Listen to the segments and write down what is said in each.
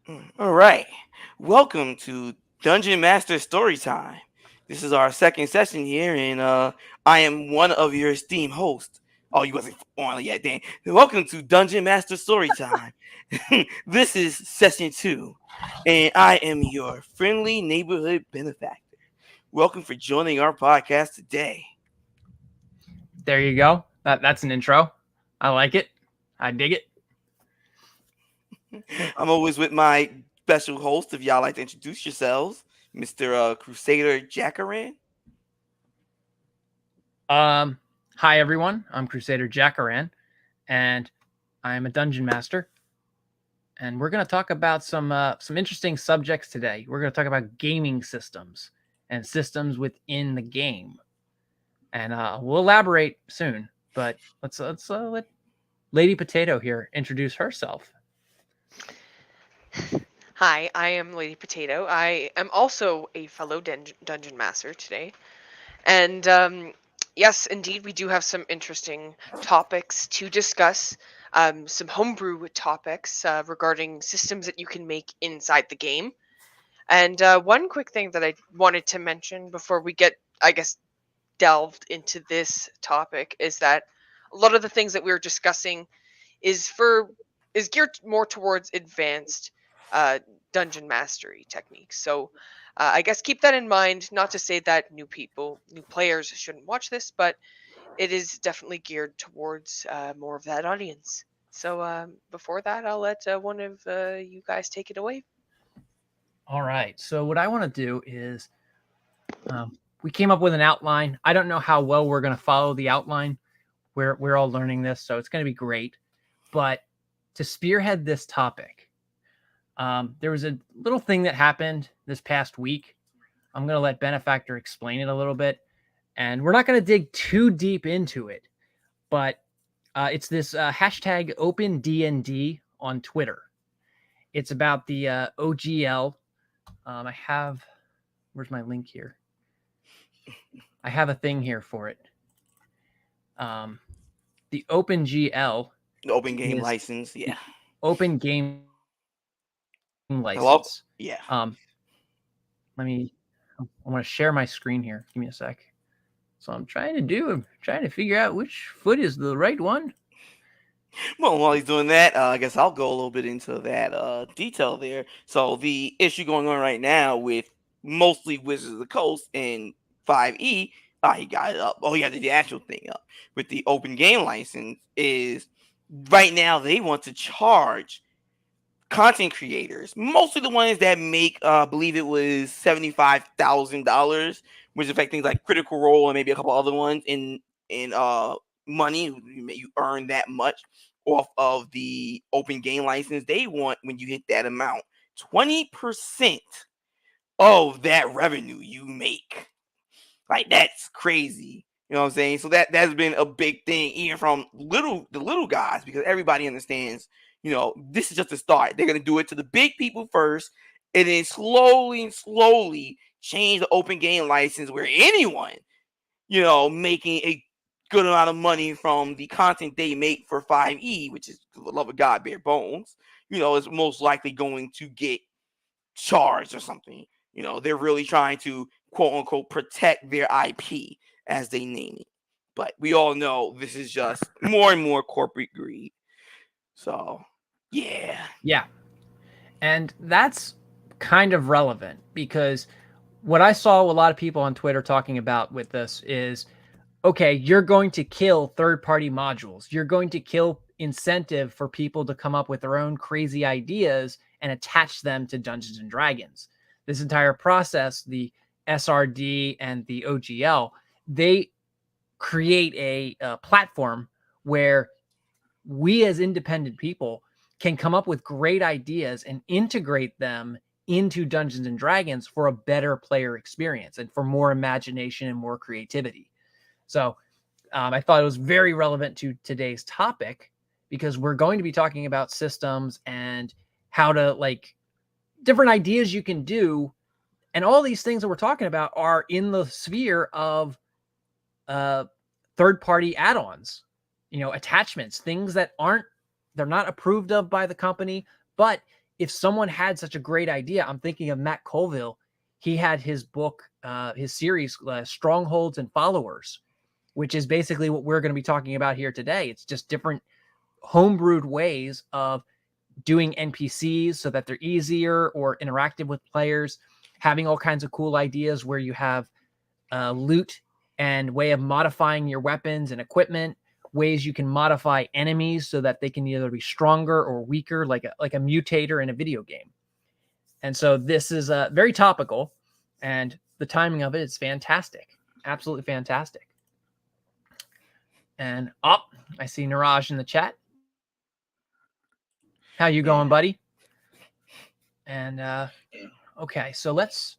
All right. Welcome to Dungeon Master Storytime. This is our second session here, and I am one of your esteemed hosts. Oh, you wasn't on yet, Dan. Welcome to Dungeon Master Storytime. This is session two, and I am your friendly neighborhood benefactor. Welcome for joining our podcast today. There you go. That's an intro. I like it. I dig it. I'm always with my special host. If y'all like to introduce yourselves, Mr. Crusader Jackaran. Um, Hi everyone. I'm Crusader Jackaran, and I'm a dungeon master. And we're going to talk about some interesting subjects today. We're going to talk about gaming systems and systems within the game, and we'll elaborate soon. But let's let Lady Potato here introduce herself. Hi, I am Lady Potato. I am also a fellow dungeon master today. And yes, indeed, we do have some interesting topics to discuss. Some homebrew topics regarding systems that you can make inside the game. And one quick thing that I wanted to mention before we get, I guess, delved into this topic is that a lot of the things that we were discussing is for is geared more towards advanced uh, dungeon mastery techniques. So I guess keep that in mind. Not to say that new players shouldn't watch this, but it is definitely geared towards more of that audience. So before that, I'll let one of you guys take it away. All right. So what I want to do is we came up with an outline. I don't know how well we're going to follow the outline. We're all learning this, so it's going to be great. But to spearhead this topic, there was a little thing that happened this past week. I'm going to let Benefactor explain it a little bit, and we're not going to dig too deep into it. But it's this hashtag OpenDND on Twitter. It's about the OGL. I have, where's my link here? I have a thing here for it. The OpenGL The open game is license, yeah. the Open Game License. Hello? Um, Yeah. Let me. I want to share my screen here. Give me a sec. So I'm trying to figure out which foot is the right one. Well, while he's doing that, I guess I'll go a little bit into that detail there. So the issue going on right now with mostly Wizards of the Coast and 5E, he got it up. Oh, he got the actual thing up with the open game license. Is right now they want to charge content creators, mostly the ones that make, I believe it was $75,000, which affect things like Critical Role and maybe a couple other ones in money. You earn that much off of the open game license. They want when you hit that amount, 20% of that revenue you make. Like that's crazy. You know what I'm saying? So that's been a big thing, even from the little guys, because everybody understands. This is just a start. They're gonna do it to the big people first, and then slowly and slowly change the open game license where anyone, making a good amount of money from the content they make for 5E, which is for the love of God, bare bones, is most likely going to get charged or something. They're really trying to quote unquote protect their IP as they name it. But we all know this is just more and more corporate greed. So, yeah. Yeah, and that's kind of relevant because what I saw a lot of people on Twitter talking about with this is okay, you're going to kill third party modules. You're going to kill incentive for people to come up with their own crazy ideas and attach them to Dungeons and Dragons. This entire process, the SRD and the OGL, they create a platform where we as independent people can come up with great ideas and integrate them into Dungeons and Dragons for a better player experience and for more imagination and more creativity. So I thought it was very relevant to today's topic because we're going to be talking about systems and how to like different ideas you can do. And all these things that we're talking about are in the sphere of uh, third party add ons, attachments, things that they're not approved of by the company, but if someone had such a great idea, I'm thinking of Matt Colville. He had his book, his series, Strongholds and Followers, which is basically what we're going to be talking about here today. It's just different homebrewed ways of doing NPCs so that they're easier or interactive with players, having all kinds of cool ideas where you have loot and way of modifying your weapons and equipment, ways you can modify enemies so that they can either be stronger or weaker, like a mutator in a video game. And so this is very topical, and the timing of it is fantastic, absolutely fantastic. And I see Niraj in the chat. How you going, buddy? And okay, so let's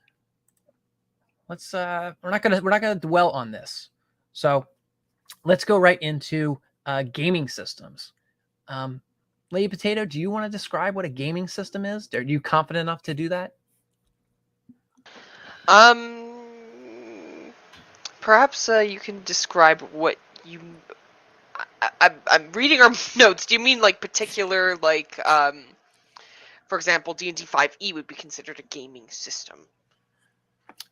we're not gonna dwell on this. So let's go right into gaming systems. Lady Potato, do you want to describe what a gaming system is? Are you confident enough to do that? Perhaps you can describe what you. I'm reading our notes. Do you mean like particular, like, for example, D&D 5e would be considered a gaming system?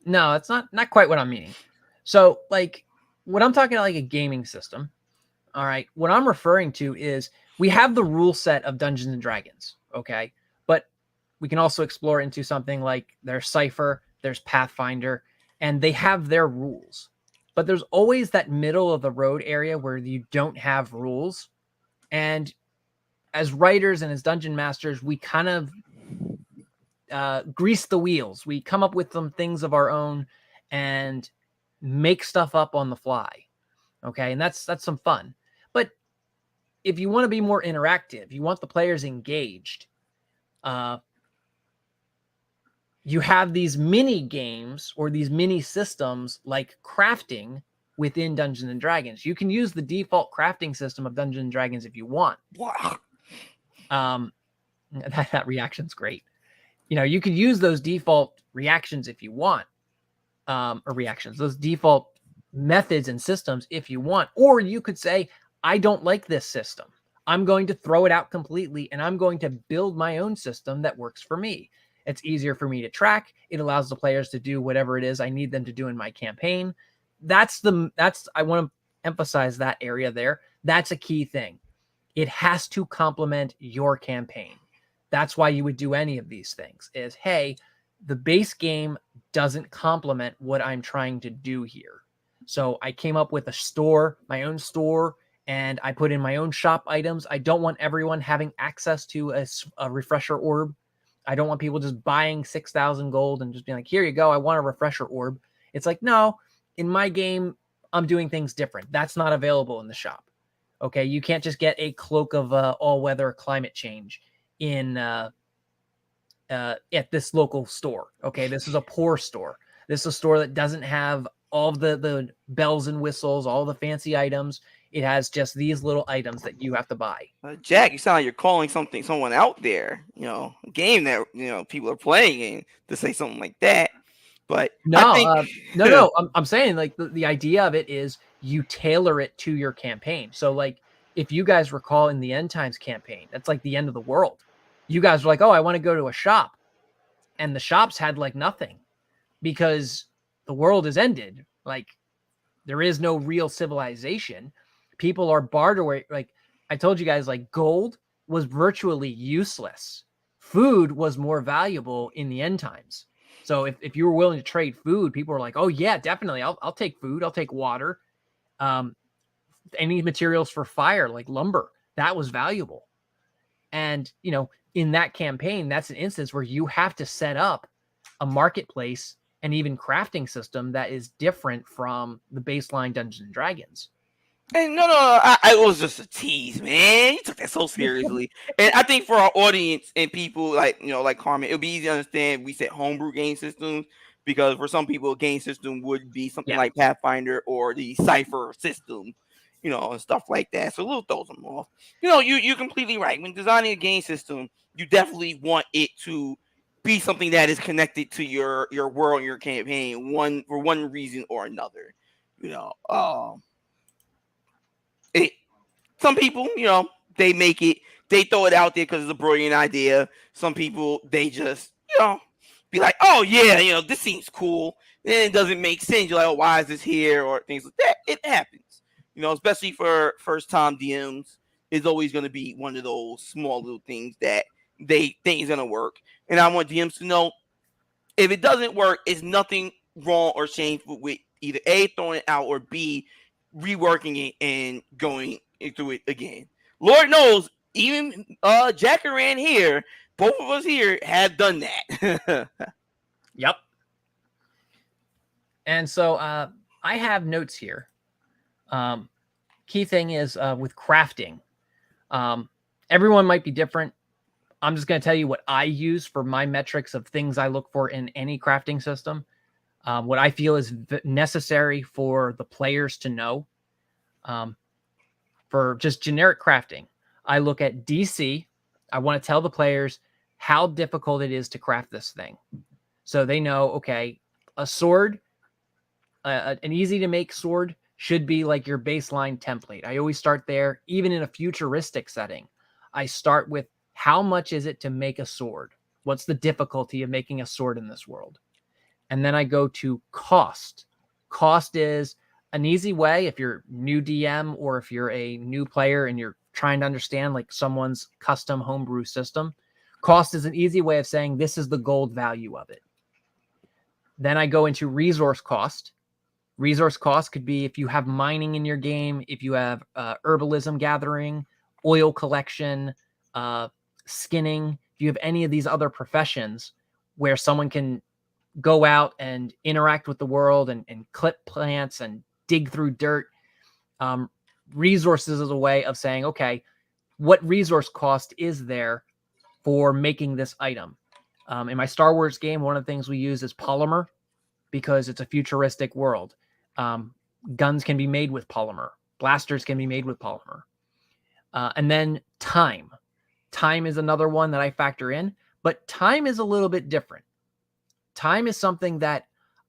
No, that's not quite what I'm meaning. So, like, what I'm talking about, like a gaming system. All right, what I'm referring to is we have the rule set of Dungeons and Dragons, okay, but we can also explore into something like there's Cypher, there's Pathfinder, and they have their rules. But there's always that middle of the road area where you don't have rules. And as writers and as dungeon masters, we kind of grease the wheels. We come up with some things of our own and make stuff up on the fly. Okay, and that's some fun. But if you want to be more interactive, you want the players engaged, you have these mini games or these mini systems like crafting within Dungeons and Dragons. You can use the default crafting system of Dungeons and Dragons if you want. That reaction's great. You know, you could use those default reactions if you want, or reactions, those default methods and systems if you want. Or you could say, I don't like this system. I'm going to throw it out completely, and I'm going to build my own system that works for me. It's easier for me to track. It allows the players to do whatever it is I need them to do in my campaign. I want to emphasize that area there. That's a key thing. It has to complement your campaign. That's why you would do any of these things is, hey, the base game doesn't complement what I'm trying to do here. So I came up with a store, my own store, and I put in my own shop items. I don't want everyone having access to a refresher orb. I don't want people just buying 6,000 gold and just being like, here you go, I want a refresher orb. It's like, no, in my game, I'm doing things different. That's not available in the shop. Okay, you can't just get a cloak of all-weather climate change in at this local store. Okay, this is a poor store. This is a store that doesn't have all the bells and whistles, all the fancy items. It has just these little items that you have to buy. Jack, you sound like you're calling someone out there. A game that people are playing, and to say something like that. But I think no. I'm saying like the idea of it is you tailor it to your campaign. So like if you guys recall in the End Times campaign, that's like the end of the world. You guys were like, oh, I want to go to a shop, and the shops had like nothing because the world has ended. Like there is no real civilization. People are bartered away. Like I told you guys, like gold was virtually useless. Food was more valuable in the End Times. So if you were willing to trade food, people were like, oh yeah, definitely. I'll take food. I'll take water. Any materials for fire, like lumber, that was valuable. And, in that campaign, that's an instance where you have to set up a marketplace and even crafting system that is different from the baseline Dungeons and Dragons. And no, it was just a tease, man. You took that so seriously. And I think for our audience and people like Carmen, it'll be easy to understand we said homebrew game systems because for some people, a game system would be something like Pathfinder or the Cypher system, and stuff like that. So we'll throw them off. You're completely right. When designing a game system, you definitely want it to be something that is connected to your world and your campaign, for one reason or another. Some people, they make it they throw it out there because it's a brilliant idea. Some people, they just, be like, oh yeah, this seems cool. Then it doesn't make sense. You're like, oh, why is this here? Or things like that. It happens. Especially for first time DMs, it's always going to be one of those small little things that they think is going to work. And I want DMs to know, if it doesn't work, it's nothing wrong or shameful with either A, throwing it out, or B, reworking it and going through it again. Lord knows, even Jackaran here, both of us here have done that. Yep. And so I have notes here. Key thing is with crafting. Everyone might be different. I'm just going to tell you what I use for my metrics of things I look for in any crafting system. What I feel is necessary for the players to know. For just generic crafting, I look at DC. I want to tell the players how difficult it is to craft this thing. So they know, okay, a sword, an easy to make sword should be like your baseline template. I always start there, even in a futuristic setting. I start with, how much is it to make a sword? What's the difficulty of making a sword in this world? And then I go to cost. Cost is an easy way if you're new DM or if you're a new player and you're trying to understand like someone's custom homebrew system. Cost is an easy way of saying this is the gold value of it. Then I go into resource cost. Resource cost could be if you have mining in your game, if you have herbalism gathering, oil collection, skinning, if you have any of these other professions where someone can go out and interact with the world and clip plants and dig through dirt. Resources is a way of saying, okay, what resource cost is there for making this item? In my Star Wars game, one of the things we use is polymer because it's a futuristic world. Guns can be made with polymer. Blasters can be made with polymer. And then time. Time is another one that I factor in, but time is a little bit different. Time is something that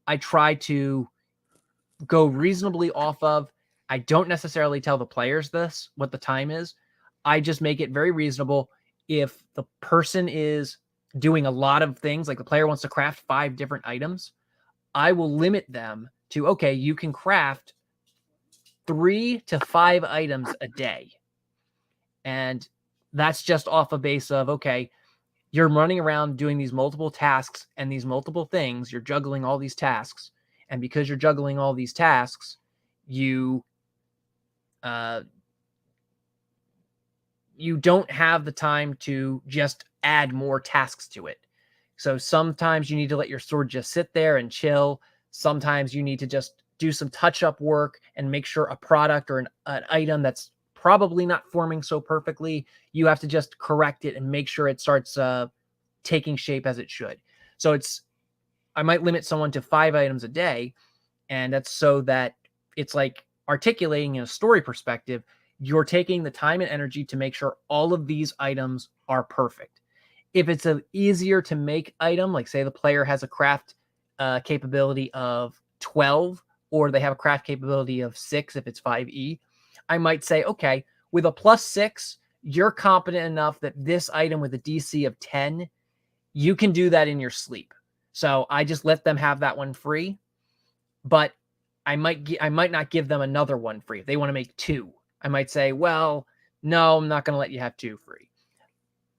I try to go reasonably off of. I don't necessarily tell the players this, what the time is. I just make it very reasonable. If the person is doing a lot of things, like the player wants to craft 5 different items, I will limit them to, okay, you can craft 3 to 5 items a day. And that's just off a base of, okay, you're running around doing these multiple tasks and these multiple things. You're juggling all these tasks. And because you're juggling all these tasks, you don't have the time to just add more tasks to it. So sometimes you need to let your sword just sit there and chill. Sometimes you need to just do some touch-up work and make sure a product or an item that's probably not forming so perfectly, you have to just correct it and make sure it starts taking shape as it should. So I might limit someone to 5 items a day, and that's so that it's like articulating in a story perspective, you're taking the time and energy to make sure all of these items are perfect. If it's an easier to make item, like say the player has a craft capability of 12, or they have a craft capability of 6 if it's 5e, I might say, okay, with a +6, you're competent enough that this item with a DC of 10, you can do that in your sleep. So I just let them have that one free, but I might not give them another one free. If they want to make 2, I might say, well, no, I'm not going to let you have 2 free.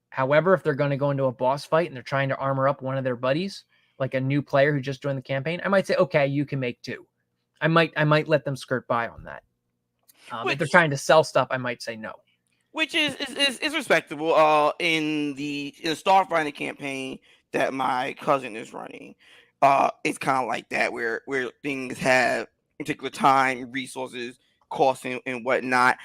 However, if they're going to go into a boss fight and they're trying to armor up one of their buddies, like a new player who just joined the campaign, I might say, okay, you can make 2. I might let them skirt by on that. If they're trying to sell stuff, I might say no. Which is respectable. In the Starfighter campaign that my cousin is running, it's kind of like that where things have particular time, resources, costs, and whatnot.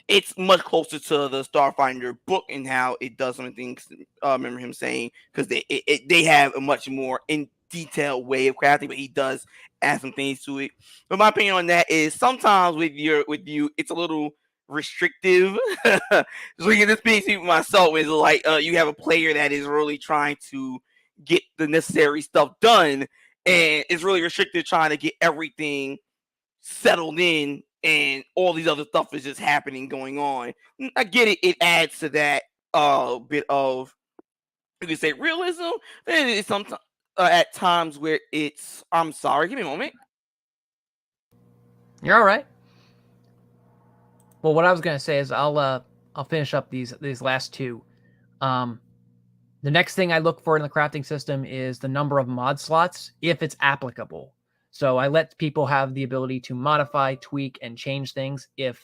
It's much closer to the Starfinder book and how it does some things. I remember him saying because they have a much more in detailed way of crafting, but he does add some things to it. But my opinion on that is sometimes with you, it's a little restrictive. So you can just speak myself is like you have a player that is really trying to get the necessary stuff done, and it's really restricted trying to get everything settled in, and all these other stuff is just happening, going on. I get it. It adds to that a bit of, you can say, realism. Then it's sometimes at times where it's, I'm sorry, give me a moment. You're all right. Well, what I was gonna say is I'll finish up these last two. Um, the next thing I look for in the crafting system is the number of mod slots, if it's applicable. So I let people have the ability to modify, tweak, and change things if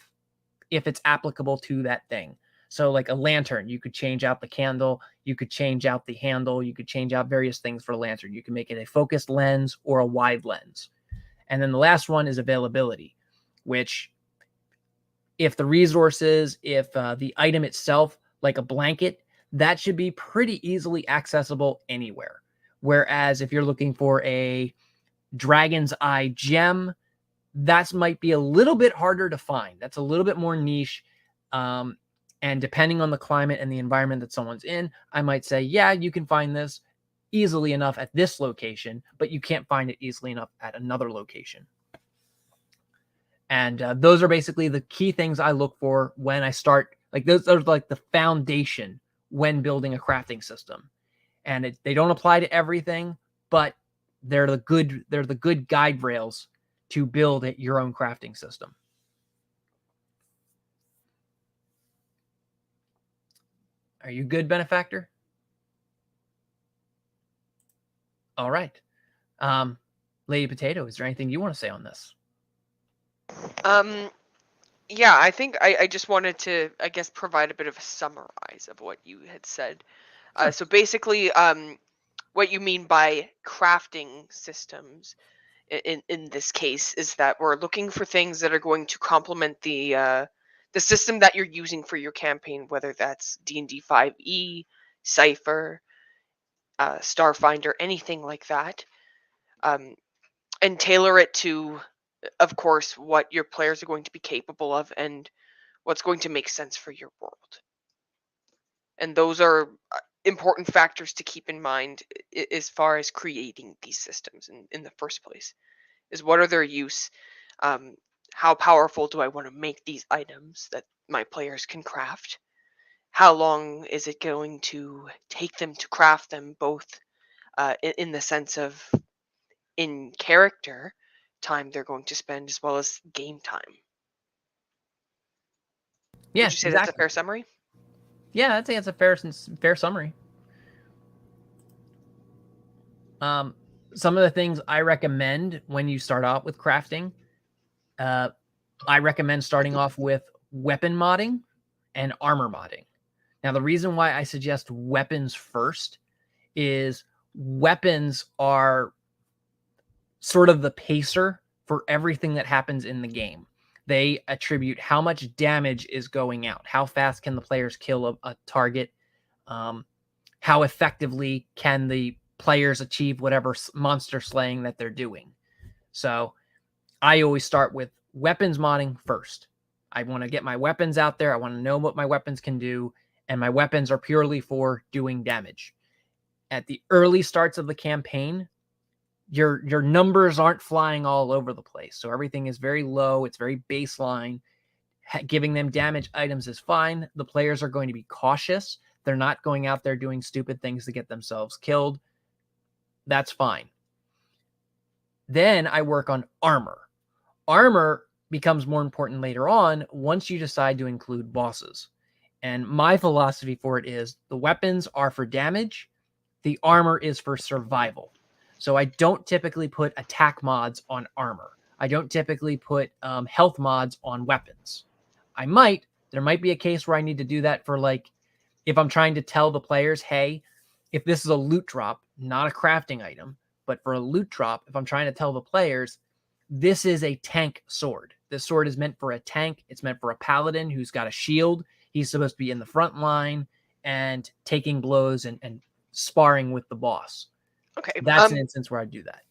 it's applicable to that thing. So like a lantern, you could change out the candle, you could change out the handle, you could change out various things for a lantern. You can make it a focused lens or a wide lens. And then the last one is availability, which if the resources, if the item itself, like a blanket, that should be pretty easily accessible anywhere. Whereas if you're looking for a dragon's eye gem, that might be a little bit harder to find. That's a little bit more niche. And depending on the climate and the environment that someone's in, I might say, yeah, you can find this easily enough at this location, but you can't find it easily enough at another location. And those are basically the key things I look for when I start. Like those are like the foundation when building a crafting system. And they don't apply to everything, but they're the good guide rails to build your own crafting system. Are you good, Benefactor? All right. Lady Potato, is there anything you want to say on this? Yeah, I think I just wanted to, I guess, provide a bit of a summarize of what you had said. Sure. So basically, what you mean by crafting systems in this case is that we're looking for things that are going to complement the system that you're using for your campaign, whether that's D&D 5e, Cypher, Starfinder, anything like that, and tailor it to, of course, what your players are going to be capable of and what's going to make sense for your world. And those are important factors to keep in mind as far as creating these systems in the first place. Is what are their use? How powerful do I want to make these items that my players can craft? How long is it going to take them to craft them, both in the sense of in character time they're going to spend as well as game time? Yeah, Would you say that's a exactly. fair summary? Yeah, I'd say it's a fair summary. Some of the things I recommend when you start out with crafting, I recommend starting off with weapon modding and armor modding. Now, the reason why I suggest weapons first is weapons are sort of the pacer for everything that happens in the game. They attribute how much damage is going out, how fast can the players kill a target, how effectively can the players achieve whatever monster slaying that they're doing. So I always start with weapons modding first. I want to get my weapons out there. I want to know what my weapons can do, and my weapons are purely for doing damage. At the early starts of the campaign, your numbers aren't flying all over the place. So everything is very low, it's very baseline. Giving them damage items is fine. The players are going to be cautious. They're not going out there doing stupid things to get themselves killed. That's fine. Then I work on armor. Armor becomes more important later on once you decide to include bosses. And my philosophy for it is the weapons are for damage, the armor is for survival. So I don't typically put attack mods on armor. I don't typically put health mods on weapons. There might be a case where I need to do that for, like, if I'm trying to tell the players, hey, if this is a loot drop, not a crafting item, but for a loot drop, if I'm trying to tell the players, this is a tank sword. This sword is meant for a tank. It's meant for a paladin who's got a shield. He's supposed to be in the front line and taking blows and sparring with the boss. Okay. That's an instance where I do that.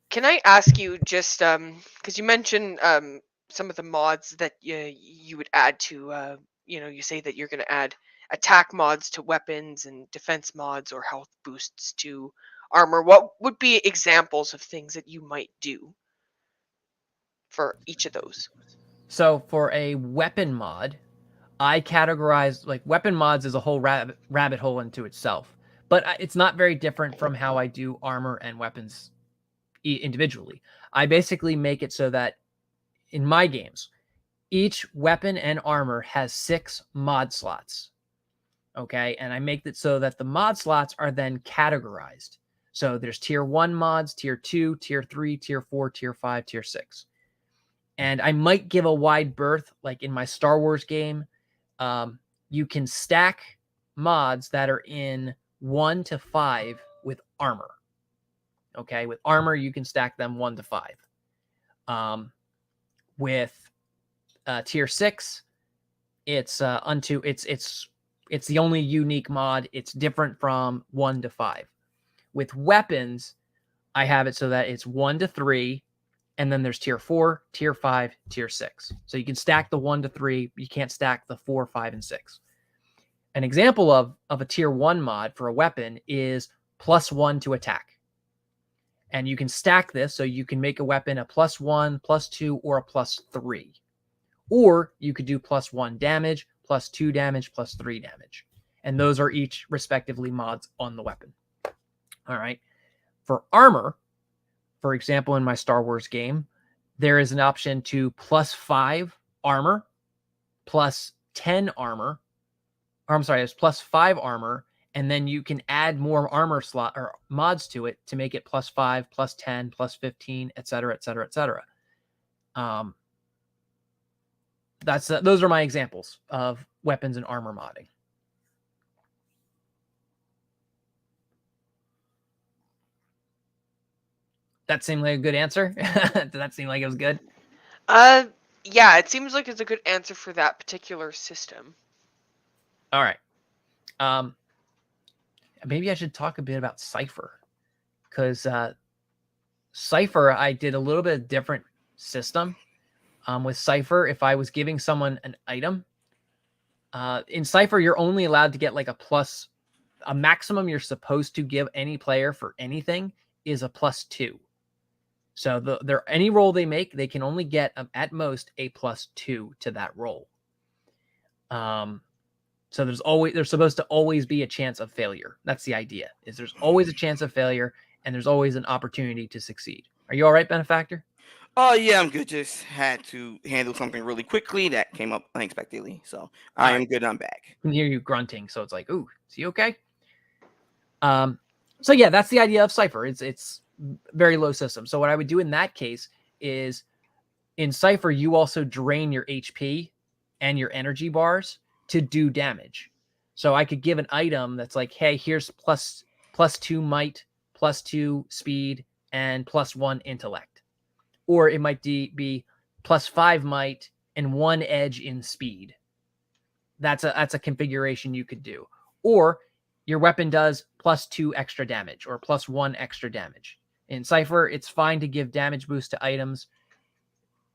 Can I ask you just because you mentioned some of the mods that you would add to you say that you're going to add attack mods to weapons and defense mods or health boosts to armor. What would be examples of things that you might do for each of those? So for a weapon mod, I categorize like weapon mods as a whole rabbit hole into itself, but it's not very different from how I do armor and weapons individually. I basically make it so that in my games, each weapon and armor has 6 mod slots. Okay, and I make it so that the mod slots are then categorized. So there's tier 1 mods, tier 2, tier 3, tier 4, tier 5, tier 6. And I might give a wide berth, like in my Star Wars game. You can stack mods that are in 1 to 5 with armor. Okay, with armor, you can stack them 1 to 5. With tier 6, it's it's the only unique mod. It's different from 1 to 5. With weapons, I have it so that it's 1 to 3, and then there's tier 4, tier 5, tier 6. So you can stack the 1 to 3, you can't stack the 4, 5, and 6. An example of a tier 1 mod for a weapon is +1 to attack. And you can stack this so you can make a weapon a +1, +2, or a +3. Or you could do +1 damage, +2 damage, +3 damage. And those are each respectively mods on the weapon. All right. For armor, for example, in my Star Wars game, there is an option to +5 armor, +10 armor, or I'm sorry, it's +5 armor, and then you can add more armor slot or mods to it to make it +5, +10, +15, etc., etc., etc. Those are my examples of weapons and armor modding. That seemed like a good answer. Did that seem like it was good? Yeah, it seems like it's a good answer for that particular system. All right. Maybe I should talk a bit about Cypher, because Cypher, I did a little bit different system. With Cypher, if I was giving someone an item, in Cypher, you're only allowed to get like a maximum you're supposed to give any player for anything is a +2. So any roll they make, they can only get at most a +2 to that roll. So there's supposed to always be a chance of failure. That's the idea. Is there's always a chance of failure, and there's always an opportunity to succeed. Are you all right, Benefactor? Oh yeah, I'm good. Just had to handle something really quickly that came up unexpectedly. So I All am right. good. I'm back. I can hear you grunting, so it's like, ooh, is he okay? So yeah, that's the idea of Cypher. It's very low system. So what I would do in that case is in Cypher, you also drain your HP and your energy bars to do damage. So I could give an item that's like, hey, here's +2 might, +2 speed, and +1 intellect. Or it might be +5 might and 1 edge in speed. That's a configuration you could do. Or your weapon does +2 extra damage or +1 extra damage. In Cypher, it's fine to give damage boost to items.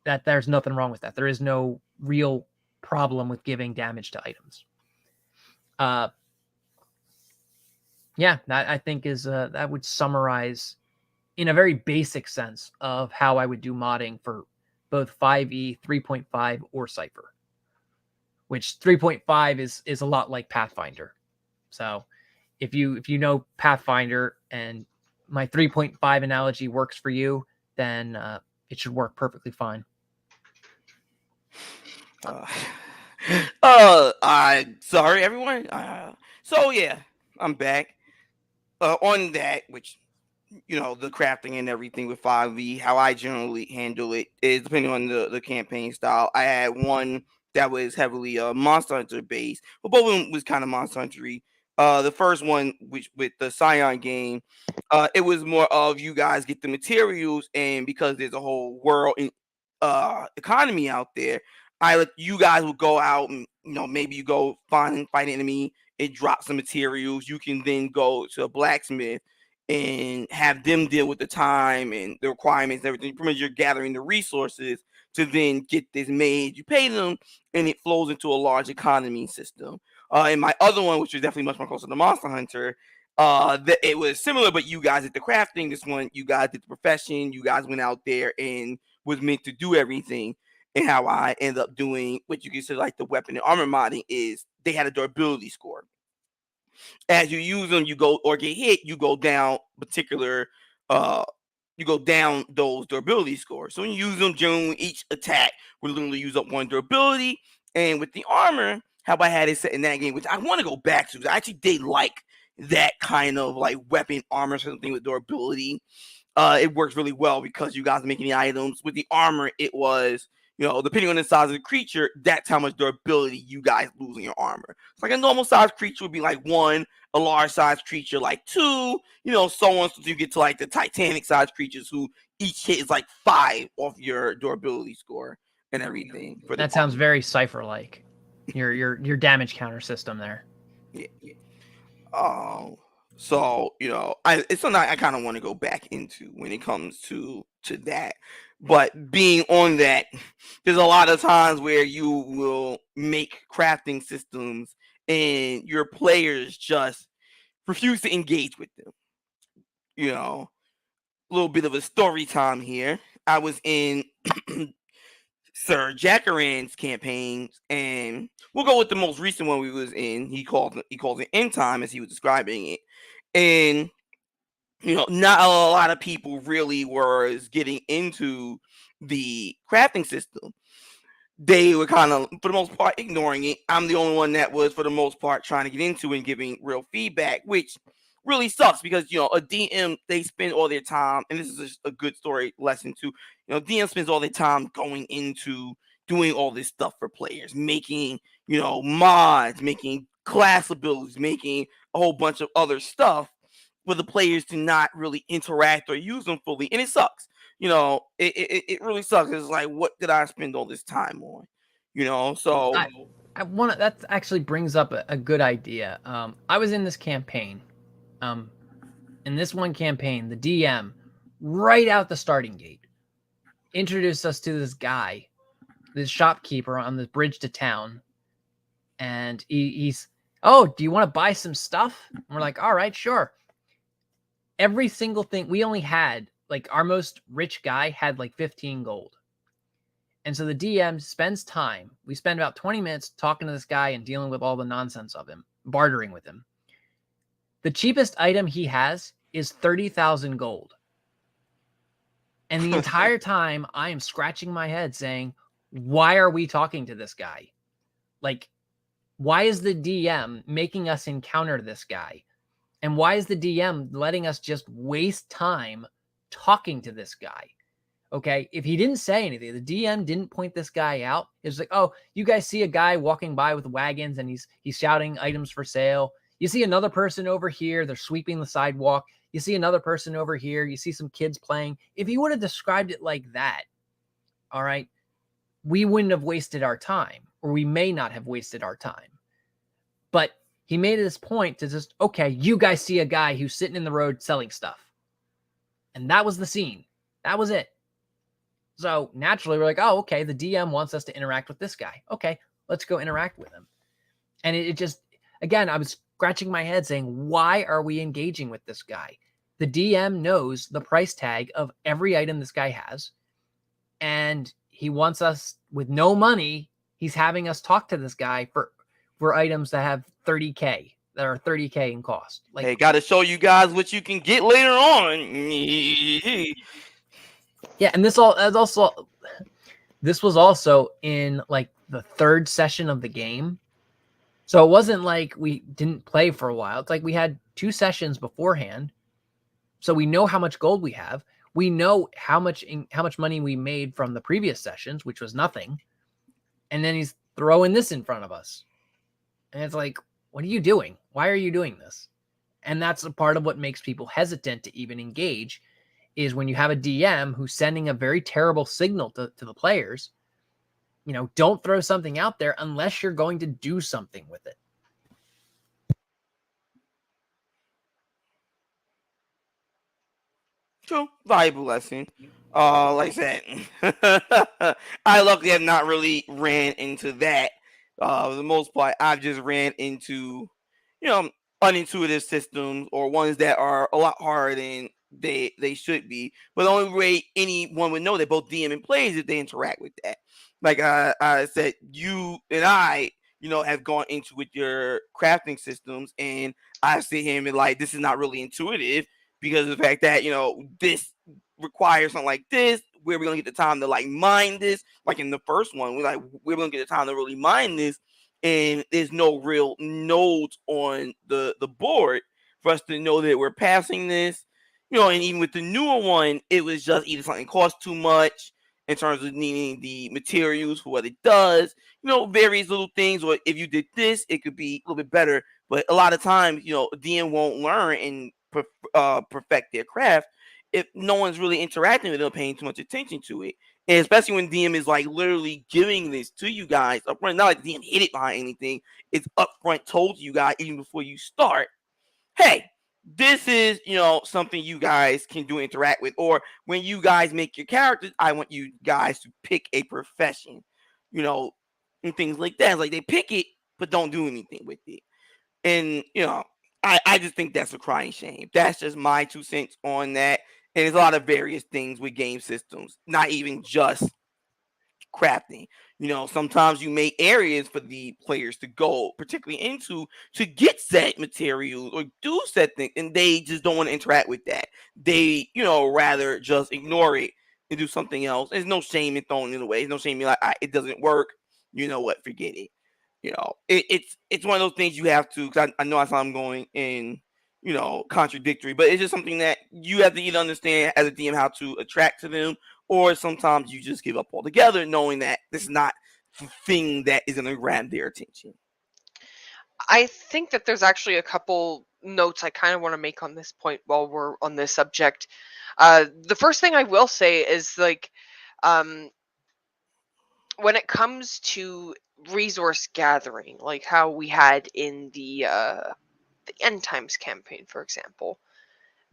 That there's nothing wrong with that. There is no real problem with giving damage to items. Yeah, that I think is that would summarize in a very basic sense of how I would do modding for both 5e, 3.5, or Cypher. Which 3.5 is a lot like Pathfinder. So if you know Pathfinder and my 3.5 analogy works for you, then it should work perfectly fine. Sorry everyone. So yeah, I'm back. On that, which the crafting and everything with 5e, how I generally handle it is depending on the campaign style. I had one that was heavily Monster Hunter based, but both of them was kind of Monster Hunter-y. The first one, which with the Scion game, it was more of you guys get the materials, and because there's a whole world in economy out there, you guys will go out and maybe you go find and fight an enemy. It drops some materials. You can then go to a blacksmith and have them deal with the time and the requirements and everything. Pretty much you're gathering the resources to then get this made. You pay them, and it flows into a large economy system. And my other one, which is definitely much more closer to Monster Hunter, it was similar, but you guys did the crafting. This one, you guys did the profession. You guys went out there and was meant to do everything. and how I end up doing what you consider like the weapon and armor modding is they had a durability score. As you use them, you go or get hit, you go down particular uh you go down those durability scores. So when you use them, generally each attack will literally use up one durability. And with the armor, how I had it set in that game, which I want to go back to, I actually did like that kind of like weapon armor something with durability. It works really well because you guys are making the items. With the armor, it was, depending on the size of the creature, that's how much durability you guys lose in your armor. It's like a normal size creature would be like 1, a large size creature like 2, so on. So you get to like the Titanic size creatures who each hit is like 5 off your durability score and everything. For that sounds very Cypher like. Your damage counter system there. Yeah. So it's something I kind of want to go back into when it comes to that. But being on that, there's a lot of times where you will make crafting systems and your players just refuse to engage with them. A little bit of a story time here. I was in Sir Jackaran's campaigns, and we'll go with the most recent one we was in. He called it End Time as he was describing it. And not a lot of people really was getting into the crafting system. They were kind of, for the most part, ignoring it. I'm the only one that was, for the most part, trying to get into and giving real feedback, which really sucks because, a DM, they spend all their time, and this is a good story lesson too. DM spends all their time going into doing all this stuff for players, making, mods, making class abilities, making a whole bunch of other stuff for the players to not really interact or use them fully. And it sucks. It really sucks. It's like, what did I spend all this time on? So I want to. That actually brings up a good idea. I was in this campaign. In this one campaign, the DM, right out the starting gate, introduced us to this guy, this shopkeeper on the bridge to town, and he's, oh, do you want to buy some stuff? And we're like, all right, sure. Every single thing we only had, like our most rich guy had like 15 gold. And so the DM spends time. We spend about 20 minutes talking to this guy and dealing with all the nonsense of him, bartering with him. The cheapest item he has is 30,000 gold. And the entire time I am scratching my head saying, why are we talking to this guy? Like, why is the DM making us encounter this guy? And why is the DM letting us just waste time talking to this guy? Okay, if he didn't say anything, the DM didn't point this guy out. It was like, oh, you guys see a guy walking by with wagons and he's shouting items for sale. You see another person over here, they're sweeping the sidewalk. You see another person over here, you see some kids playing. If he would have described it like that, all right, we wouldn't have wasted our time, or we may not have wasted our time. But he made this point to just, okay, you guys see a guy who's sitting in the road selling stuff. And that was the scene. That was it. So naturally, we're like, oh, okay, the DM wants us to interact with this guy. Okay, let's go interact with him. And it just, again, I was scratching my head saying, why are we engaging with this guy? The DM knows the price tag of every item this guy has. And he wants us, with no money, he's having us talk to this guy for items that have 30K, that are 30K in cost. Like, hey, got to show you guys what you can get later on. Yeah, and this was also in like the third session of the game. So it wasn't like we didn't play for a while. It's like we had 2 sessions beforehand. So we know how much gold we have. We know how much money we made from the previous sessions, which was nothing. And then he's throwing this in front of us. And it's like, what are you doing? Why are you doing this? And that's a part of what makes people hesitant to even engage, is when you have a DM who's sending a very terrible signal to the players. Don't throw something out there unless you're going to do something with it. True, valuable lesson. Like I said, I luckily have not really ran into that. For the most part, I've just ran into, unintuitive systems or ones that are a lot harder than they should be. But the only way anyone would know that both DM and play is if they interact with that. Like I said, you and I, have gone into with your crafting systems, and I see him and like this is not really intuitive because of the fact that this requires something like this. Where we're gonna get the time to like mine this, like in the first one, we're gonna get the time to really mine this, and there's no real nodes on the board for us to know that we're passing this. And even with the newer one, it was just either something cost too much in terms of needing the materials for what it does, various little things, or if you did this, it could be a little bit better. But a lot of times, a DM won't learn and perfect their craft if no one's really interacting with it or paying too much attention to it. And especially when DM is like literally giving this to you guys upfront, not like DM hid it behind anything. It's upfront told to you guys even before you start. Hey, this is something you guys can do interact with, or when you guys make your characters, I want you guys to pick a profession, you know, and things like that. It's like they pick it but don't do anything with it, and I just think that's a crying shame. That's just my 2 cents on that. And there's a lot of various things with game systems, not even just crafting. Sometimes you make areas for the players to go, particularly into, to get set materials or do set things, and they just don't want to interact with that. They, rather just ignore it and do something else. There's no shame in throwing it away. There's no shame in like it doesn't work. You know what? Forget it. It's one of those things you have to. Cause I know I'm going in, contradictory, but it's just something that you have to either understand as a DM how to attract to them, or sometimes you just give up altogether, knowing that this is not the thing that is going to grab their attention. I think that there's actually a couple notes I kind of want to make on this point while we're on this subject. The first thing I will say is like, when it comes to resource gathering, like how we had in the End Times campaign, for example,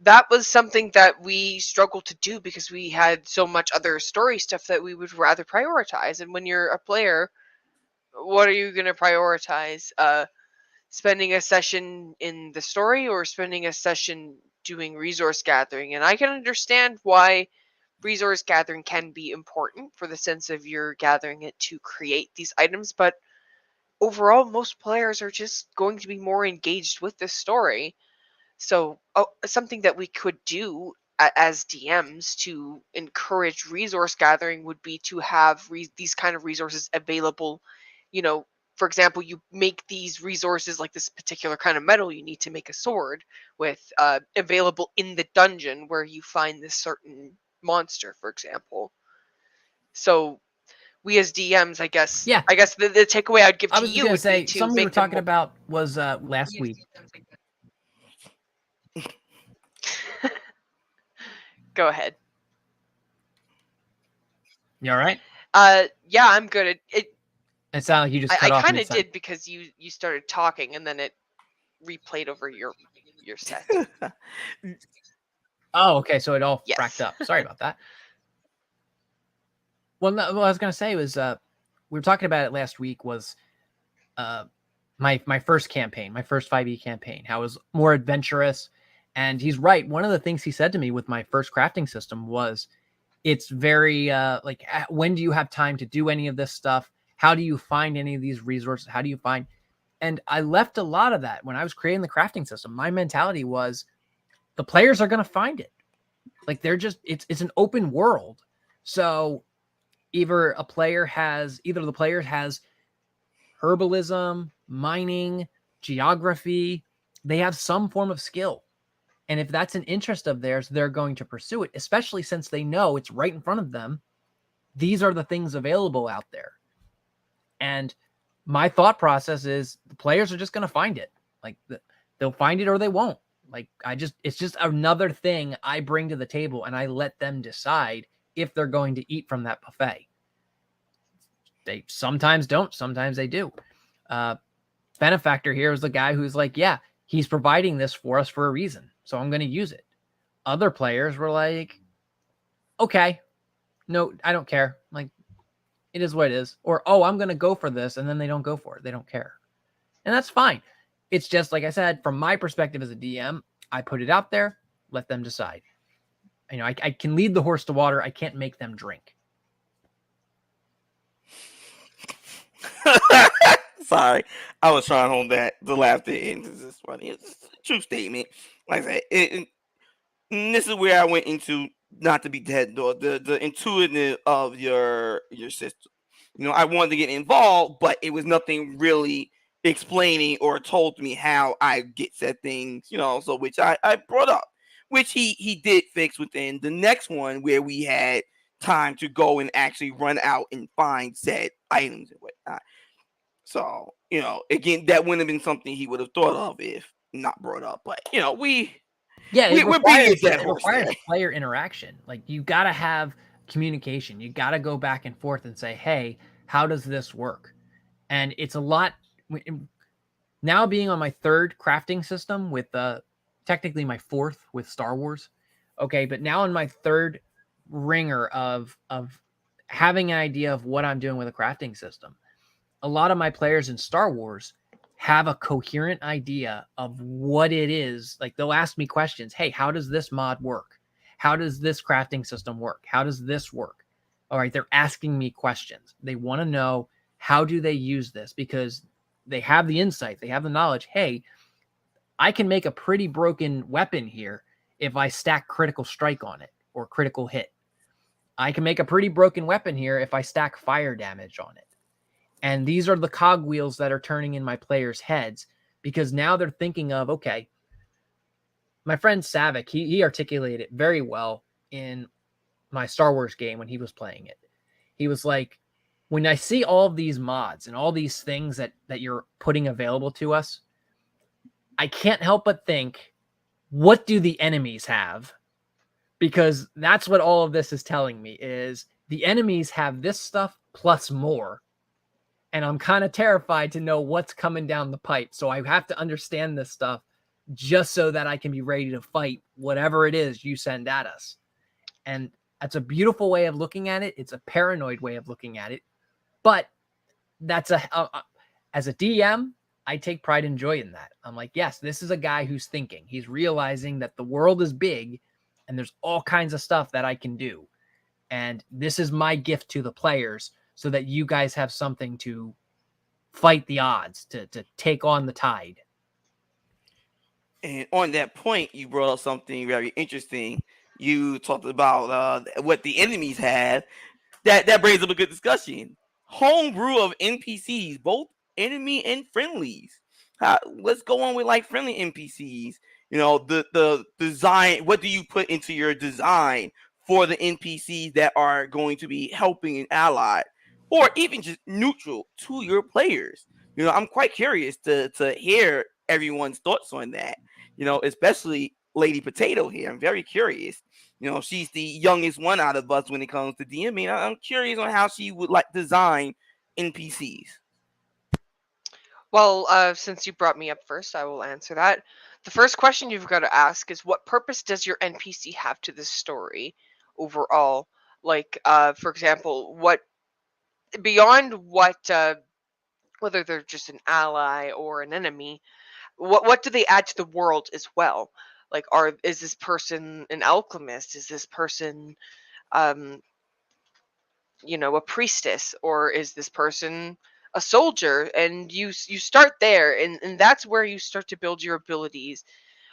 that was something that we struggled to do because we had so much other story stuff that we would rather prioritize. And when you're a player, what are you going to prioritize? Spending a session in the story or spending a session doing resource gathering? And I can understand why resource gathering can be important for the sense of you're gathering it to create these items, but overall most players are just going to be more engaged with the story. So something that we could do as DMs to encourage resource gathering would be to have these kind of resources available. For example, you make these resources like this particular kind of metal you need to make a sword with, available in the dungeon where you find this certain monster, for example. So we as DMs, I guess the takeaway I'd give I to was you going to would be say to something we were make them talking about was last week. Go ahead. You all right? Yeah, I'm good. It sounded like you just cut I off kind of mid-sentence. did because you started talking and then it replayed over your set. Oh, okay. So it all Yes. fracked up. Sorry about that. Well, no, what I was going to say was we were talking about it last week was my first campaign, my first 5e campaign, how it was more adventurous. And he's right. One of the things he said to me with my first crafting system was it's very like, when do you have time to do any of this stuff? How do you find any of these resources? How do you find? And I left a lot of that when I was creating the crafting system. My mentality was the players are going to find it. Like they're just, it's an open world. So either the player has herbalism, mining, geography, they have some form of skill. And if that's an interest of theirs, they're going to pursue it, especially since they know it's right in front of them. These are the things available out there. And my thought process is the players are just going to find it. Like they'll find it or they won't. Like it's just another thing I bring to the table and I let them decide if they're going to eat from that buffet. They sometimes don't, sometimes they do. Benefactor here is the guy who's like, yeah, he's providing this for us for a reason, so I'm going to use it. Other players were like, okay, no, I don't care. Like, it is what it is. Or, oh, I'm going to go for this, and then they don't go for it. They don't care. And that's fine. It's just, like I said, from my perspective as a DM, I put it out there, let them decide. I can lead the horse to water. I can't make them drink. Sorry, I was trying to hold that the laughter in. This is funny. It's a true statement. Like I said, and this is where I went into not to be dead though the intuitive of your system. I wanted to get involved, but it was nothing really explaining or told me how I get said things. So which I brought up, which he did fix within the next one where we had time to go and actually run out and find said items and whatnot. So, again, that wouldn't have been something he would have thought of if not brought up. But Yeah, we're beating a dead it horse there. requires player interaction. Like you got to have communication. You got to go back and forth and say, "Hey, how does this work?" And it's a lot now being on my third crafting system with technically my fourth with Star Wars. Okay, but now in my third ringer of having an idea of what I'm doing with a crafting system. A lot of my players in Star Wars have a coherent idea of what it is. Like they'll ask me questions. Hey, how does this mod work? How does this crafting system work? How does this work? All right, they're asking me questions. They want to know how do they use this because they have the insight, they have the knowledge. Hey, I can make a pretty broken weapon here if I stack critical strike on it or critical hit. I can make a pretty broken weapon here if I stack fire damage on it. And these are the cogwheels that are turning in my players' heads because now they're thinking of, okay, my friend Savick, he articulated it very well in my Star Wars game when he was playing it. He was like, when I see all of these mods and all these things that you're putting available to us, I can't help but think, what do the enemies have? Because that's what all of this is telling me is the enemies have this stuff plus more. And I'm kind of terrified to know what's coming down the pipe. So I have to understand this stuff just so that I can be ready to fight whatever it is you send at us. And that's a beautiful way of looking at it. It's a paranoid way of looking at it. But that's as a DM, I take pride and joy in that. I'm like, yes, this is a guy who's thinking. He's realizing that the world is big and there's all kinds of stuff that I can do. And this is my gift to the players so that you guys have something to fight the odds, to take on the tide. And on that point, you brought up something very interesting. You talked about what the enemies have. That brings up a good discussion. Homebrew of NPCs, both enemy and friendlies. Let's go on with like friendly NPCs. The design. What do you put into your design for the NPCs that are going to be helping an ally, or even just neutral to your players? I'm quite curious to hear everyone's thoughts on that. Especially Lady Potato here. I'm very curious. She's the youngest one out of us when it comes to DMing. I'm curious on how she would like design NPCs. Well, since you brought me up first, I will answer that. The first question you've got to ask is what purpose does your NPC have to this story overall? Like, for example, what beyond what whether they're just an ally or an enemy, what do they add to the world as well? Like, is this person an alchemist? Is this person um a priestess, or is this person a soldier? And you start there, and that's where you start to build your abilities.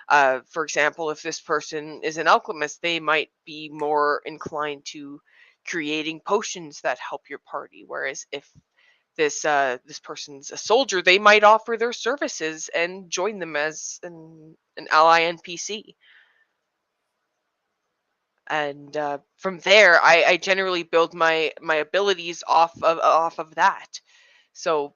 For example, if this person is an alchemist, they might be more inclined to creating potions that help your party, whereas if this person's a soldier, they might offer their services and join them as an ally NPC. And from there, I generally build my abilities off of that. So,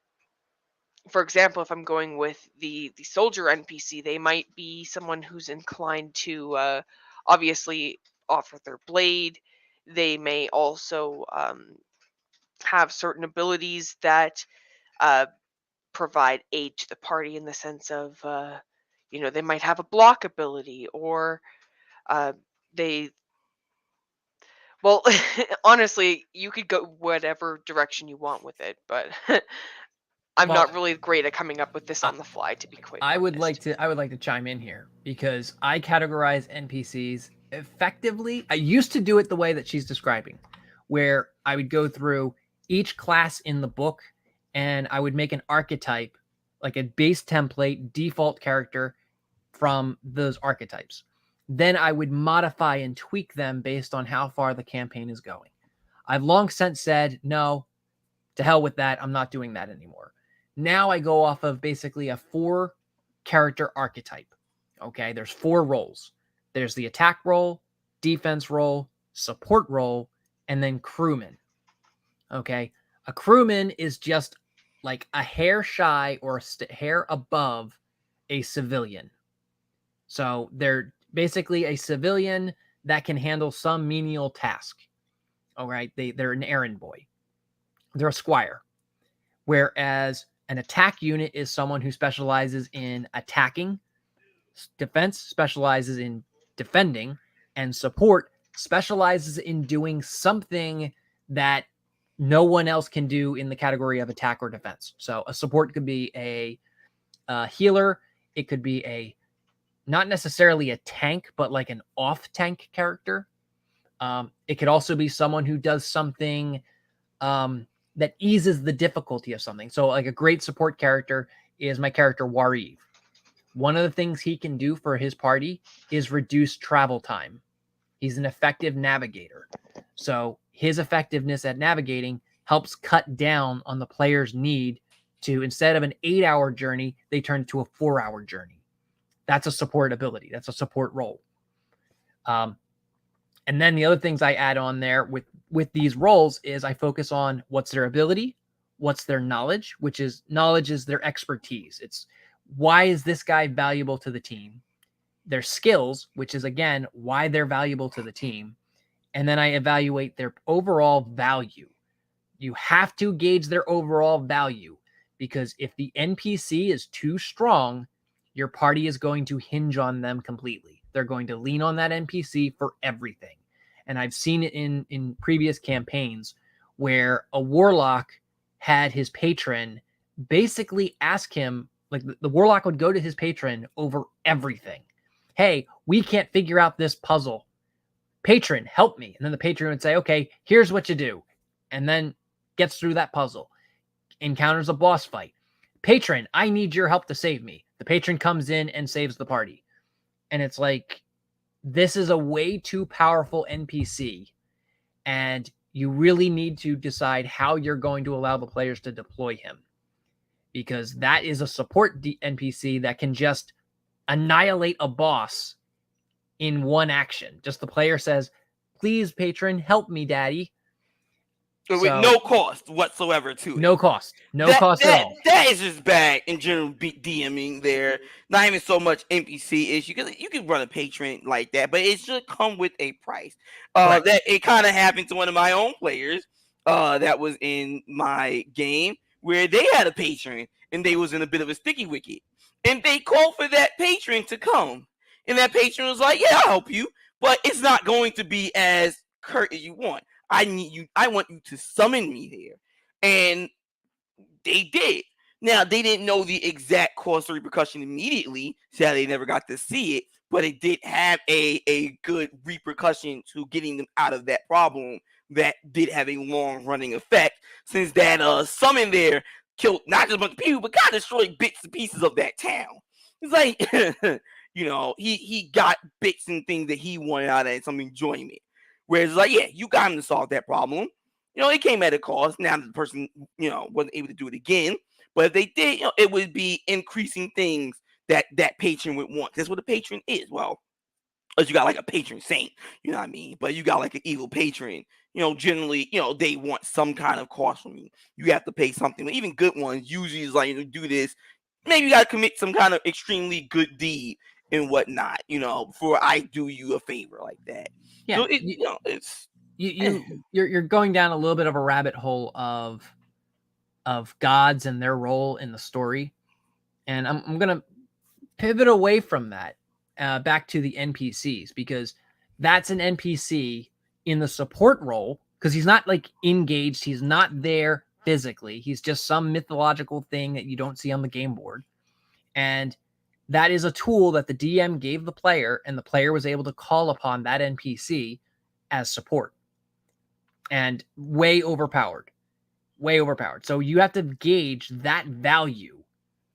for example, if I'm going with the soldier NPC, they might be someone who's inclined to obviously offer their blade. They may also have certain abilities that uh, provide aid to the party in the sense of they might have a block ability, or uh, they well, honestly, you could go whatever direction you want with it, but I'm Well, not really great at coming up with this I, on the fly, to be quite I would like honest. to chime in here because I categorize NPCs effectively, I used to do it the way that she's describing, where I would go through each class in the book and I would make an archetype, like a base template default character from those archetypes. Then I would modify and tweak them based on how far the campaign is going. I've long since said, no, to hell with that. I'm not doing that anymore. Now I go off of basically a 4 character archetype. Okay, there's 4 roles. There's the attack role, defense role, support role, and then crewman. Okay, a crewman is just like a hair shy or a hair above a civilian. So they're basically a civilian that can handle some menial task. All right, they're an errand boy. They're a squire. Whereas an attack unit is someone who specializes in attacking, defense specializes in defending, and support specializes in doing something that no one else can do in the category of attack or defense. So a support could be a healer. It could be a not necessarily a tank, but like an off-tank character. It could also be someone who does something that eases the difficulty of something. So like a great support character is my character Wariv. One of the things he can do for his party is reduce travel time. He's an effective navigator. So his effectiveness at navigating helps cut down on the player's need to, instead of an 8-hour journey, they turn it to a 4-hour journey. That's a support ability. That's a support role. And then the other things I add on there with these roles is I focus on what's their ability, what's their knowledge, which is knowledge is their expertise. It's why is this guy valuable to the team? Their skills, which is again, why they're valuable to the team. And then I evaluate their overall value. You have to gauge their overall value because if the NPC is too strong, your party is going to hinge on them completely. They're going to lean on that NPC for everything. And I've seen it in previous campaigns where a warlock had his patron basically ask him, like the warlock would go to his patron over everything. Hey, we can't figure out this puzzle. Patron, help me. And then the patron would say, okay, here's what you do. And then gets through that puzzle, encounters a boss fight. Patron, I need your help to save me. The patron comes in and saves the party. And it's like, this is a way too powerful NPC. And you really need to decide how you're going to allow the players to deploy him. Because that is a support NPC that can just annihilate a boss in one action. Just the player says, please, patron, help me, daddy. With no cost whatsoever to it. No cost. No cost at all. That is just bad in general DMing there. Not even so much NPC issue. Because you can run a patron like that, but it should come with a price. Right. That it kind of happened to one of my own players that was in my game where they had a patron and they was in a bit of a sticky wicket. And they called for that patron to come. And that patron was like, yeah, I'll help you. But it's not going to be as curt as you want. I want you to summon me there. And they did. Now, they didn't know the exact cost or repercussion immediately, so they never got to see it, but it did have a good repercussion to getting them out of that problem that did have a long-running effect, since that summon there killed not just a bunch of people, but kind of destroyed bits and pieces of that town. It's like, he got bits and things that he wanted out of it, some enjoyment. Whereas, like, yeah, you got him to solve that problem. It came at a cost. Now the person, wasn't able to do it again. But if they did, it would be increasing things that patron would want. That's what a patron is. Well, as you got like a patron saint, you know what I mean? But you got like an evil patron, generally, they want some kind of cost from you. You have to pay something. But even good ones usually is like, do this. Maybe you got to commit some kind of extremely good deed and whatnot, before I do you a favor like that. Yeah, so it's you're going down a little bit of a rabbit hole of gods and their role in the story, and I'm gonna pivot away from that back to the NPCs, because that's an NPC in the support role, because he's not like engaged, he's not there physically, he's just some mythological thing that you don't see on the game board, and That is a tool that the DM gave the player, and the player was able to call upon that NPC as support. And way overpowered. Way overpowered. So you have to gauge that value.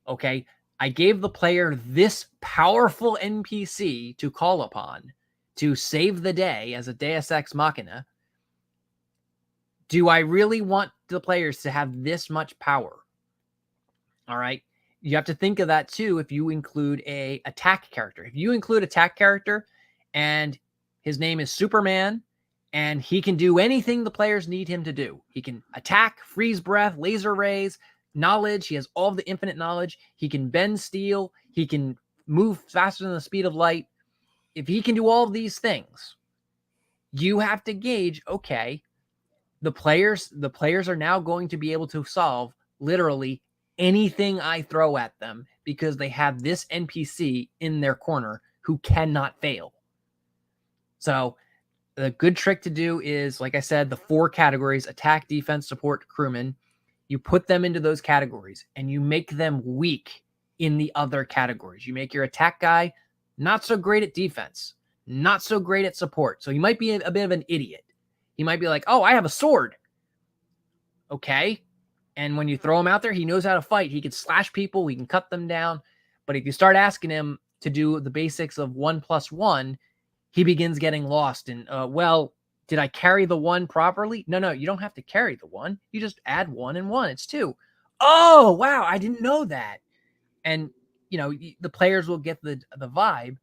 Okay. I gave the player this powerful NPC to call upon to save the day as a Deus Ex Machina. Do I really want the players to have this much power? All right. You have to think of that too if you include a attack character. If you include attack character and his name is Superman and he can do anything the players need him to do. He can attack, freeze breath, laser rays, knowledge. He has all of the infinite knowledge. He can bend steel. He can move faster than the speed of light. If he can do all of these things, you have to gauge, okay, the players are now going to be able to solve literally anything I throw at them because they have this NPC in their corner who cannot fail. So the good trick to do is, like I said, the 4 categories: attack, defense, support, crewman. You put them into those categories and you make them weak in the other categories. You make your attack guy not so great at defense, not so great at support. So he might be a bit of an idiot. He might be like, oh, I have a sword. Okay. And when you throw him out there, he knows how to fight. He can slash people. He can cut them down. But if you start asking him to do the basics of 1+1, he begins getting lost in, well, did I carry the 1 properly? No, you don't have to carry the 1. You just add 1 and 1. It's 2. Oh, wow. I didn't know that. And, the players will get the vibe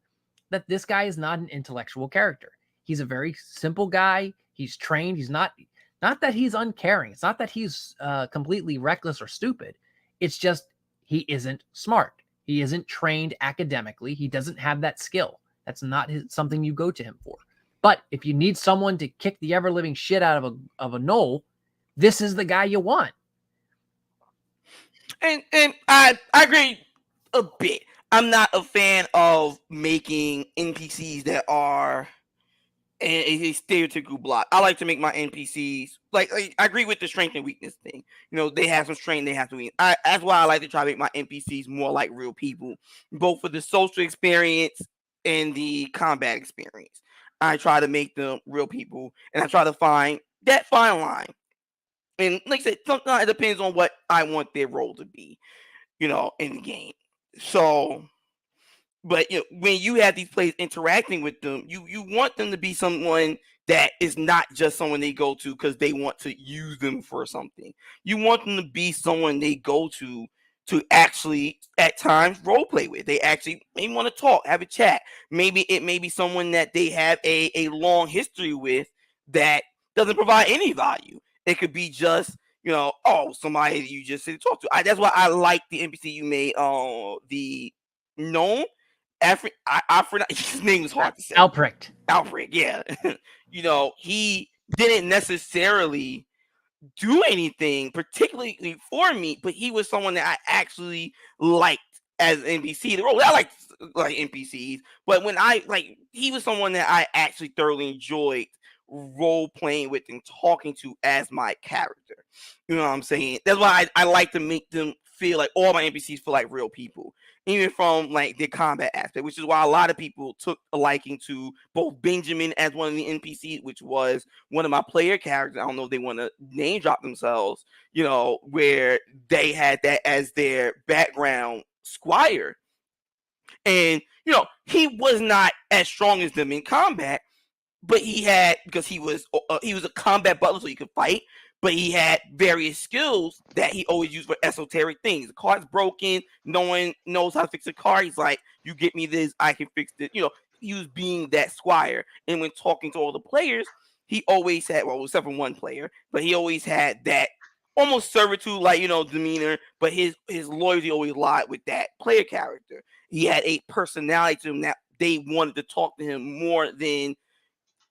that this guy is not an intellectual character. He's a very simple guy. He's trained. He's not that he's uncaring. It's not that he's completely reckless or stupid. It's just he isn't smart. He isn't trained academically. He doesn't have that skill. That's not something you go to him for. But if you need someone to kick the ever-living shit out of a knoll, this is the guy you want. And I agree a bit. I'm not a fan of making NPCs that are a stereotypical block. I like to make my NPCs like I agree with the strength and weakness thing. They have some strength, they have some weakness. That's why I like to try to make my NPCs more like real people, both for the social experience and the combat experience. I try to make them real people, and I try to find that fine line. And like I said, sometimes it depends on what I want their role to be, in the game. So, but when you have these players interacting with them, you want them to be someone that is not just someone they go to because they want to use them for something. You want them to be someone they go to actually at times role play with. They actually maybe want to talk, have a chat. Maybe it may be someone that they have a long history with that doesn't provide any value. It could be just somebody you just sit and talk to. That's why I like the NPC you made. The gnome. I forgot his name was hard to say. Alprecht, yeah. He didn't necessarily do anything particularly for me, but he was someone that I actually liked as an NPC. The role I like NPCs, but when he was someone that I actually thoroughly enjoyed role playing with and talking to as my character. You know what I'm saying? That's why I like to make them feel like all my NPCs feel like real people, even from like the combat aspect, which is why a lot of people took a liking to both Benjamin as one of the NPCs, which was one of my player characters. I don't know if they want to name drop themselves, where they had that as their background squire. And, he was not as strong as them in combat, but he had, because he was a combat butler, so he could fight. But he had various skills that he always used for esoteric things. The car's broken. No one knows how to fix a car. He's like, you get me this, I can fix it. He was being that squire. And when talking to all the players, he always had, well, except for one player, but he always had that almost servitude, demeanor. But his loyalty always lied with that player character. He had a personality to him that they wanted to talk to him more than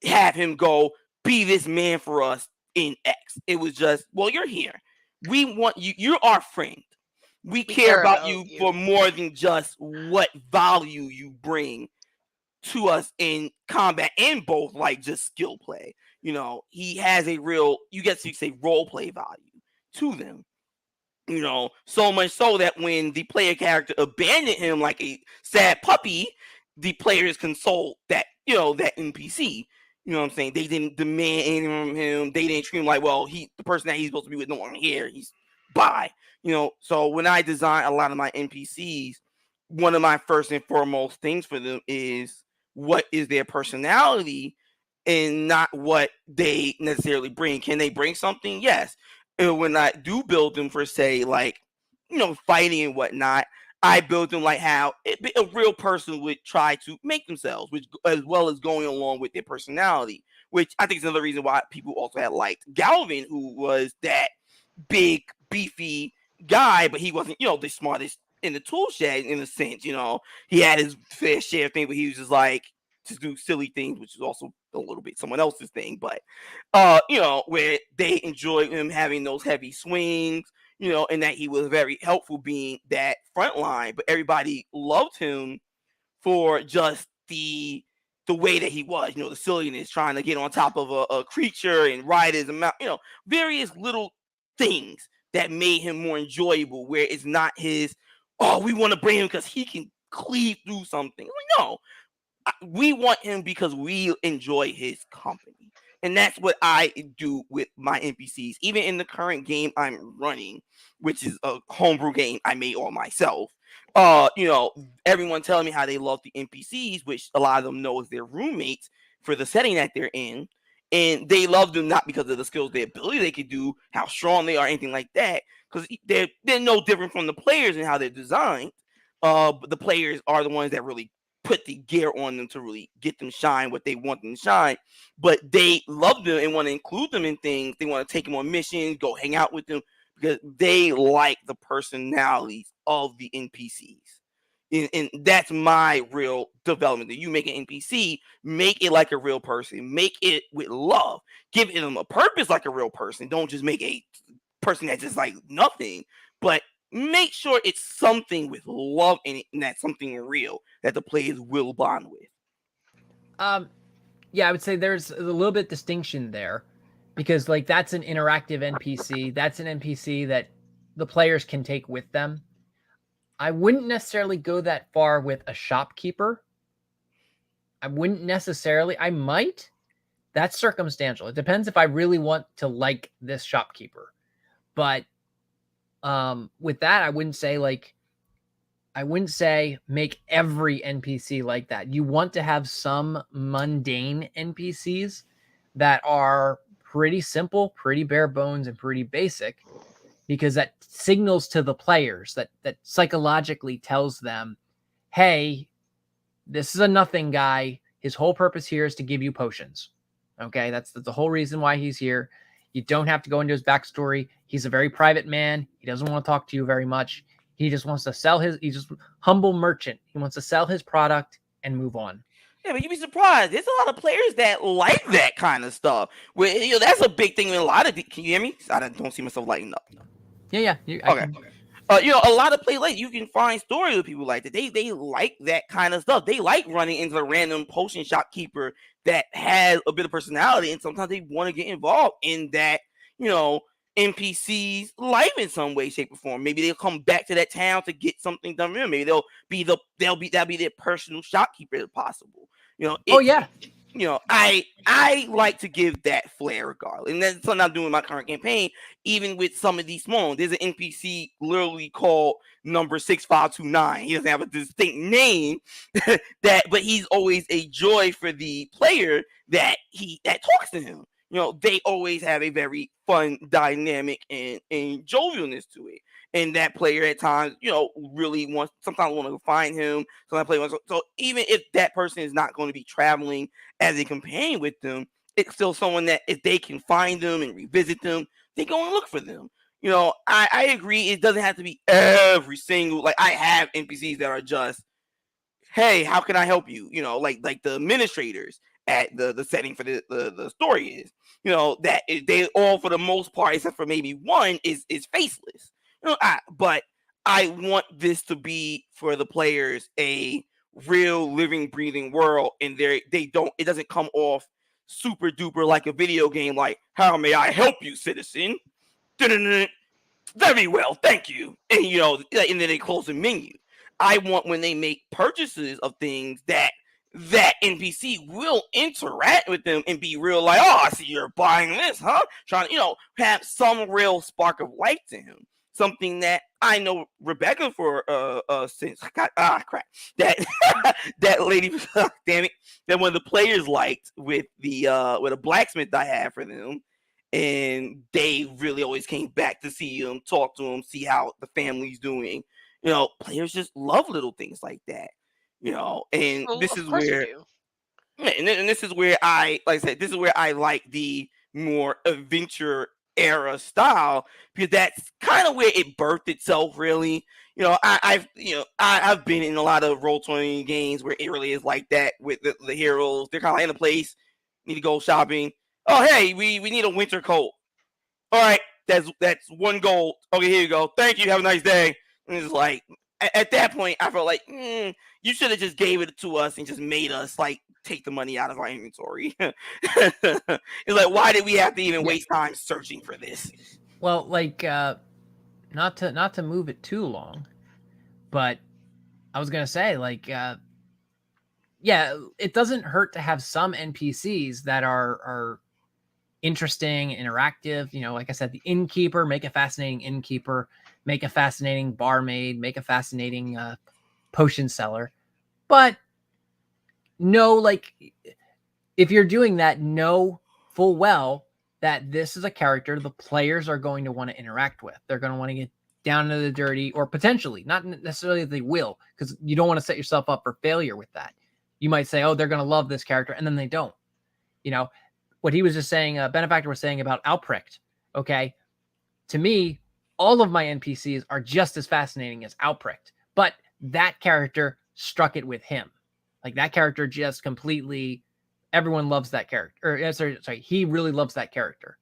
have him go be this man for us in X. It was just, well, you're here. We want you. You're our friend. We care about you for more than just what value you bring to us in combat and both like just skill play. He has a real, you get to say role play value to them. So much so that when the player character abandoned him like a sad puppy, the players consoled that NPC. You know what I'm saying? They didn't demand anything from him. They didn't treat him like, well, the person that he's supposed to be with no longer here. He's bye. So when I design a lot of my NPCs, one of my first and foremost things for them is what is their personality and not what they necessarily bring. Can they bring something? Yes. And when I do build them for, say, like, fighting and whatnot, I build them like how a real person would try to make themselves, which as well as going along with their personality, which I think is another reason why people also had liked Galvin, who was that big, beefy guy, but he wasn't, the smartest in the tool shed in a sense. He had his fair share of things, but he was just like to do silly things, which is also a little bit someone else's thing. But where they enjoyed him having those heavy swings, and that he was very helpful being that front line, but everybody loved him for just the way that he was, the silliness, trying to get on top of a creature and ride his amount, various little things that made him more enjoyable, where it's not his, oh, we want to bring him because he can cleave through something. Like, no, we want him because we enjoy his company. And that's what I do with my NPCs. Even in the current game I'm running, which is a homebrew game I made all myself. Everyone telling me how they love the NPCs, which a lot of them know is their roommates for the setting that they're in. And they love them not because of the skills, their ability they could do, how strong they are, anything like that. Because they're no different from the players and how they're designed. But the players are the ones that really put the gear on them to really get them shine what they want them to shine. But they love them and want to include them in things. They want to take them on missions, go hang out with them, because they like the personalities of the NPCs. And that's my real development. That you make an NPC, make it like a real person, make it with love, give them a purpose like a real person. Don't just make a person that's just like nothing, but make sure it's something with love in it, and that's something real that the players will bond with. Yeah, I would say there's a little bit distinction there, because like that's an interactive NPC. That's an NPC that the players can take with them. I wouldn't necessarily go that far with a shopkeeper. I wouldn't necessarily. I might. That's circumstantial. It depends if I really want to like this shopkeeper. But with that, I wouldn't say make every NPC like that. You want to have some mundane NPCs that are pretty simple, pretty bare bones, and pretty basic, because that signals to the players that psychologically tells them, hey, this is a nothing guy. His whole purpose here is to give you potions. Okay, that's the whole reason why he's here. You don't have to go into his backstory. He's a very private man. He doesn't want to talk to you very much. He just wants to he's just humble merchant. He wants to sell his product and move on. Yeah, but you'd be surprised. There's a lot of players that like that kind of stuff. Where that's a big thing in a lot of. Can you hear me? I don't see myself lighting up. Yeah. Okay. A lot of play like you can find stories with people like that. They like that kind of stuff. They like running into a random potion shopkeeper that has a bit of personality, and sometimes they want to get involved in that, NPC's life in some way, shape, or form. Maybe they'll come back to that town to get something done. Maybe that'll be their personal shopkeeper if possible. Oh yeah. I like to give that flair regardless. And that's something I'm doing in my current campaign, even with some of these small ones. There's an NPC literally called number 6529. He doesn't have a distinct name, but he's always a joy for the player that talks to him. They always have a very fun dynamic and jovialness to it. And that player at times, really sometimes want to find him. So even if that person is not going to be traveling as a companion with them, it's still someone that if they can find them and revisit them, they go and look for them. I agree. It doesn't have to be every single, like I have NPCs that are just, hey, how can I help you? Like the administrators at the setting for the story is, that they all for the most part, except for maybe one, is faceless. But I want this to be for the players a real living, breathing world, and it doesn't come off super duper like a video game. Like, how may I help you, citizen? very well, thank you. And and then they close the menu. I want when they make purchases of things that NPC will interact with them and be real like, oh, I see you're buying this, huh? Trying to, have some real spark of life to him. Something that I know Rebecca for since crap that that lady damn it, that one of the players liked with a blacksmith I had for them, and they really always came back to see him, talk to him, see how the family's doing. Players just love little things like that. And Well, this of is course you where do. and this is where like I said, this is where I like the more adventure era style, because that's kind of where it birthed itself. Really, I've been in a lot of role playing games where it really is like that with the heroes. They're kind of in a place, need to go shopping. Oh, hey, we need a winter coat. All right, that's one gold. Okay, here you go. Thank you. Have a nice day. And it's like at that point, I felt like you should have just gave it to us and just made us like take the money out of our inventory. It's like, why did we have to even waste time searching for this? Well, like not to move it too long, but I was gonna say like yeah, it doesn't hurt to have some NPCs that are interesting, interactive. Like I said, the innkeeper, make a fascinating innkeeper, make a fascinating barmaid, make a fascinating potion seller. But no, like if you're doing that, know full well that this is a character the players are going to want to interact with. They're going to want to get down into the dirty, or potentially, not necessarily they will, because you don't want to set yourself up for failure with that. You might say, oh, they're going to love this character, and then they don't. What he was just saying, Benefactor was saying about Alprecht. Okay, to me, all of my NPCs are just as fascinating as Alprecht, but that character struck it with him. Like that character just completely, everyone loves that character. Or sorry, he really loves that character.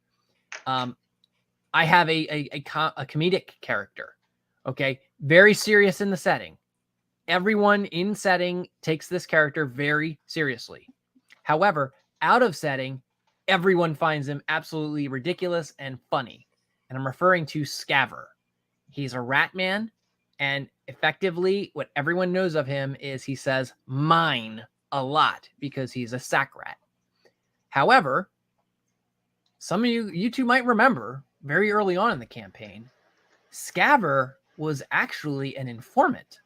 I have a comedic character. Okay, very serious in the setting. Everyone in setting takes this character very seriously. However, out of setting, everyone finds him absolutely ridiculous and funny. And I'm referring to Scaver. He's a rat man, and effectively, what everyone knows of him is he says mine a lot because he's a sack rat. However, some of you two might remember very early on in the campaign, Scaver was actually an informant.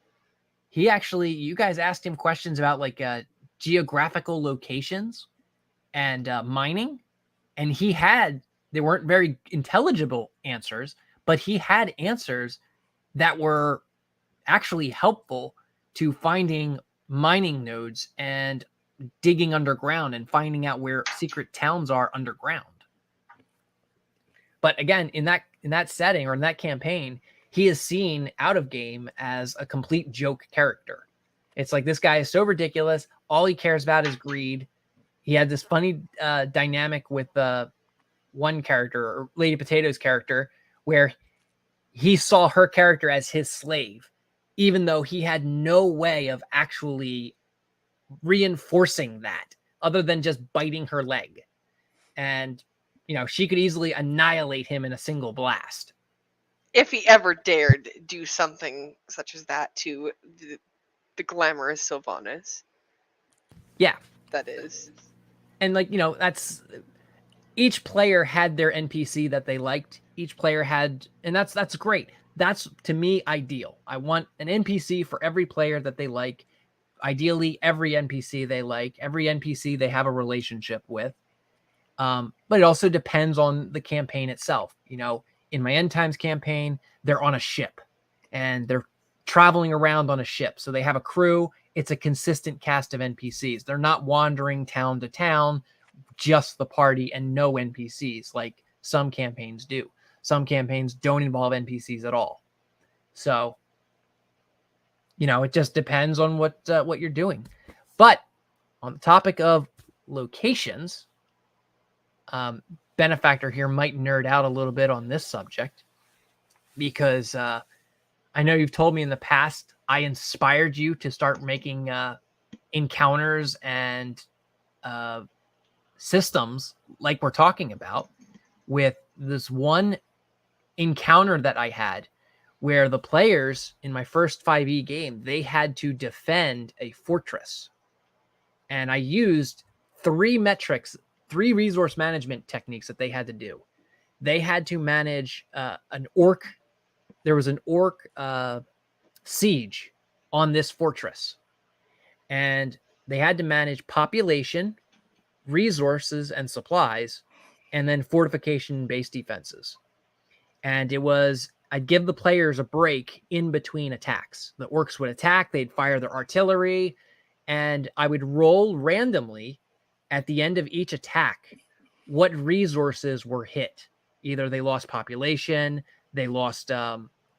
You guys asked him questions about like geographical locations and mining, and they weren't very intelligible answers, but he had answers that were actually helpful to finding mining nodes and digging underground and finding out where secret towns are underground. But again, in that setting or in that campaign, he is seen out of game as a complete joke character. It's like this guy is so ridiculous. All he cares about is greed. He had this funny dynamic with one character, or Lady Potato's character, where he saw her character as his slave, even though he had no way of actually reinforcing that other than just biting her leg. And, she could easily annihilate him in a single blast. If he ever dared do something such as that to the glamorous Sylvanas. Yeah. That is. And that's each player had their NPC that they liked. Each player had, and that's great. That's to me ideal. I want an NPC for every player that they like. Ideally, every NPC they like, every NPC they have a relationship with. But it also depends on the campaign itself. In my End Times campaign, they're on a ship and they're traveling around on a ship. So they have a crew. It's a consistent cast of NPCs. They're not wandering town to town, just the party and no NPCs like some campaigns do. Some campaigns don't involve NPCs at all. So, it just depends on what you're doing. But on the topic of locations, Benefactor here might nerd out a little bit on this subject because I know you've told me in the past I inspired you to start making encounters and systems like we're talking about with this one encounter that I had where the players in my first 5e game, they had to defend a fortress. And I used three resource management techniques that they had to do. They had to manage an orc. There was an orc siege on this fortress. And they had to manage population, resources and supplies, and then fortification-based defenses. And I'd give the players a break in between attacks. The orcs would attack, they'd fire their artillery, and I would roll randomly at the end of each attack what resources were hit. Either they lost population, they lost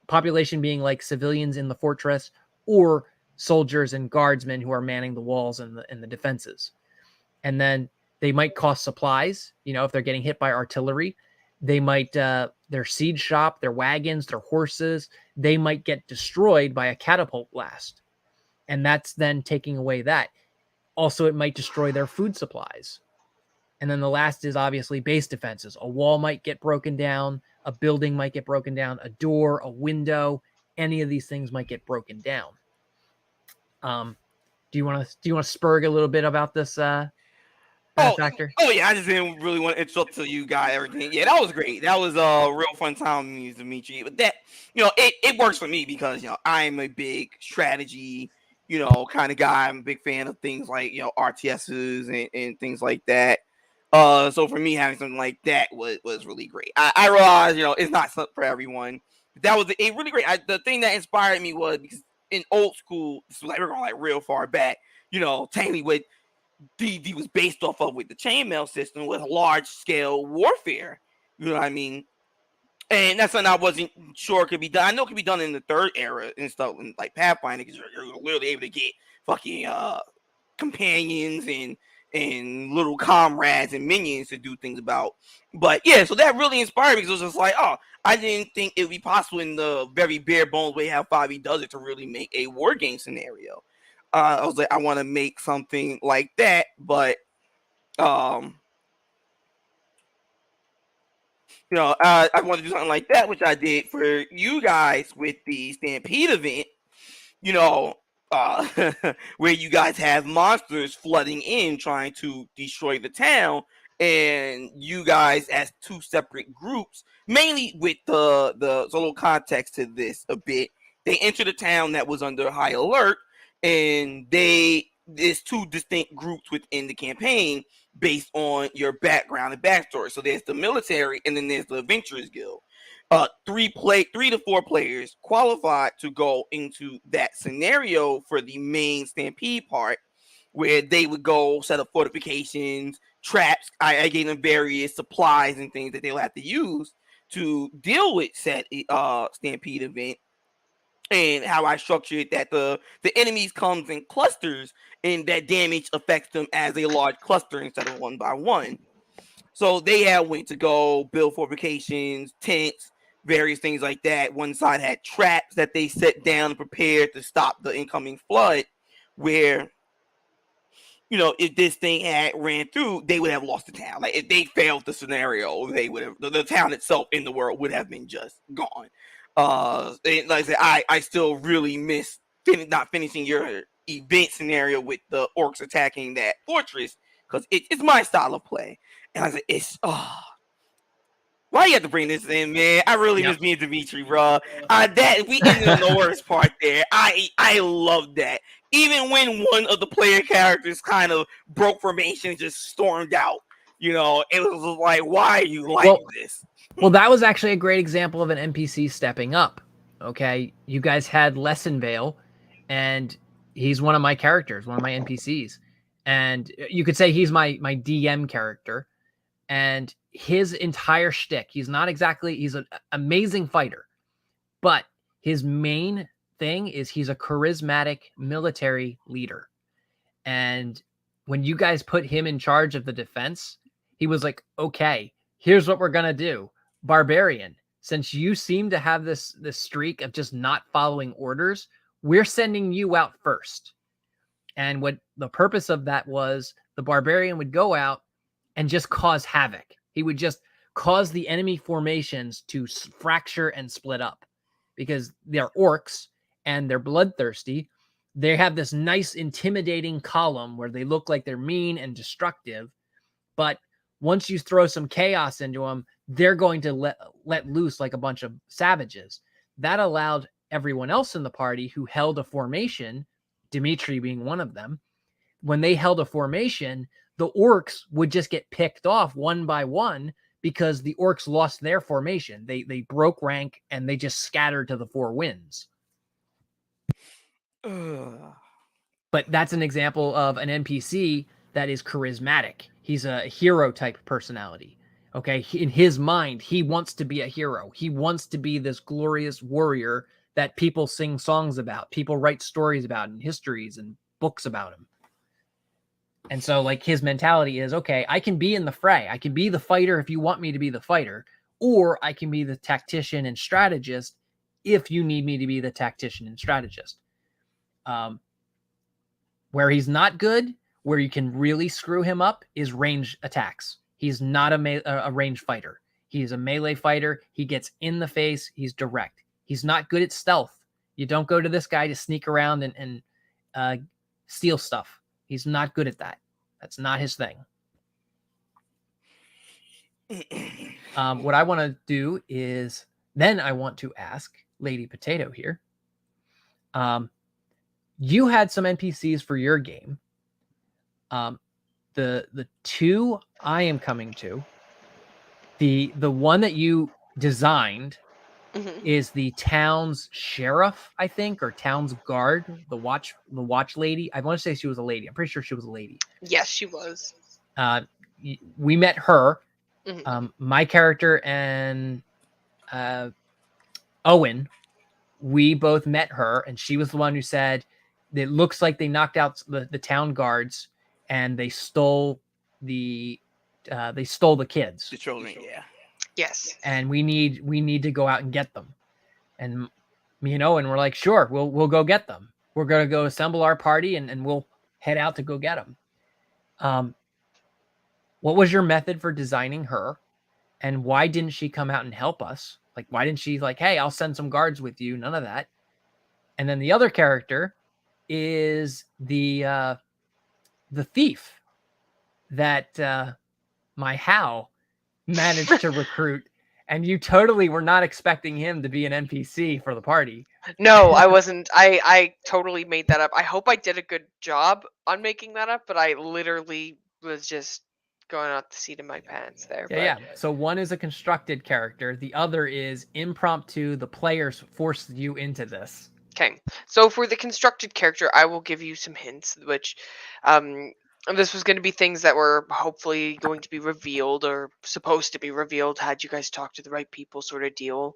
population being like civilians in the fortress, or soldiers and guardsmen who are manning the walls and the defenses. And then they might cost supplies, if they're getting hit by artillery. They might, their siege shop, their wagons, their horses, they might get destroyed by a catapult blast. And that's then taking away that. Also, it might destroy their food supplies. And then the last is obviously base defenses. A wall might get broken down. A building might get broken down. A door, a window, any of these things might get broken down. Do you want to spurg a little bit about this Benefactor? Oh yeah, I just didn't really want to interrupt to you guys everything. Yeah, that was great. That was a real fun time with me, Dimitri. But that, it works for me because I'm a big strategy, kind of guy. I'm a big fan of things like RTSs and things like that. So for me, having something like that was really great. I realized it's not something for everyone. But that was a really great. The thing that inspired me was because in old school, this was like we're going like real far back. Technically what D&D was based off of with the chainmail system was large scale warfare. You know what I mean? And that's something I wasn't sure could be done. I know it could be done in the third era and stuff, like Pathfinder, because you're literally able to get fucking companions and little comrades and minions to do things about. But yeah, so that really inspired me because it was just like, oh, I didn't think it would be possible in the very bare bones way how 5e does it to really make a war game scenario. I was like, I want to make something like that, but I want to do something like that, which I did for you guys with the Stampede event. Where you guys have monsters flooding in trying to destroy the town, and you guys as two separate groups, mainly with the so a little context to this a bit. They enter the town that was under high alert, and there's two distinct groups within the campaign based on your background and backstory. So there's the military, and then there's the Adventurers Guild. 3 to 4 players qualified to go into that scenario for the main Stampede part, where they would go set up fortifications, traps. I gave them various supplies and things that they'll have to use to deal with said Stampede event. And how I structured that the enemies comes in clusters, and that damage affects them as a large cluster instead of one by one. So they had went to go build fortifications, tents, various things like that. One side had traps that they set down and prepared to stop the incoming flood, where if this thing had ran through, they would have lost the town. Like if they failed the scenario, they would have the town itself in the world would have been just gone. And like I said, I still really miss not finishing your event scenario with the orcs attacking that fortress, because it's my style of play. And I said, why you have to bring this in, man? I really miss me and Dimitri, bro. That we ended on the worst part there. I love that. Even when one of the player characters kind of broke formation and just stormed out, it was like, why are you like this? Well, that was actually a great example of an NPC stepping up. Okay, you guys had Lesson Vale, and he's one of my characters, one of my NPCs, and you could say he's my DM character. And his entire shtick, he's an amazing fighter, but his main thing is he's a charismatic military leader. And when you guys put him in charge of the defense, he was like, okay, here's what we're going to do. Barbarian, since you seem to have this streak of just not following orders, we're sending you out first. And what the purpose of that was, the Barbarian would go out and just cause havoc. He would just cause the enemy formations to fracture and split up, because they're orcs and they're bloodthirsty. They have this nice intimidating column where they look like they're mean and destructive, but once you throw some chaos into them, they're going to let loose like a bunch of savages. That allowed everyone else in the party who held a formation, Dimitri being one of them, when they held a formation, the orcs would just get picked off one by one because the orcs lost their formation. They broke rank and they just scattered to the four winds. Ugh. But that's an example of an NPC that is charismatic. He's a hero type personality. Okay, in his mind, he wants to be a hero. He wants to be this glorious warrior that people sing songs about, people write stories about, and histories and books about him. And so, like, his mentality is, okay, I can be in the fray. I can be the fighter if you want me to be the fighter, or I can be the tactician and strategist if you need me to be the tactician and strategist. Where he's not good, where you can really screw him up, is range attacks. He's not a range fighter. He's a melee fighter. He gets in the face. He's direct. He's not good at stealth. You don't go to this guy to sneak around and steal stuff. He's not good at that. That's not his thing. What I want to do is, then I want to ask Lady Potato here. You had some NPCs for your game. The two I am coming to, the one that you designed is the town's sheriff, I think, or town's guard, the watch lady. I want to say she was a lady. I'm pretty sure she was a lady. Yes, she was. We met her. Mm-hmm. My character and Owen, we both met her, and she was the one who said, it looks like they knocked out the town guards and they stole the kids. The children, yeah. Yes. And we need to go out and get them. And me and Owen were like, sure, we'll go get them. We're gonna go assemble our party and we'll head out to go get them. What was your method for designing her, and why didn't she come out and help us? Like, why didn't she like, hey, I'll send some guards with you? None of that. And then the other character is the thief that my Hal managed to recruit, and you totally were not expecting him to be an NPC for the party. No, I wasn't. I totally made that up. I hope I did a good job on making that up, but I literally was just going out the seat of my pants there. Yeah. So one is a constructed character. The other is impromptu. The players forced you into this. Okay. So for the constructed character, I will give you some hints, which this was going to be things that were hopefully going to be revealed or supposed to be revealed had you guys talked to the right people, sort of deal.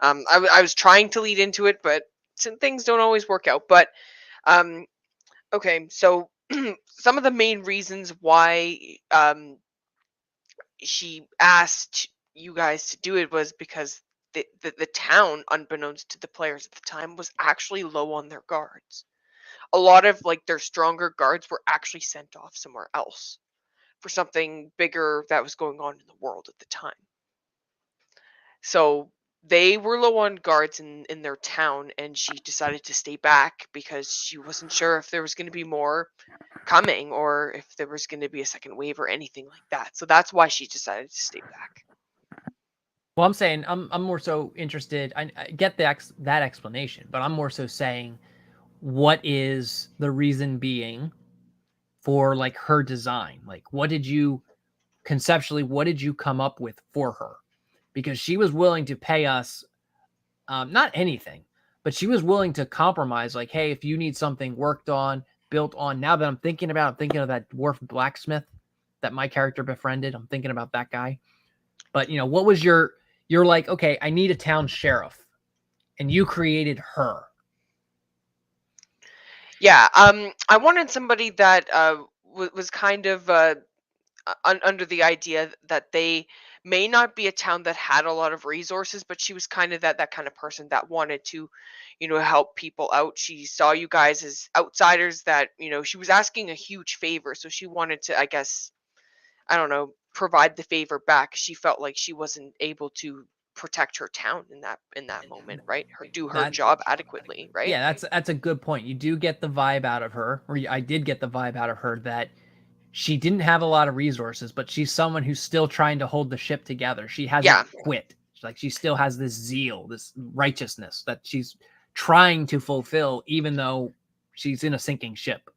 I was trying to lead into it, but some things don't always work out. But okay, so some of the main reasons why she asked you guys to do it was because the town, unbeknownst to the players at the time, was actually low on their guards. A lot of like their stronger guards were actually sent off somewhere else for something bigger that was going on in the world at the time. So they were low on guards in their town, and she decided to stay back because she wasn't sure if there was going to be more coming or if there was going to be a second wave or anything like that. So that's why she decided to stay back. Well, I'm saying I'm more so interested. I get that explanation, but I'm more so saying, what is the reason being for like her design? Like, what did you come up with for her? Because she was willing to pay us not anything, but she was willing to compromise. Like, hey, if you need something worked on, built on. Now that I'm thinking of that dwarf blacksmith that my character befriended. I'm thinking about that guy. But what was you're like, okay, I need a town sheriff, and you created her. Yeah, I wanted somebody that was kind of under the idea that they may not be a town that had a lot of resources, but she was kind of that kind of person that wanted to, help people out. She saw you guys as outsiders that, she was asking a huge favor. So she wanted to, I guess, I don't know, provide the favor back. She felt like she wasn't able to protect her town in that moment, right? Do her That job adequately, right? Yeah, that's a good point. You do get the vibe out of her, or I did get the vibe out of her that she didn't have a lot of resources, but she's someone who's still trying to hold the ship together. She hasn't Yeah. quit. Like she still has this zeal, this righteousness that she's trying to fulfill, even though she's in a sinking ship.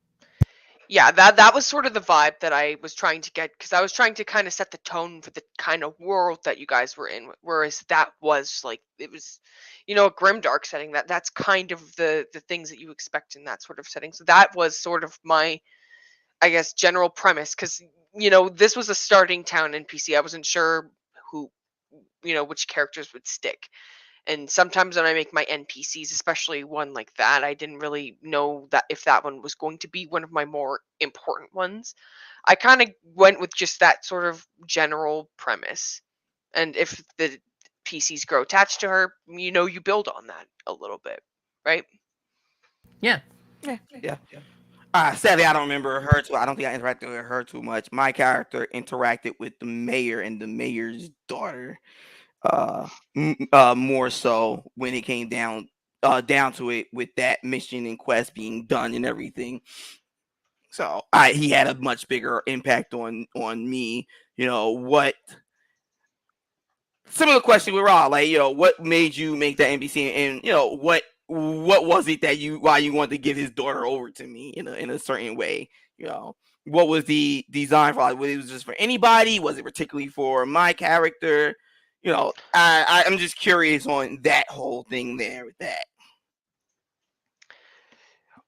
Yeah, that was sort of the vibe that I was trying to get, because I was trying to kind of set the tone for the kind of world that you guys were in, whereas that was like, it was, a grimdark setting. That's kind of the things that you expect in that sort of setting. So that was sort of my, I guess, general premise, because this was a starting town NPC. I wasn't sure who, which characters would stick. And sometimes when I make my NPCs, especially one like that, I didn't really know that if that one was going to be one of my more important ones. I kind of went with just that sort of general premise. And if the PCs grow attached to her, you build on that a little bit, right? Yeah. Yeah. Sadly, I don't remember her too. I don't think I interacted with her too much. My character interacted with the mayor and the mayor's daughter, more so when it came down to it, with that mission and quest being done and everything. So he had a much bigger impact on me. What similar question with Raw, like, what made you make that NPC, and what was it that why you wanted to give his daughter over to me in a certain way? What was the design for? Like, was it just for anybody? Was it particularly for my character? I'm just curious on that whole thing there with that.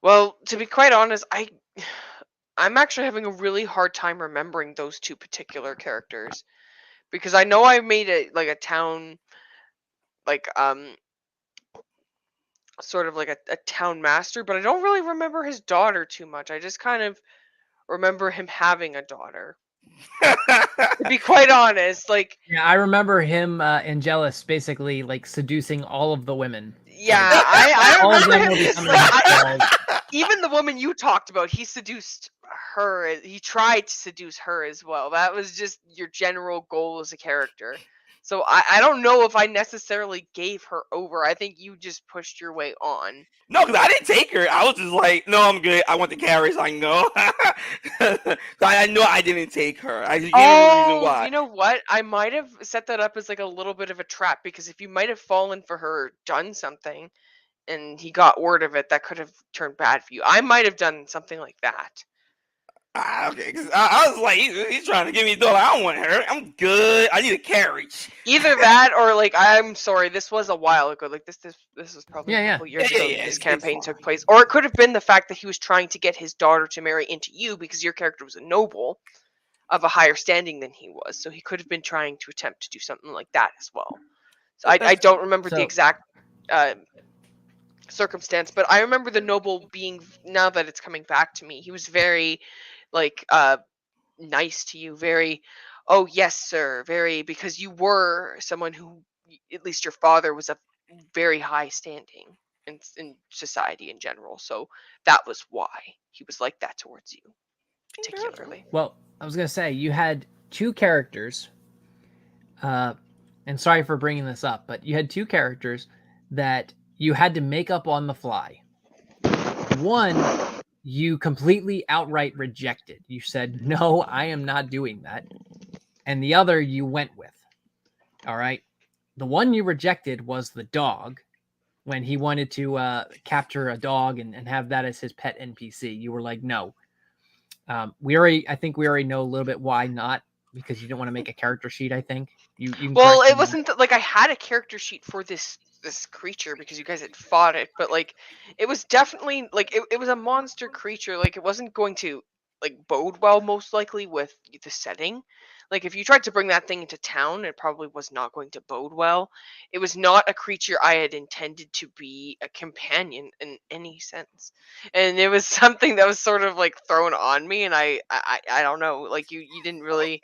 Well, to be quite honest, I'm actually having a really hard time remembering those two particular characters, because I know I made it like a town, like sort of like a town master, but I don't really remember his daughter too much. I just kind of remember him having a daughter. To be quite honest, like, Yeah, I remember him Angelus basically like seducing all of the women. yeah, Like, I all of remember them him. were becoming Like, his dolls. even the woman you talked about, he seduced her. He tried to seduce her as well. That was just your general goal as a character. So I don't know if I necessarily gave her over. I think you just pushed your way on. No, because I didn't take her. I was just like, no, I'm good. I want the carry so I can go. I know I didn't take her. I just gave him a reason Oh, why. you know what? I might have set that up as like a little bit of a trap, because if you might have fallen for her, done something, and he got word of it, that could have turned bad for you. I might have done something like that. Okay, because I was like, he's trying to give me a dollar. I don't want her. I'm good. I need a carriage. Either that, or like, I'm sorry, this was a while ago. Like this was probably a Yeah, couple years Yeah, ago yeah, that this it's campaign took fine. place. Or it could have been the fact that he was trying to get his daughter to marry into you, because your character was a noble of a higher standing than he was. So he could have been trying to attempt to do something like that as well. So I That's don't remember the So exact uh, circumstance, but I remember the noble being, now that it's coming back to me, he was very like nice to you, very, oh yes sir, very, because you were someone who, at least your father was a very high standing in society in general. So that was why he was like that towards you particularly. well, I was gonna say you had two characters, and sorry for bringing this up, but you had two characters that you had to make up on the fly. One, you completely outright rejected. You said, "No, I am not doing that," and the other you went with. All right, the one you rejected was the dog. When he wanted to capture a dog and have that as his pet NPC, you were like, "No." I think we already know a little bit why not, because you don't want to make a character sheet. I think you can Well, correct me it on that. wasn't like I had a character sheet for this creature, because you guys had fought it, but like it was definitely like it was a monster creature. Like it wasn't going to like bode well, most likely, with the setting. Like if you tried to bring that thing into town, it probably was not going to bode well. It was not a creature I had intended to be a companion in any sense, and it was something that was sort of like thrown on me, and I don't know, like you didn't really,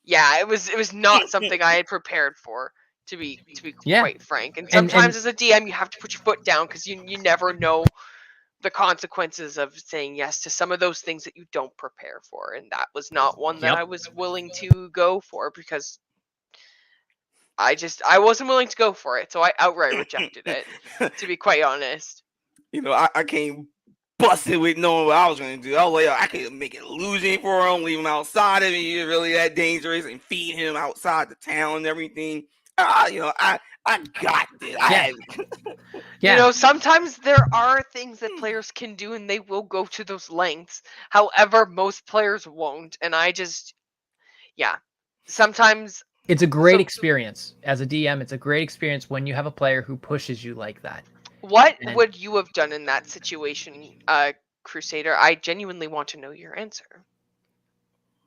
yeah, it was not something I had prepared for, to be Yeah, quite frank. And and sometimes as a DM, you have to put your foot down, because you never know the consequences of saying yes to some of those things that you don't prepare for, and that was not one that I was willing to go for because I wasn't willing to go for it, so I outright rejected it, to be quite honest. I came busted with knowing what I was going to do. I was like, I could make an illusion for him, leave him outside of me, really that dangerous, and feed him outside the town and everything. I got this. Sometimes there are things that players can do and they will go to those lengths. However, most players won't, and sometimes it's a great experience as a DM. It's a great experience when you have a player who pushes you like that. What would you have done in that situation, Crusader? I genuinely want to know your answer.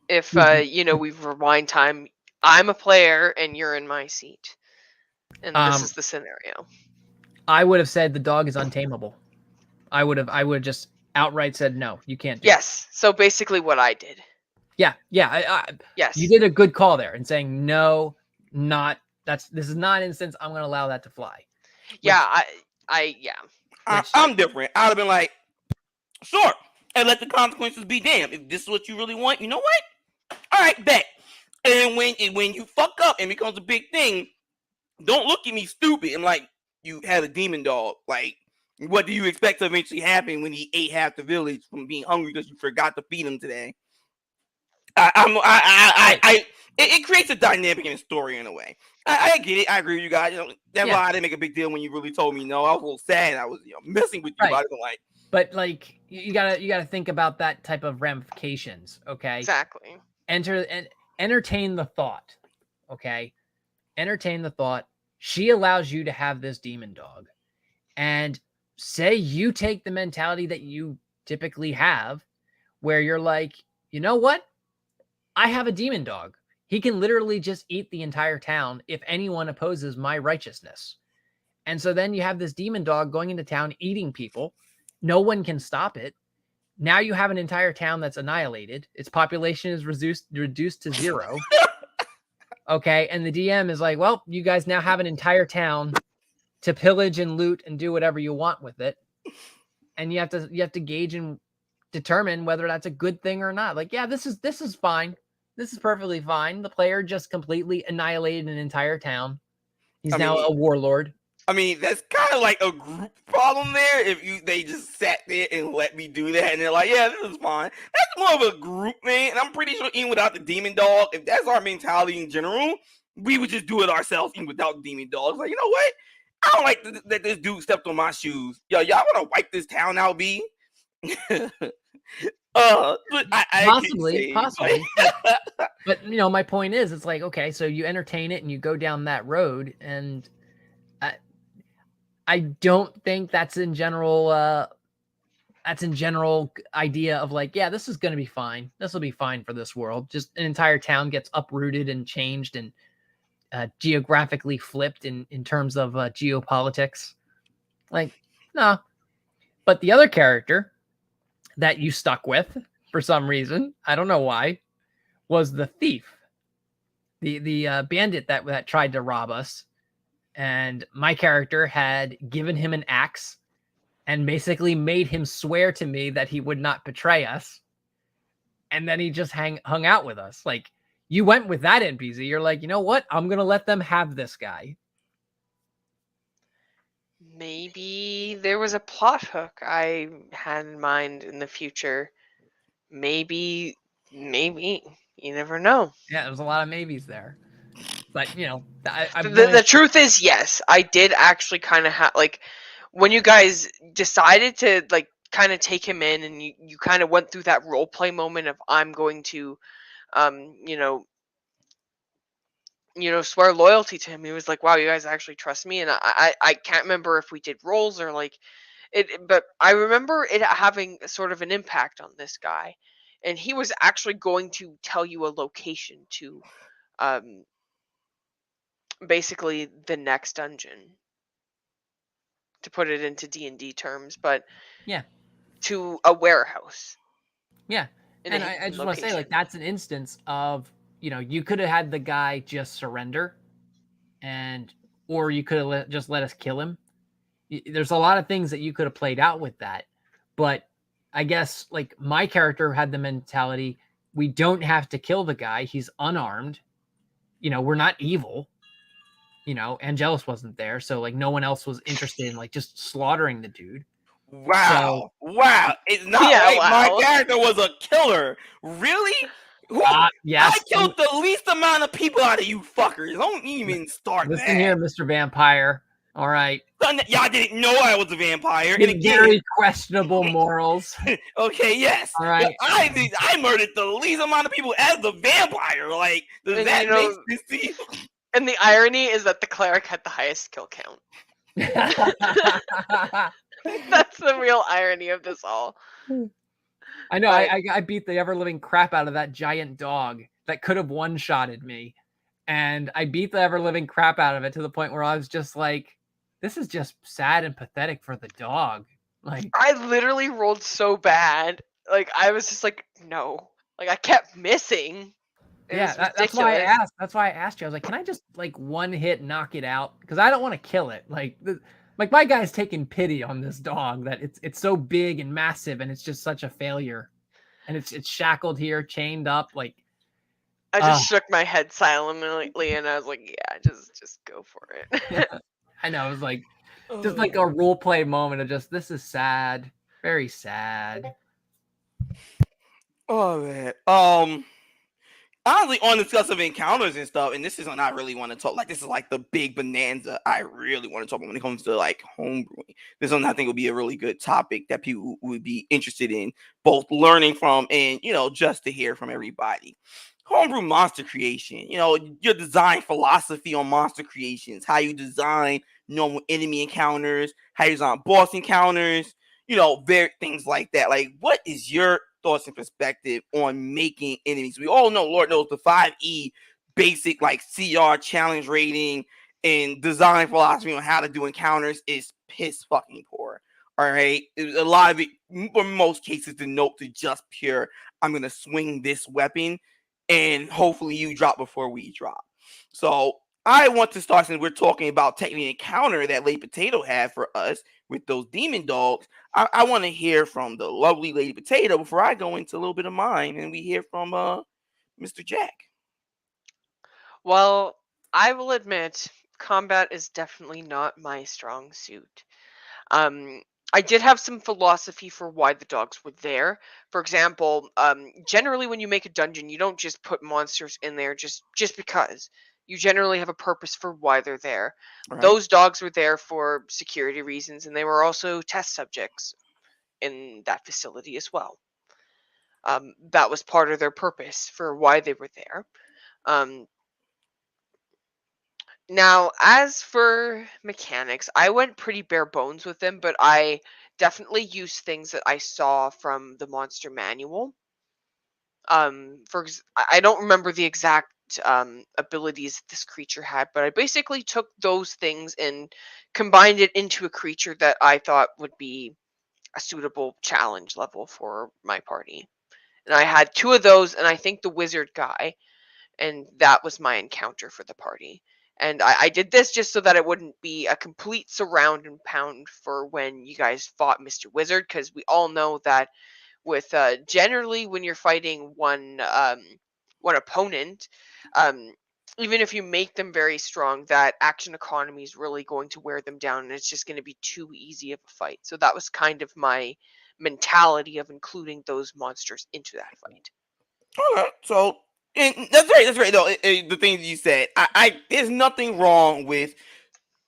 If we rewind time, I'm a player and you're in my seat, and this is the scenario. I would have said the dog is untamable. I would have just outright said no, you can't do Yes. So basically what I did. Yeah. Yes. You did a good call there in saying no, this is not an instance I'm going to allow that to fly. I'm different. I'd have been like, sure, and let the consequences be damned. If this is what you really want, you know what? All right, bet. And when you fuck up and becomes a big thing, don't look at me stupid and like you had a demon dog. Like, what do you expect to eventually happen when he ate half the village from being hungry because you forgot to feed him today? It creates a dynamic in the story in a way. I get it. I agree with you guys. That's why I didn't make a big deal when you really told me no. I was a little sad. I was messing with you. Right. But like you gotta think about that type of ramifications. Okay. Exactly. Entertain the thought. Okay. Entertain the thought. She allows you to have this demon dog, and say you take the mentality that you typically have, where you're like, you know what? I have a demon dog. He can literally just eat the entire town if anyone opposes my righteousness. And so then you have this demon dog going into town eating people. No one can stop it. Now you have an entire town that's annihilated. Its population is reduced to 0. Okay. And the DM is like, well, you guys now have an entire town to pillage and loot and do whatever you want with it. And you have to gauge and determine whether that's a good thing or not. Like, yeah, this is fine. This is perfectly fine. The player just completely annihilated an entire town. He's now a warlord. I mean, that's kind of like a group problem there. If they just sat there and let me do that, and they're like, "Yeah, this is fine." That's more of a group thing, and I'm pretty sure even without the demon dog, if that's our mentality in general, we would just do it ourselves even without the demon dog. It's like, you know what? I don't like that this dude stepped on my shoes. Yo, y'all want to wipe this town out, B? Possibly. But my point is, it's like, okay, so you entertain it and you go down that road, and I don't think that's in general idea of like, yeah, this is going to be fine. This will be fine for this world. Just an entire town gets uprooted and changed and geographically flipped in terms of geopolitics. Like, no. But the other character that you stuck with for some reason, I don't know why, was the thief, the bandit that tried to rob us. And my character had given him an axe and basically made him swear to me that he would not betray us. And then he just hung out with us. Like, you went with that NPC. You're like, you know what? I'm going to let them have this guy. Maybe there was a plot hook I had in mind in the future. Maybe. You never know. Yeah, there's a lot of maybes there. But, the truth is, yes, I did actually kind of have, like, when you guys decided to, like, kind of take him in and you kind of went through that role play moment of I'm going to, swear loyalty to him. He was like, wow, you guys actually trust me. And I can't remember if we did roles or like it, but I remember it having sort of an impact on this guy. And he was actually going to tell you a location to, basically the next dungeon, to put it into D&D terms, but yeah, to a warehouse. Yeah. And I just want to say, like, that's an instance of, you could have had the guy just surrender, or you could have just let us kill him. There's a lot of things that you could have played out with that. But I guess like my character had the mentality, we don't have to kill the guy. He's unarmed. We're not evil. Angelus wasn't there, so like no one else was interested in like just slaughtering the dude. So Wow. It's not Yeah, like my wow. character was a killer. Really? Who? I yes. killed the least amount of people out of you fuckers. Don't even start Listen that. here, Mr. Vampire. All right. Y'all didn't know I was a vampire. And With again, very questionable morals. okay, yes. All right. I murdered the least amount of people as the vampire. Like, does And, that make sense to you? And the irony is that the cleric had the highest kill count. That's the real irony of this all. I know. But- I beat the ever living crap out of that giant dog that could have one-shotted me, and I beat the ever living crap out of it to the point where I was just like, "This is just sad and pathetic for the dog." Like, I literally rolled so bad. Like I was just like, no. Like I kept missing. It was that's why I ridiculous. asked. That's why I asked you. I was like, "Can I just like one hit knock it out?" Because I don't want to kill it. Like my guy's taking pity on this dog that it's so big and massive, and it's just such a failure, and it's shackled here, chained up. Like, I just shook my head silently and I was like, yeah, just go for it. I know, it was like just like a role play moment of just, this is sad, very sad. Oh man. Honestly, on discussive encounters and stuff, and this is what I really want to talk. Like, this is like the big bonanza I really want to talk about when it comes to like homebrewing. This one I think will be a really good topic that people would be interested in, both learning from and just to hear from everybody. Homebrew monster creation. Your design philosophy on monster creations, how you design normal enemy encounters, how you design boss encounters. Very things like that. Like, what is your thoughts and perspective on making enemies? We all know, Lord knows, the 5e basic like CR challenge rating and design philosophy on how to do encounters is piss fucking poor. All right, a lot of it, for most cases, denote to just pure, I'm gonna swing this weapon and hopefully you drop before we drop. So I want to start, since we're talking about technically encounter that Lady Potato had for us with those demon dogs. I want to hear from the lovely Lady Potato before I go into a little bit of mine, and we hear from Mr. Jack. Well, I will admit, combat is definitely not my strong suit. I did have some philosophy for why the dogs were there. For example, generally when you make a dungeon, you don't just put monsters in there just because. You generally have a purpose for why they're there. Right. Those dogs were there for security reasons, and they were also test subjects in that facility as well. That was part of their purpose for why they were there. Now, as for mechanics, I went pretty bare bones with them, but I definitely used things that I saw from the monster manual. I don't remember the exact abilities this creature had, but I basically took those things and combined it into a creature that I thought would be a suitable challenge level for my party. And I had two of those, and I think the wizard guy, and that was my encounter for the party. And I did this just so that it wouldn't be a complete surround and pound for when you guys fought Mr. Wizard, because we all know that with generally when you're fighting one opponent, even if you make them very strong, that action economy is really going to wear them down, and it's just going to be too easy of a fight. So that was kind of my mentality of including those monsters into that fight. Okay, so and that's right. That's right. Though the things you said, there's nothing wrong with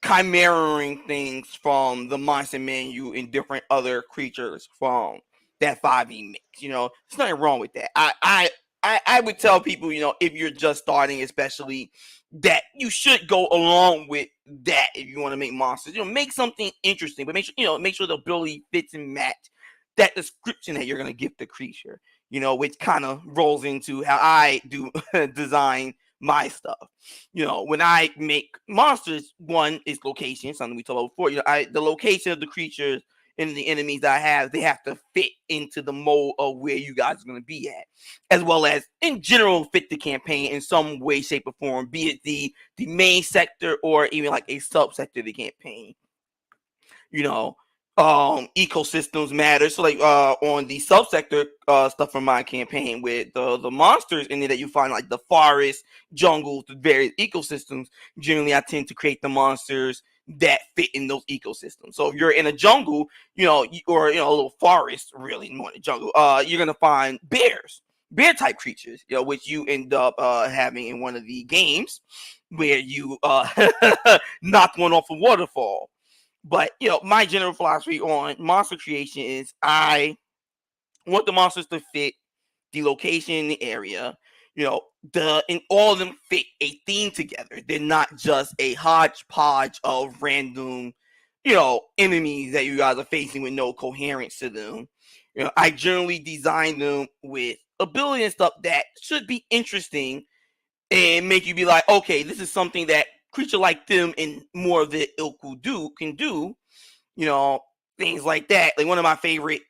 chimeraing things from the monster menu and different other creatures from that 5e mix. There's nothing wrong with that. I would tell people, if you're just starting, especially, that you should go along with that if you want to make monsters. Make something interesting, but make sure the ability fits and match that description that you're gonna give the creature. Which kind of rolls into how I do design my stuff. When I make monsters, one is location, something we talked about before. The location of the creatures and the enemies I have, they have to fit into the mold of where you guys are going to be at, as well as in general fit the campaign in some way, shape, or form, be it the main sector or even like a subsector of the campaign. ecosystems matter. So like on the subsector stuff from my campaign with the monsters in there that you find, like the forest, jungles, the various ecosystems, generally I tend to create the monsters that fit in those ecosystems. So if you're in a jungle, or a little forest, really more than a jungle, you're gonna find bear type creatures, which you end up having in one of the games where you knock one off a waterfall. But my general philosophy on monster creation is I want the monsters to fit the location in the area. And all of them fit a theme together. They're not just a hodgepodge of random, enemies that you guys are facing with no coherence to them. I generally design them with ability and stuff that should be interesting and make you be like, okay, this is something that creature like them and more of the ilk can do. you know, Things like that. Like one of my favorite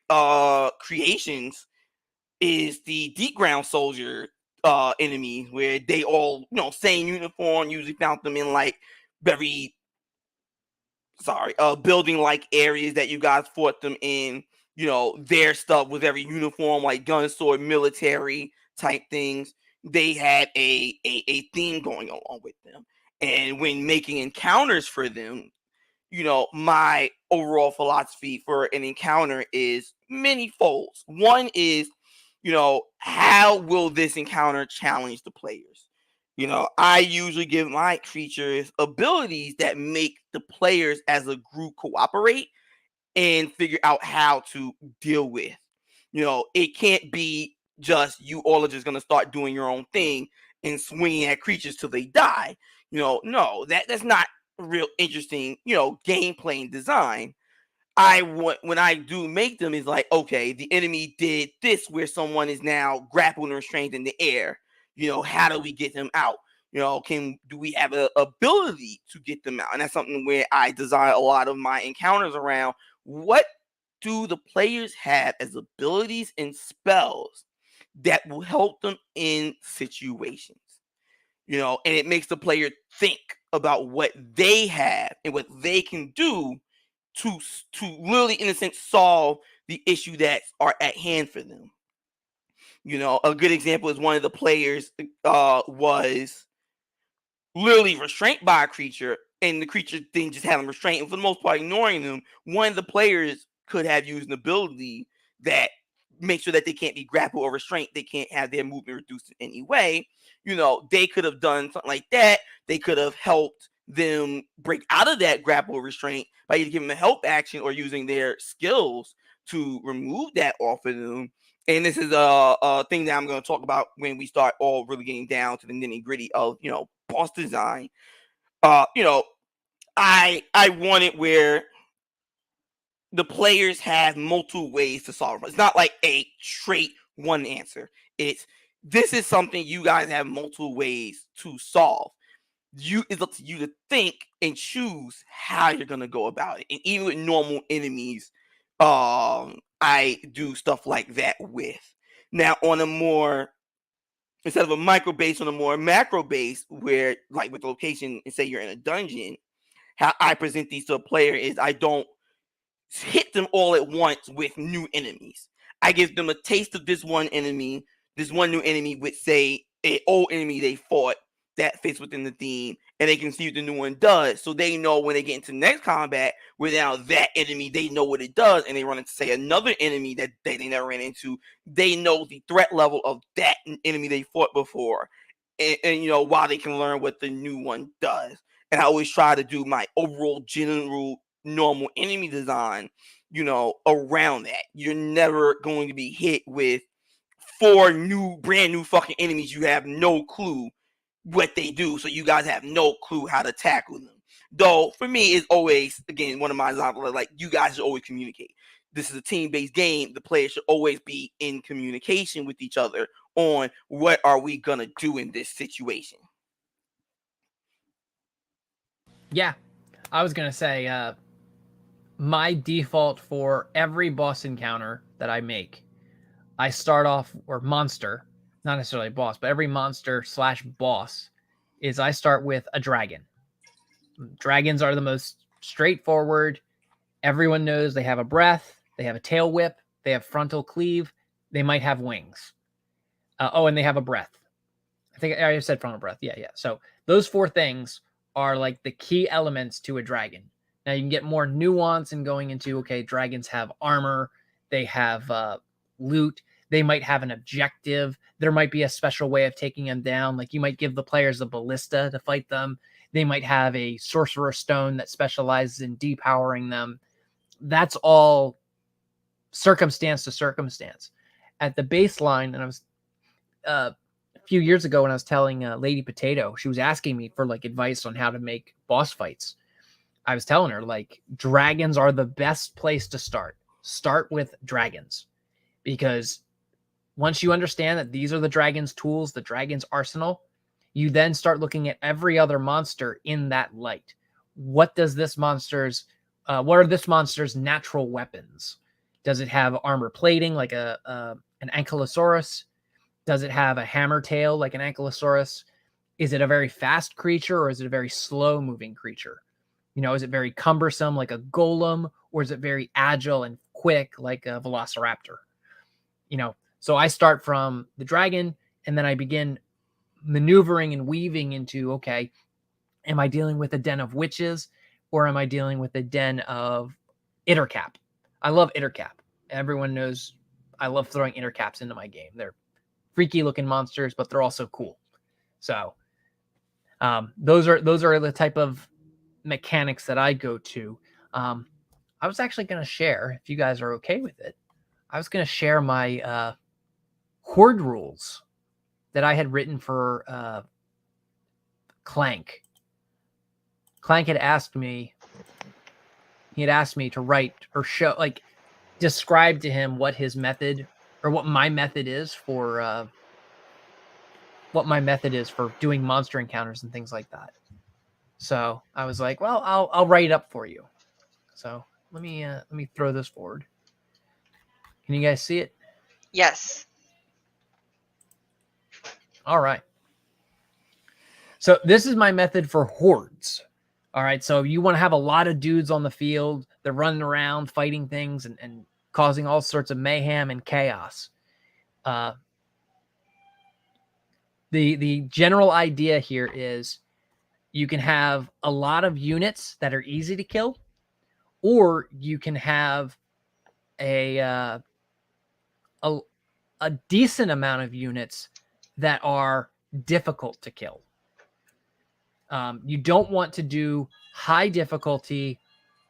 creations is the deep ground soldier enemies, where they all, same uniform, usually found them in like very building like areas that you guys fought them in. Their stuff was very uniform, like gun, sword, military type things. They had a theme going along with them. And when making encounters for them, my overall philosophy for an encounter is many folds. One is, how will this encounter challenge the players? I usually give my creatures abilities that make the players as a group cooperate and figure out how to deal with. It can't be just you all are just going to start doing your own thing and swinging at creatures till they die. No, that's not real interesting, gameplay and design. I want when I do make them is like, okay, the enemy did this where someone is now grappled and restrained in the air. How do we get them out? Do we have a ability to get them out? And that's something where I design a lot of my encounters around. What do the players have as abilities and spells that will help them in situations? And it makes the player think about what they have and what they can do to to literally, in a sense, solve the issue that are at hand for them. A good example is one of the players was literally restrained by a creature, and the creature didn't just have him restrained, and for the most part ignoring them. One of the players could have used an ability that makes sure that they can't be grappled or restrained. They can't have their movement reduced in any way. They could have done something like that. They could have helped them break out of that grapple or restraint by either giving them a help action or using their skills to remove that off of them. And this is a thing that I'm going to talk about when we start all really getting down to the nitty gritty of boss design. Uh, you know, I want it where the players have multiple ways to solve it. It's not like a straight one answer. This is something you guys have multiple ways to solve. It's up to you to think and choose how you're gonna go about it. And even with normal enemies, I do stuff like that with. Now on a more instead of a micro base, on a more macro base, where like with the location, and say you're in a dungeon, how I present these to a player is I don't hit them all at once with new enemies. I give them a taste of this one enemy, this one new enemy with, say, an old enemy they fought that fits within the theme, and they can see what the new one does. So they know when they get into the next combat, where now that enemy, they know what it does, and they run into, say, another enemy that they never ran into. They know the threat level of that enemy they fought before. And while they can learn what the new one does. And I always try to do my overall general normal enemy design, around that. You're never going to be hit with four brand new fucking enemies. You have no clue what they do, so you guys have no clue how to tackle them. Though for me, it's always, again, one of my examples, like, you guys should always communicate. This is a team-based game. The players should always be in communication with each other on what are we gonna do in this situation. Yeah, I was gonna say my default for every boss encounter that I make, I start off, or monster, not necessarily a boss, but every monster slash boss is I start with a dragon. Dragons are the most straightforward. Everyone knows they have a breath, they have a tail whip, they have frontal cleave, they might have wings. And they have a breath. I think I already said frontal breath. Yeah. So those 4 things are like the key elements to a dragon. Now you can get more nuance in going into, okay, dragons have armor, they have loot, they might have an objective. There might be a special way of taking them down. Like you might give the players a ballista to fight them. They might have a sorcerer stone that specializes in depowering them. That's all circumstance to circumstance. At the baseline, and I was a few years ago when I was telling Lady Potato, she was asking me for like advice on how to make boss fights. I was telling her like dragons are the best place to start. Start with dragons, because once you understand that these are the dragon's tools, the dragon's arsenal, you then start looking at every other monster in that light. What are this monster's natural weapons? Does it have armor plating like an Ankylosaurus? Does it have a hammer tail like an Ankylosaurus? Is it a very fast creature, or is it a very slow moving creature? Is it very cumbersome like a golem, or is it very agile and quick like a velociraptor? So I start from the dragon, and then I begin maneuvering and weaving into, okay, am I dealing with a den of witches, or am I dealing with a den of Ittercap? I love Ittercap. Everyone knows I love throwing Ittercaps into my game. They're freaky looking monsters, but they're also cool. So those are the type of mechanics that I go to. I was actually going to share, if you guys are okay with it, I was going to share my horde rules that I had written for Clank. Clank had asked me to write or show, like, describe to him what his method, or what my method is for doing monster encounters and things like that. So I was like, well, I'll write it up for you. So let me throw this forward. Can you guys see it? Yes. All right. So this is my method for hordes. All right. So you want to have a lot of dudes on the field. They're running around fighting things and causing all sorts of mayhem and chaos. The general idea here is you can have a lot of units that are easy to kill, or you can have a decent amount of units that are difficult to kill. You don't want to do high difficulty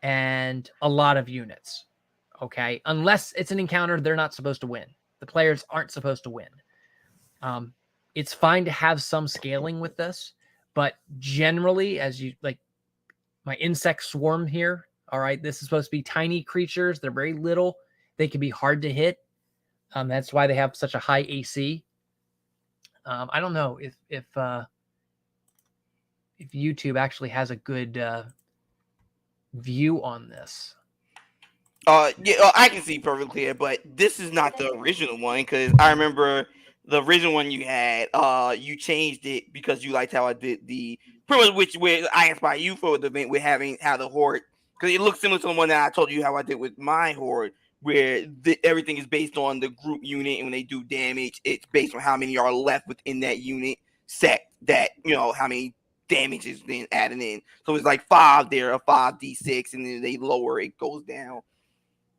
and a lot of units, okay? Unless it's an encounter they're not supposed to win. The players aren't supposed to win. It's fine to have some scaling with this, but generally, as you like, my insect swarm here, all right, this is supposed to be tiny creatures. They're very little. They can be hard to hit. That's why they have such a high AC. I don't know if YouTube actually has a good view on this. Yeah, I can see perfectly clear, but this is not the original one, because I remember the original one you had. You changed it because you liked how I did the pretty much where I inspired you for the event with having how the horde, because it looks similar to the one that I told you how I did with my horde, where everything is based on the group unit, and when they do damage, it's based on how many are left within that unit set. That how many damage is being added in. So it's like 5 there, a 5d6, and then they lower, it goes down.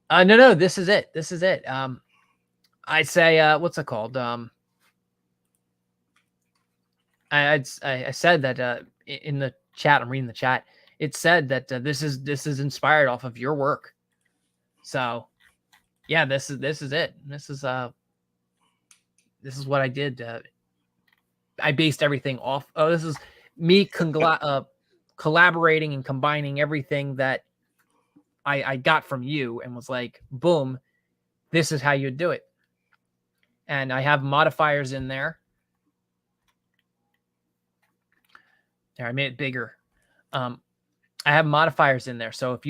No, this is it. This is it. I say, what's it called? I said that in the chat. I'm reading the chat. It said that this is inspired off of your work. So, yeah, this is it. This is what I did. I based everything off. Oh, this is me collaborating and combining everything that I got from you, and was like, boom, this is how you do it. And I have modifiers in there. There, I made it bigger. I have modifiers in there. So if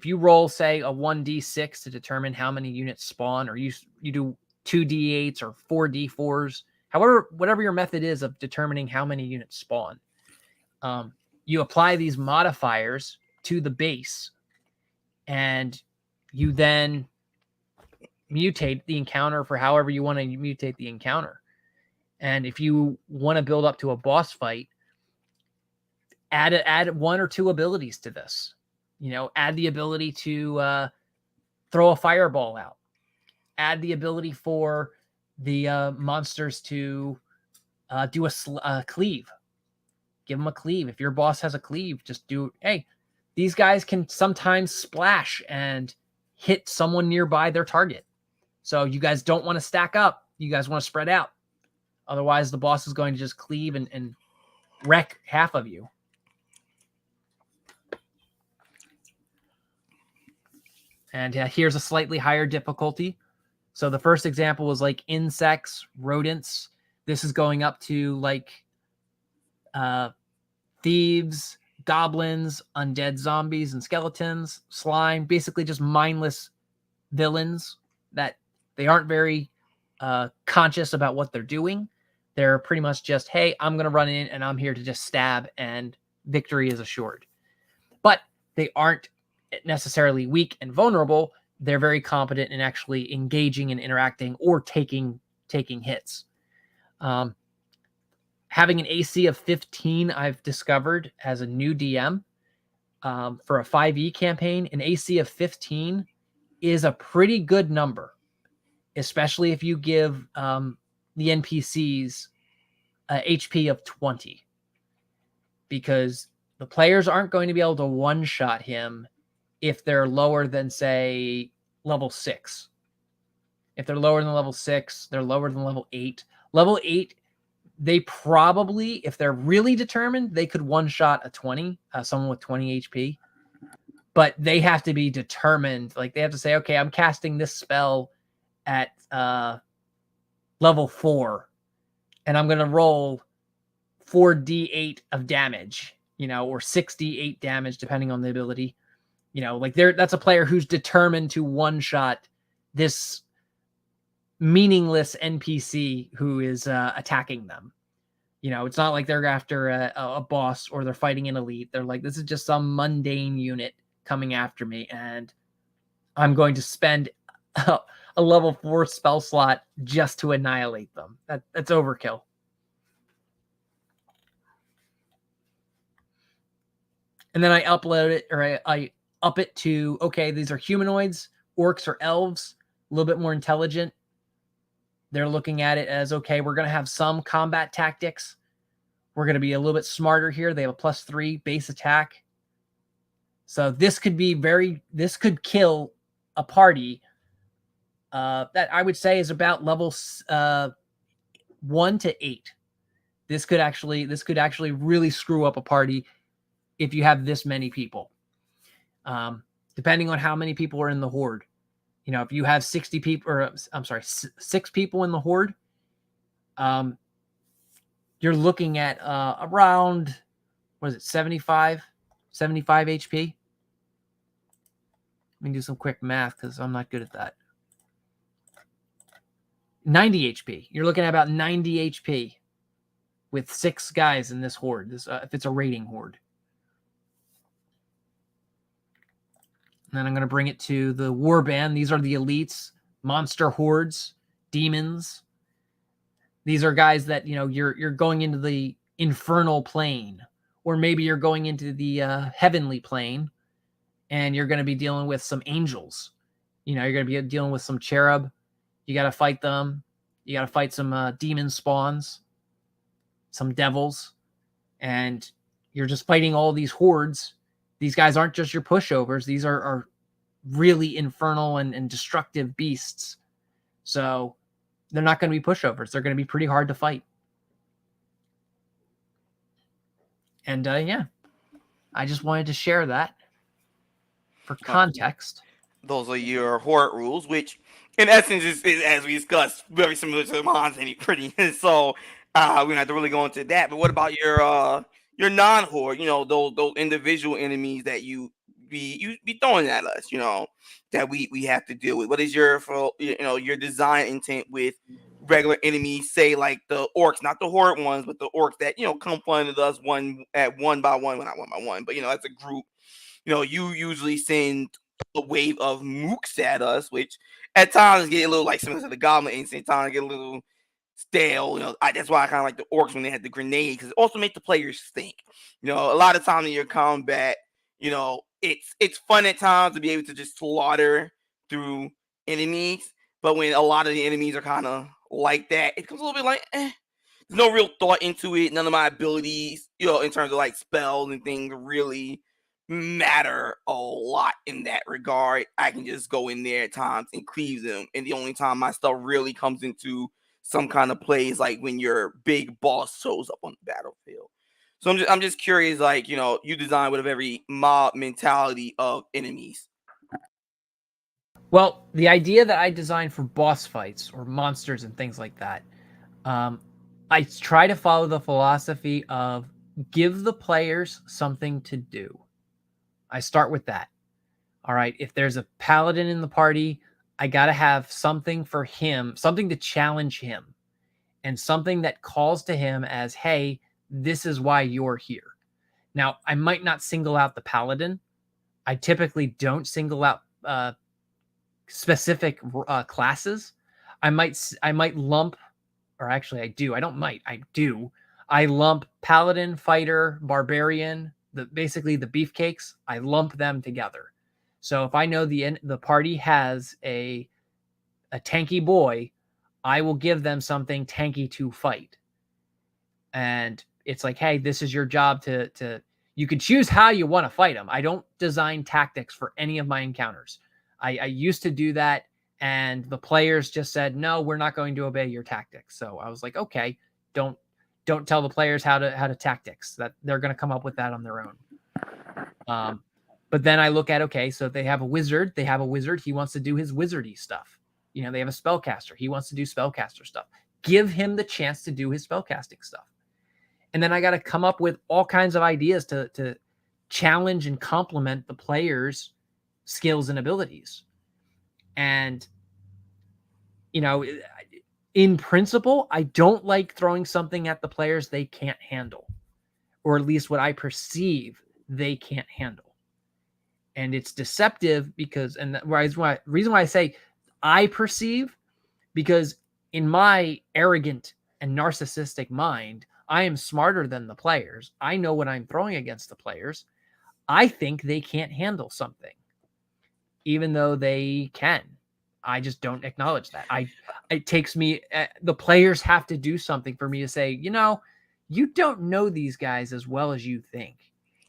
you roll, say, a 1d6 to determine how many units spawn, or you do 2d8s or 4d4s, whatever your method is of determining how many units spawn, you apply these modifiers to the base. and you then mutate the encounter for however you want to mutate the encounter. And if you want to build up to a boss fight, add one or two abilities to this. Add the ability to throw a fireball out. Add the ability for the monsters to do a cleave. Give them a cleave. If your boss has a cleave, just do, hey, these guys can sometimes splash and hit someone nearby their target. So you guys don't want to stack up. You guys want to spread out. Otherwise, the boss is going to just cleave and wreck half of you. And here's a slightly higher difficulty. So the first example was like insects, rodents. This is going up to like thieves, goblins, undead zombies and skeletons, slime, basically just mindless villains that they aren't very conscious about what they're doing. They're pretty much just, hey, I'm going to run in and I'm here to just stab and victory is assured. But they aren't necessarily weak and vulnerable. They're very competent in actually engaging and interacting or taking hits. Having an AC of 15, I've discovered as a new DM for a 5e campaign, an AC of 15 is a pretty good number, especially if you give the NPCs HP of 20, because the players aren't going to be able to one-shot him if they're lower than, say, level 6. If they're lower than level 6, they're lower than level 8. Level 8, they probably, if they're really determined, they could one-shot a 20, someone with 20 HP. But they have to be determined. Like, they have to say, okay, I'm casting this spell at level 4, and I'm going to roll 4d8 of damage, or 6d8 damage, depending on the ability. Like that's a player who's determined to one-shot this meaningless NPC who is attacking them. It's not like they're after a boss or they're fighting an elite. They're like, this is just some mundane unit coming after me, and I'm going to spend a level 4 spell slot just to annihilate them. That's overkill. And then I upload it, or I up it to, okay, these are humanoids, orcs or elves, a little bit more intelligent. They're looking at it as, okay, we're going to have some combat tactics. We're going to be a little bit smarter here. They have a +3 base attack. So this could kill a party that I would say is about level 1 to 8. This could actually really screw up a party if you have this many people. Depending on how many people are in the horde. If you have 60 people, or I'm sorry, 6 people in the horde, you're looking at around, what is it, 75 HP? Let me do some quick math because I'm not good at that. 90 HP. You're looking at about 90 HP with 6 guys in this horde. If it's a raiding horde. And then I'm going to bring it to the warband. These are the elites, monster hordes, demons. These are guys that, you're going into the infernal plane, or maybe you're going into the heavenly plane, and you're going to be dealing with some angels. You're going to be dealing with some cherub. You got to fight them. You got to fight some demon spawns, some devils, and you're just fighting all these hordes. These guys aren't just your pushovers. These are really infernal and destructive beasts. So they're not going to be pushovers. They're going to be pretty hard to fight. And yeah, I just wanted to share that for context. Those are your horde rules, which in essence is, as we discussed, very similar to Mon's pretty. So we don't have to really go into that. But what about your non-horde? Those individual enemies that you be throwing at us. That we have to deal with. What is your design intent with regular enemies? Say like the orcs, not the horde ones, but the orcs that come flooding us one by one, well, not one by one, but as a group. You usually send a wave of mooks at us, which at times get a little like similar to the Goblin Instinct, times get a little stale. That's why I kind of like the orcs when they had the grenade, because it also make the players think. A lot of times in your combat, it's fun at times to be able to just slaughter through enemies, but when a lot of the enemies are kind of like that, it comes a little bit like, there's no real thought into it. None of my abilities, in terms of like spells and things, really matter a lot in that regard. I can just go in there at times and cleave them, and the only time my stuff really comes into some kind of play is like when your big boss shows up on the battlefield. So I'm just curious, like, you design with a very mob mentality of enemies. Well, the idea that I designed for boss fights or monsters and things like that, I try to follow the philosophy of give the players something to do. I start with that. All right. If there's a paladin in the party, I got to have something for him, something to challenge him, and something that calls to him as, hey, this is why you're here. Now, I might not single out the paladin. I typically don't single out specific classes. I might lump, or actually I do. I do. I lump paladin, fighter, barbarian, basically the beefcakes. I lump them together. So if I know the party has a tanky boy, I will give them something tanky to fight. And it's like, hey, this is your job to you can choose how you want to fight them. I don't design tactics for any of my encounters. I used to do that, and the players just said, no, we're not going to obey your tactics. So I was like, okay, don't tell the players how to tactics. That they're going to come up with that on their own. But then I look at, okay, so they have a wizard. He wants to do his wizardy stuff. They have a spellcaster. He wants to do spellcaster stuff. Give him the chance to do his spellcasting stuff. And then I got to come up with all kinds of ideas to challenge and complement the players' skills and abilities. And, in principle, I don't like throwing something at the players they can't handle, or at least what I perceive they can't handle. And it's deceptive because, and the reason why I say I perceive, because in my arrogant and narcissistic mind, I am smarter than the players. I know what I'm throwing against the players. I think they can't handle something, even though they can. I just don't acknowledge that. It takes me, the players have to do something for me to say, you don't know these guys as well as you think.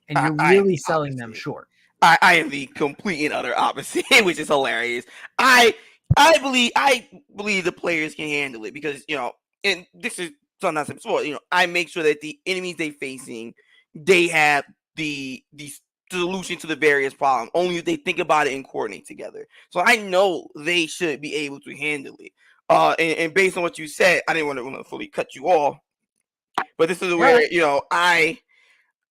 And you're I am really the selling them opposite. short. I am the complete and utter opposite, which is hilarious. I believe the players can handle it because and this is something I said before. I make sure that the enemies they facing, they have the solution to the various problems. Only if they think about it and coordinate together. So I know they should be able to handle it. And based on what you said, I didn't want to fully cut you off, but this is where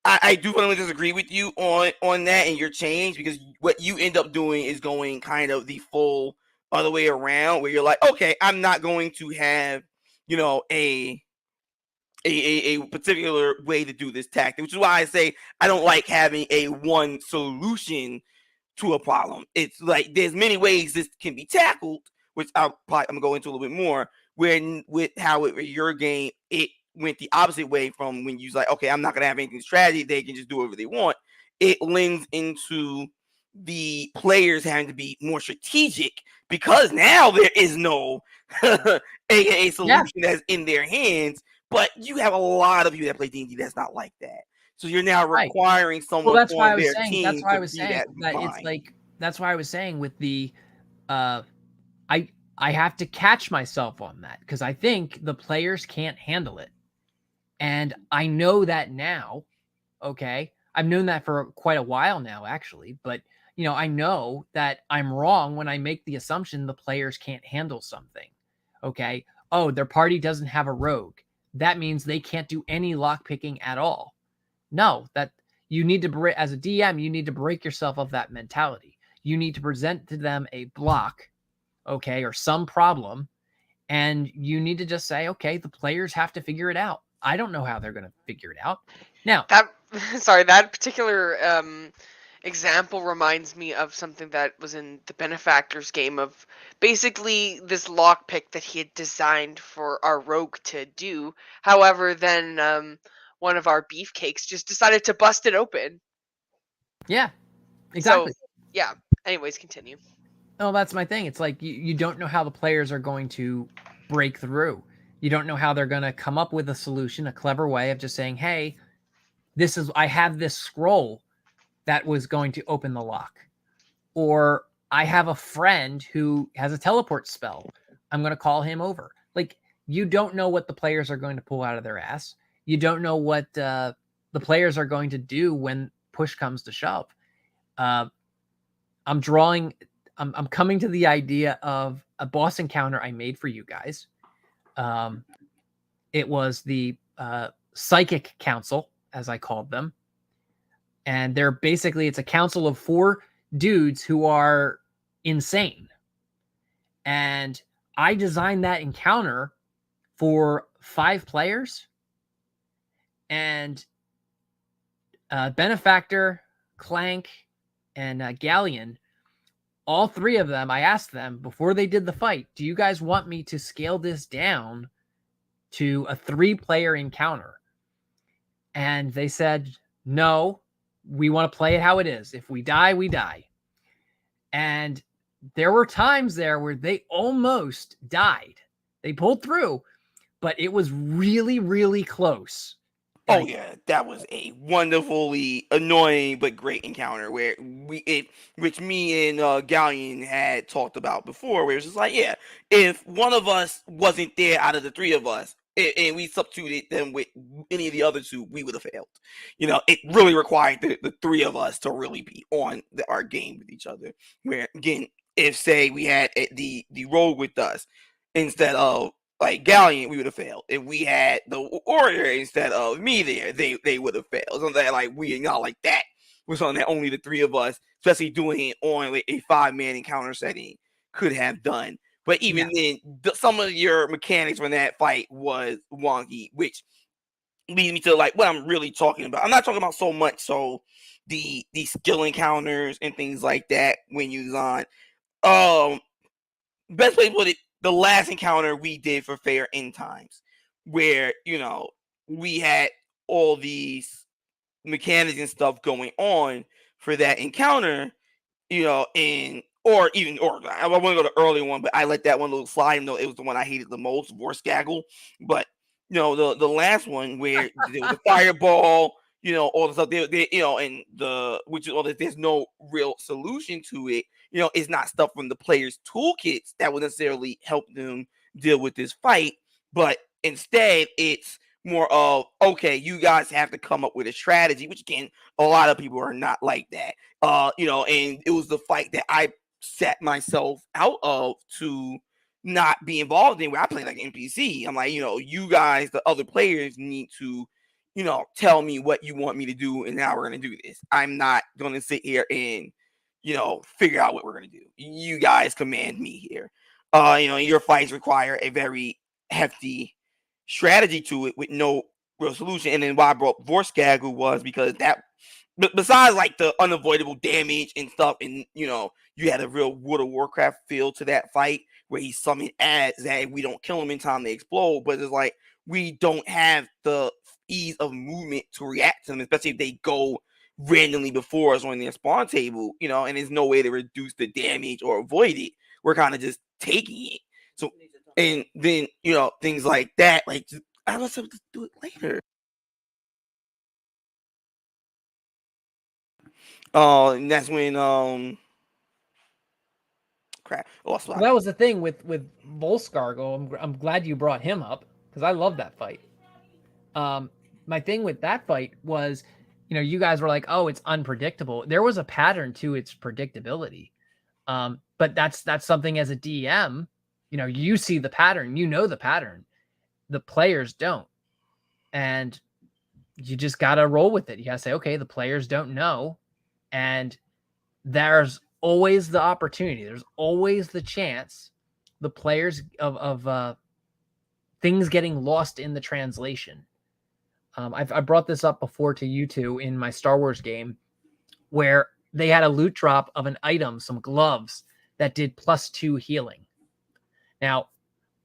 I do fundamentally disagree with you on that and your change, because what you end up doing is going kind of the full other way around, where you're like, okay, I'm not going to have a particular way to do this tactic, which is why I say I don't like having a one solution to a problem. It's like there's many ways this can be tackled, which I'm gonna go into a little bit more. Where with how your game, it went the opposite way from when you was like, okay, I'm not gonna have anything strategy. They can just do whatever they want. It lends into the players having to be more strategic, because now there is no a solution that's in their hands. But you have a lot of people that play D&D that's not like that. So you're now requiring someone that's why on I was their saying. team That's why I to was be saying that it's fine. like. That's why I was saying with the, I have to catch myself on that, because I think the players can't handle it, and I know that now. Okay, I've known that for quite a while now, actually. But I know that I'm wrong when I make the assumption the players can't handle something. Okay, oh, their party doesn't have a rogue. That means they can't do any lock picking at all. No, that you need to, as a DM, you need to break yourself of that mentality. You need to present to them a block, okay, or some problem, and you need to just say, okay, the players have to figure it out. I don't know how they're going to figure it out. Now, that particular example reminds me of something that was in the Benefactor's game of basically this lockpick that he had designed for our rogue to do. However, then one of our beefcakes just decided to bust it open. Yeah, So exactly. yeah. Anyways, continue. Oh, that's my thing. It's like you don't know how the players are going to break through. You don't know how they're going to come up with a solution, a clever way of just saying, "Hey, I have this scroll that was going to open the lock," or I have a friend who has a teleport spell. I'm going to call him over. Like, you don't know what the players are going to pull out of their ass. You don't know what the players are going to do when push comes to shove. Uh, I'm drawing. I'm coming to the idea of a boss encounter I made for you guys. Um, it was the Psychic Council, as I called them, and they're basically it's a council of 4 dudes who are insane. And I designed that encounter for 5 players, and Benefactor, Clank, and Galleon, all 3 of them, I asked them before they did the fight, do you guys want me to scale this down to a 3-player encounter? And they said, no, we want to play it how it is. If we die, we die. And there were times there where they almost died. They pulled through, but it was really, really close. Oh yeah, that was a wonderfully annoying but great encounter where which me and Galleon had talked about before, where it's just like, yeah, if one of us wasn't there out of the 3 of us, and we substituted them with any of the other 2, we would have failed. It really required the 3 of us to really be on our game with each other. Where again, if say we had the rogue with us instead of like Galleon, we would have failed. If we had the Warrior instead of me there, they would have failed. Something that like we not like that was something that only the 3 of us, especially doing it on like a 5-man encounter setting, could have done. But even then, some of your mechanics from that fight was wonky, which leads me to like what I'm really talking about. I'm not talking about so much so the skill encounters and things like that when you design. Best way to put it, the last encounter we did for Fair End Times, where we had all these mechanics and stuff going on for that encounter, and or I want to go to the early one, but I let that one little slide, even though it was the one I hated the most, Vorskaggle. But the last one where there was a fireball, all the stuff they and the which is all that there's no real solution to it. It's not stuff from the players' toolkits that would necessarily help them deal with this fight, but instead it's more of, okay, you guys have to come up with a strategy, which again, a lot of people are not like that. And it was the fight that I set myself out of to not be involved in, where I play like NPC. I'm like, you guys, the other players, need to, tell me what you want me to do and how we're gonna do this. I'm not gonna sit here and, figure out what we're gonna do. You guys command me here. Your fights require a very hefty strategy to it with no real solution. And then why I brought Vorskaggle was because that, besides like the unavoidable damage and stuff, and you had a real World of Warcraft feel to that fight where he summoned ads that we don't kill him in time they explode, but it's like we don't have the ease of movement to react to them, especially if they go randomly before us on their spawn table, and there's no way to reduce the damage or avoid it. We're kind of just taking it. So, and then things like that, like I was able to do it later. And that's when crap. Oh, Well, that was the thing with Volscargo. I'm glad you brought him up because I love that fight. My thing with that fight was, you guys were like, "Oh, it's unpredictable." There was a pattern to its predictability, but that's something as a DM, you see the pattern, the pattern. The players don't, and you just gotta roll with it. You gotta say, "Okay, the players don't know," and there's always the opportunity. There's always the chance the players of things getting lost in the translation. I brought this up before to you two in my Star Wars game, where they had a loot drop of an item, some gloves, that did +2 healing. Now,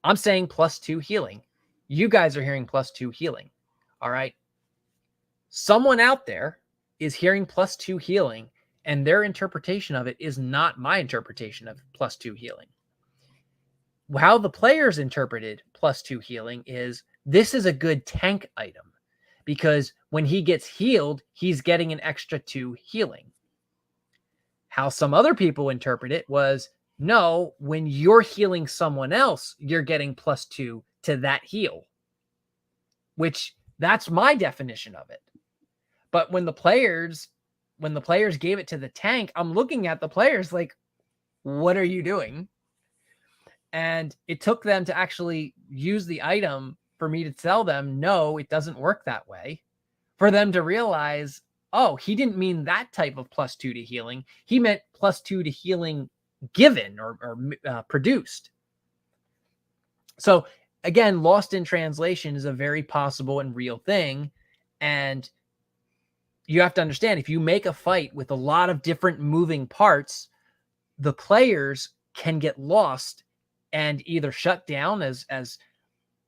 I'm saying +2 healing. You guys are hearing +2 healing. All right. Someone out there is hearing +2 healing, and their interpretation of it is not my interpretation of +2 healing. How the players interpreted +2 healing is this is a good tank item because when he gets healed, he's getting an extra 2 healing. How some other people interpret it was no, when you're healing someone else, you're getting +2 to that heal, which that's my definition of it. But when the players gave it to the tank, I'm looking at the players like, what are you doing? And it took them to actually use the item for me to tell them, no, it doesn't work that way. For them to realize, oh, he didn't mean that type of +2 to healing. He meant +2 to healing given or produced. So again, lost in translation is a very possible and real thing. And you have to understand, if you make a fight with a lot of different moving parts, the players can get lost and either shut down, as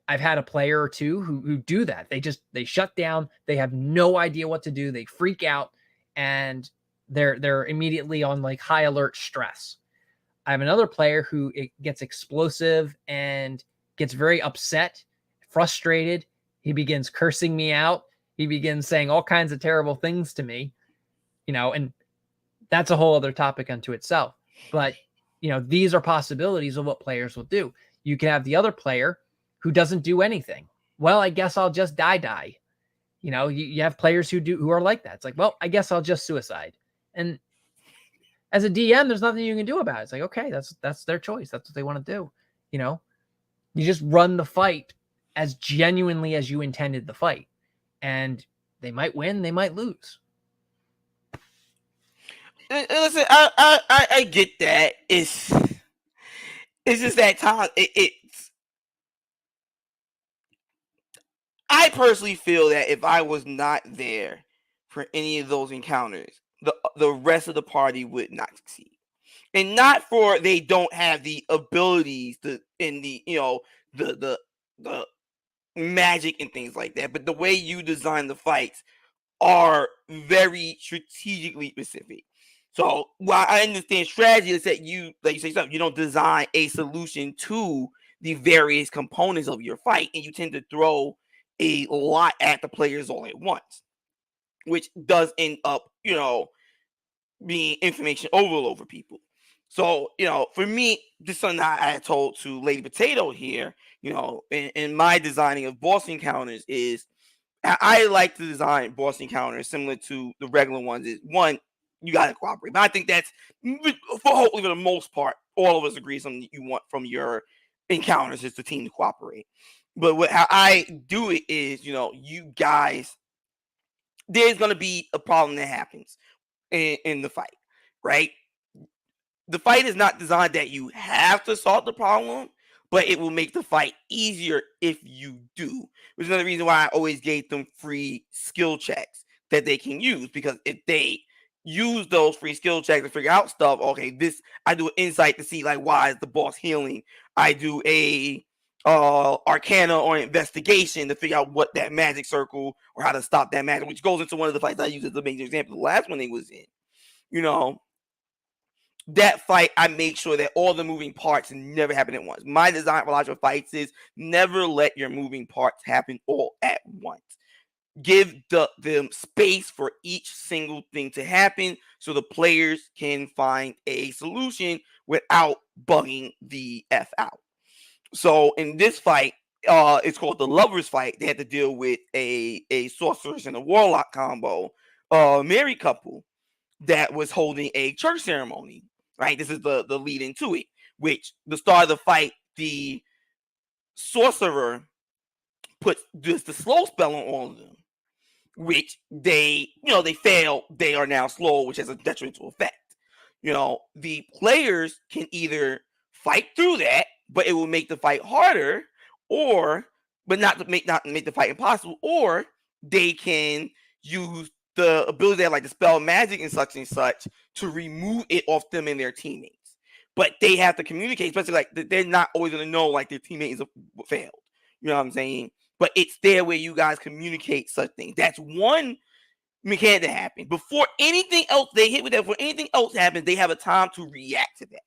I've had a player or two who do that. They shut down. They have no idea what to do. They freak out and they're immediately on like high alert stress. I have another player who gets explosive and gets very upset, frustrated. He begins cursing me out. He begins saying all kinds of terrible things to me, and that's a whole other topic unto itself. But, these are possibilities of what players will do. You can have the other player who doesn't do anything. Well, I guess I'll just die. You have players who are like that. It's like, well, I guess I'll just suicide. And as a DM, there's nothing you can do about it. It's like, okay, that's their choice. That's what they want to do. You just run the fight as genuinely as you intended the fight. And they might win, they might lose. Listen, I get that. It's just that time. I personally feel that if I was not there for any of those encounters, the rest of the party would not succeed. And not for they don't have the abilities in the the magic and things like that, but the way you design the fights are very strategically specific. So while I understand strategy is that you, like you say something, you don't design a solution to the various components of your fight, and you tend to throw a lot at the players all at once, which does end up, being information overload for people. So, for me, this is something I told to Lady Potato here, in my designing of boss encounters is I like to design boss encounters similar to the regular ones. Is one, you got to cooperate. But I think that's, hopefully for the most part, all of us agree something that you want from your encounters is the team to cooperate. But how I do it is, you guys, there's going to be a problem that happens in the fight, right? The fight is not designed that you have to solve the problem, but it will make the fight easier if you do. Which is another reason why I always gave them free skill checks that they can use, because if they use those free skill checks to figure out stuff, okay, I do an insight to see like why is the boss healing. I do a arcana or investigation to figure out what that magic circle or how to stop that magic, which goes into one of the fights I used as a major example. The last one they was in, that fight, I make sure that all the moving parts never happen at once. My design for logical fights is never let your moving parts happen all at once. Give them space for each single thing to happen so the players can find a solution without bugging the F out. So in this fight, it's called the Lovers Fight. They had to deal with a sorceress and a warlock combo, married couple that was holding a church ceremony. Right, this is the lead into it. Which the start of the fight, the sorcerer puts the slow spell on all of them, which they fail. They are now slow, which has a detrimental effect. The players can either fight through that, but it will make the fight harder, or but not make the fight impossible, or they can use the ability to have, like, dispel magic and such to remove it off them and their teammates. But they have to communicate, especially like they're not always gonna know like their teammates failed. You know what I'm saying? But it's there where you guys communicate such things. That's one mechanic that happens. Before anything else they hit with that, before anything else happens, they have a time to react to that.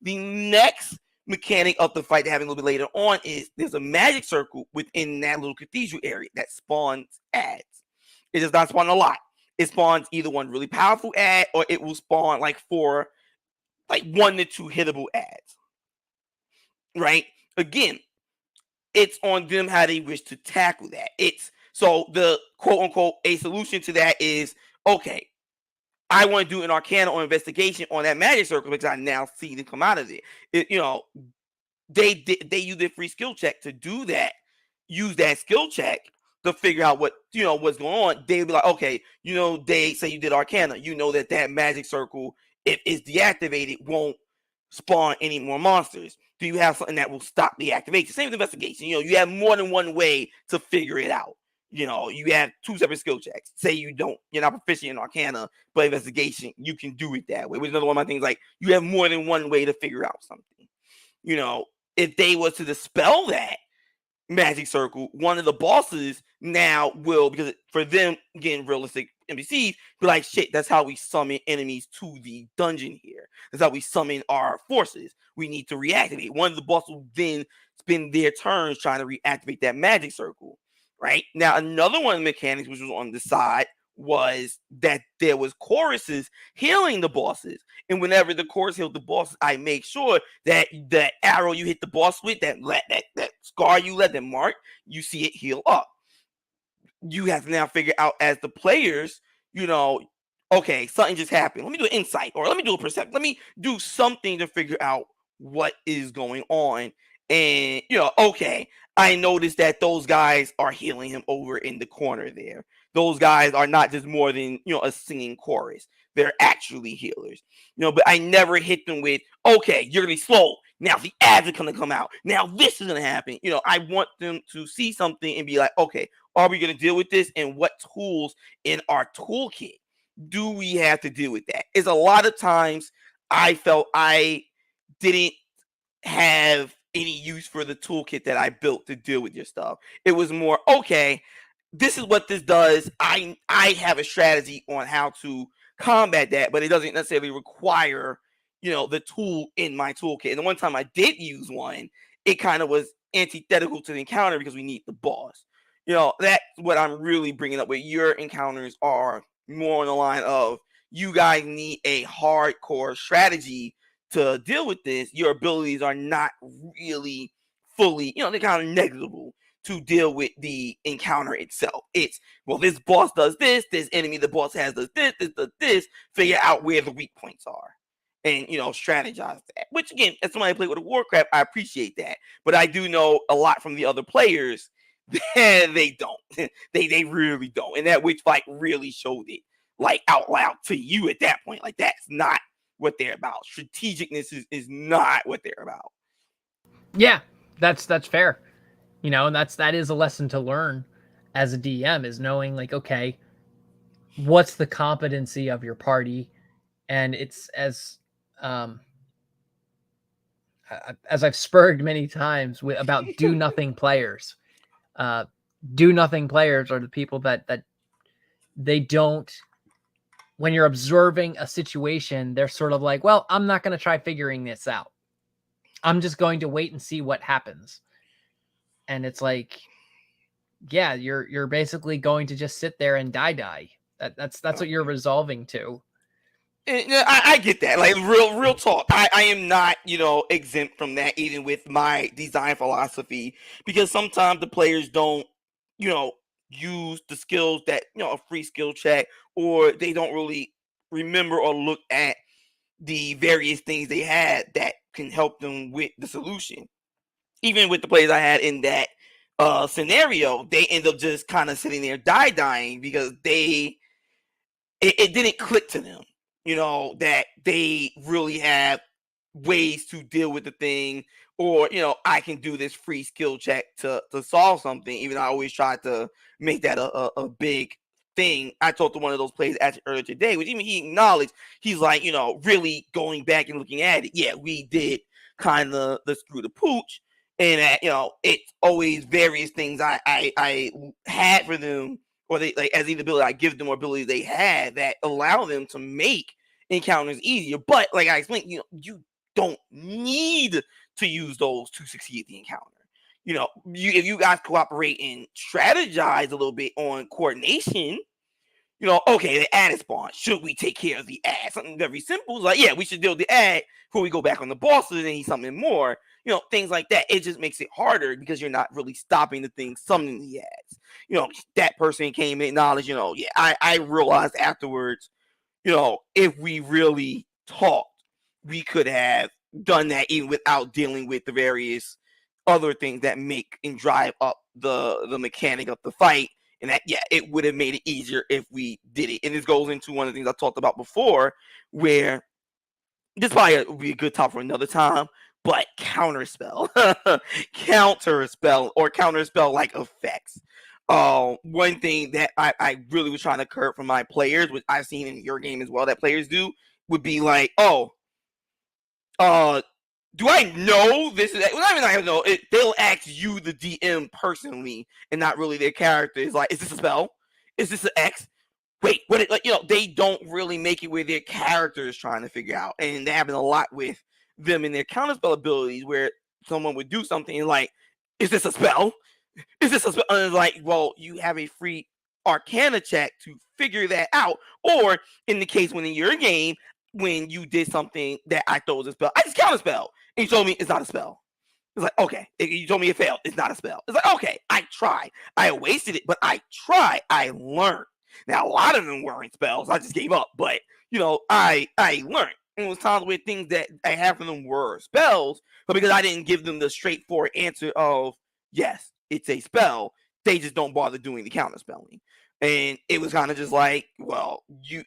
The next mechanic of the fight that happens a little bit later on is there's a magic circle within that little cathedral area that spawns ads. It does not spawn a lot. It spawns either one really powerful ad or it will spawn like 1 to 2 hittable ads. Right? Again, it's on them how they wish to tackle that. It's so the quote unquote a solution to that is, okay, I want to do an arcana or investigation on that magic circle because I now see them come out of it. They use their free skill check to do that. Use that skill check to figure out what's going on. They'll be like, okay, they say you did arcana. You know that magic circle, if it's deactivated, won't spawn any more monsters. Do you have something that will stop the activation? Same with investigation. You have more than one way to figure it out. You have 2 separate skill checks. Say you're not proficient in arcana, but investigation, you can do it that way. Which is another one of my things, like you have more than one way to figure out something. If they was to dispel that magic circle, one of the bosses now will, because for them getting realistic NPCs, be like, shit, that's how we summon enemies to the dungeon here. That's how we summon our forces. We need to reactivate. One of the bosses will then spend their turns trying to reactivate that magic circle. Right? Now, another one of the mechanics, which was on the side, was that there was choruses healing the bosses. And whenever the chorus healed the bosses, I make sure that the arrow you hit the boss with, that scar you let them mark, you see it heal up. You have to now figure out as the players, okay, something just happened. Let me do an insight, or let me do a perception. Let me do something to figure out what is going on. And, okay, I noticed that those guys are healing him over in the corner there. Those guys are not just more than, a singing chorus. They're actually healers. But I never hit them with, okay, you're going to be slow. Now the ads are going to come out. Now this is going to happen. I want them to see something and be like, okay, are we going to deal with this? And what tools in our toolkit do we have to deal with that? Is a lot of times I felt I didn't have any use for the toolkit that I built to deal with your stuff. It was more, okay, this is what this does. I have a strategy on how to combat that, but it doesn't necessarily require, the tool in my toolkit. And the one time I did use one, it kind of was antithetical to the encounter because we need the boss. That's what I'm really bringing up with your encounters are more on the line of you guys need a hardcore strategy to deal with this. Your abilities are not really fully, they're kind of negligible to deal with the encounter itself. It's, well, this boss does this enemy the boss has does this, figure out where the weak points are. And, strategize that. Which, again, as somebody who played with Warcraft, I appreciate that. But I do know a lot from the other players that they don't. they really don't. And that Witch fight really showed it, like, out loud to you at that point. Like, that's not what they're about. Strategicness is not what they're about. Yeah, that's fair. And that is a lesson to learn as a DM, is knowing, like, okay, what's the competency of your party? And it's as I've spurred many times about do nothing players. Do nothing players are the people that they don't, when you're observing a situation, they're sort of like, well, I'm not going to try figuring this out. I'm just going to wait and see what happens. And it's like, yeah, you're basically going to just sit there and die. That's what you're resolving to. I get that. Like, real talk. I am not, exempt from that, even with my design philosophy, because sometimes the players don't, use the skills that, a free skill check, or they don't really remember or look at the various things they had that can help them with the solution. Even with the players I had in that scenario, they end up just kind of sitting there dying because it didn't click to them, that they really have ways to deal with the thing, or, I can do this free skill check to solve something. Even though I always try to make that a big thing. I talked to one of those players actually earlier today, which even he acknowledged. He's like, really going back and looking at it. Yeah, we did kind of the screw the pooch, and that it's always various things I had for them, or they like as either ability I give them or abilities they had that allow them to make encounters easier. But like I explained, you don't need to use those to succeed the encounter. If you guys cooperate and strategize a little bit on coordination, okay, the ad is spawned. Should we take care of the ad? Something very simple. Like, yeah, we should deal with the ad before we go back on the boss so they need something more. Things like that. It just makes it harder because you're not really stopping the thing summoning the ads. That person came in knowledge, yeah, I realized afterwards, if we really talked, we could have done that even without dealing with the various other things that make and drive up the mechanic of the fight. And that, yeah, it would have made it easier if we did it. And this goes into one of the things I talked about before, where this probably would be a good topic for another time, but counterspell, counterspell, or counterspell like effects. One thing that I really was trying to curb from my players, which I've seen in your game as well, that players do, would be like, do I know this is? Well, I mean, I don't know. They'll ask you, the DM, personally, and not really their character. It's like, is this a spell? Is this an X? Wait, what? They don't really make it where their character is trying to figure out, and that happens a lot with them in their counterspell abilities, where someone would do something and like, is this a spell? Is this a spell? And it's like, well, you have a free Arcana check to figure that out, or in the case when in your game, when you did something that I thought was a spell, I just counterspell. And you told me it's not a spell. It's like, okay. You told me it failed. It's not a spell. It's like, okay, I tried. I wasted it, but I tried. I learned. Now, a lot of them weren't spells. I just gave up. But, I learned. And it was times where things that I had from them were spells, but because I didn't give them the straightforward answer of, yes, it's a spell, they just don't bother doing the counter spelling. And it was kind of just like, well, you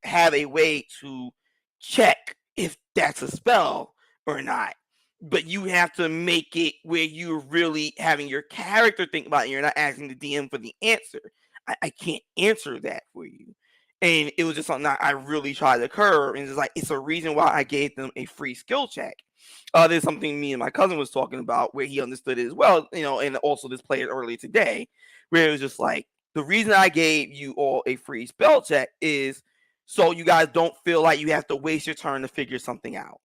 have a way to check if that's a spell or not. But you have to make it where you're really having your character think about it. You're not asking the DM for the answer. I can't answer that for you. And it was just something that I really tried to curb. And it's like, it's a reason why I gave them a free skill check. There's something me and my cousin was talking about where he understood it as well, and also this player earlier today, where it was just like, the reason I gave you all a free spell check is so you guys don't feel like you have to waste your turn to figure something out.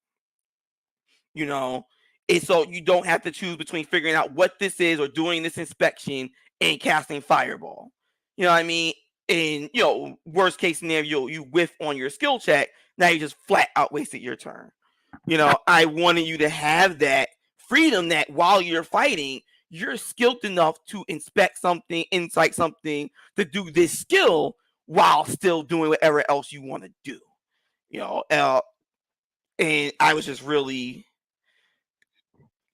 It's so you don't have to choose between figuring out what this is or doing this inspection and casting fireball. You know what I mean? And worst case scenario, you whiff on your skill check. Now you just flat out wasted your turn. I wanted you to have that freedom that while you're fighting, you're skilled enough to inspect something, insight something, to do this skill while still doing whatever else you want to do. And I was just really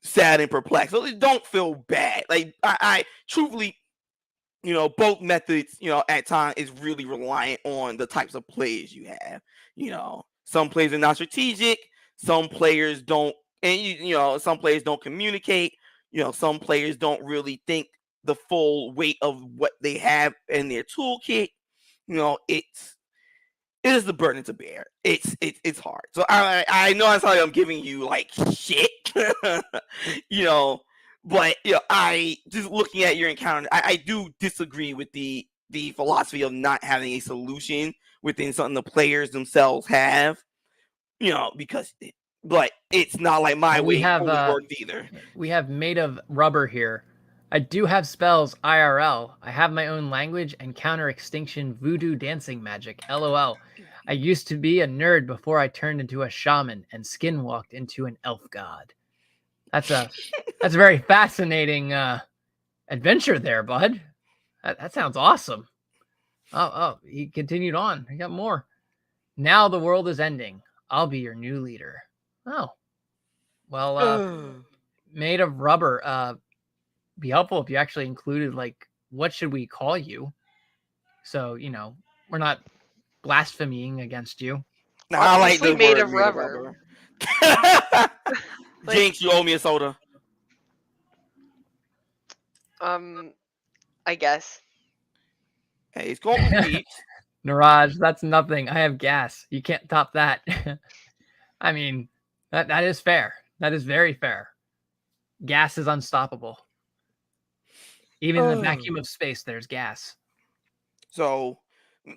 sad and perplexed. So don't feel bad. Like I truthfully, both methods, at times is really reliant on the types of players you have. Some players are not strategic. Some players don't, and some players don't communicate. Some players don't really think the full weight of what they have in their toolkit. It is the burden to bear. It's hard. So I know that's how I'm giving you like shit, but I just looking at your encounter, I do disagree with the philosophy of not having a solution within something the players themselves have, because but it's not like my we way have only works either. we have made of rubber here. I do have spells IRL. I have my own language and counter extinction voodoo dancing magic. LOL. I used to be a nerd before I turned into a shaman and skinwalked into an elf god. That's a very fascinating adventure there, bud. That sounds awesome. Oh, he continued on. He got more. Now the world is ending. I'll be your new leader. Oh, well, made of rubber. Be helpful if you actually included like what should we call you, so we're not blaspheming against you. I like Obviously the made word of made of rubber. rubber. Like, Jinx, you owe me a soda. I guess. Hey, it's called repeats. Niraj, that's nothing. I have gas. You can't top that. I mean, that is fair. That is very fair. Gas is unstoppable. Even in the vacuum of space, there's gas. So,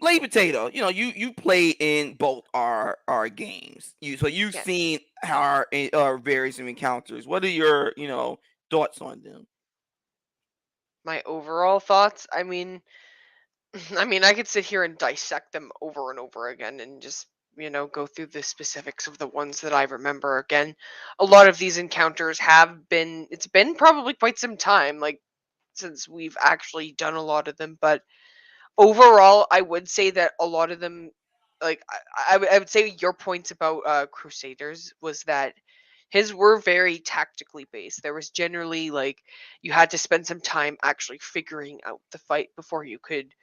Lady Potato, you play in both our games. You've Yes. seen our various encounters. What are your thoughts on them? My overall thoughts, I mean, I could sit here and dissect them over and over again and just, go through the specifics of the ones that I remember. Again, a lot of these encounters it's been probably quite some time, like, since we've actually done a lot of them, but overall, I would say that a lot of them, like, I would say your points about Crusaders was that his were very tactically based. There was generally, like, you had to spend some time actually figuring out the fight before you could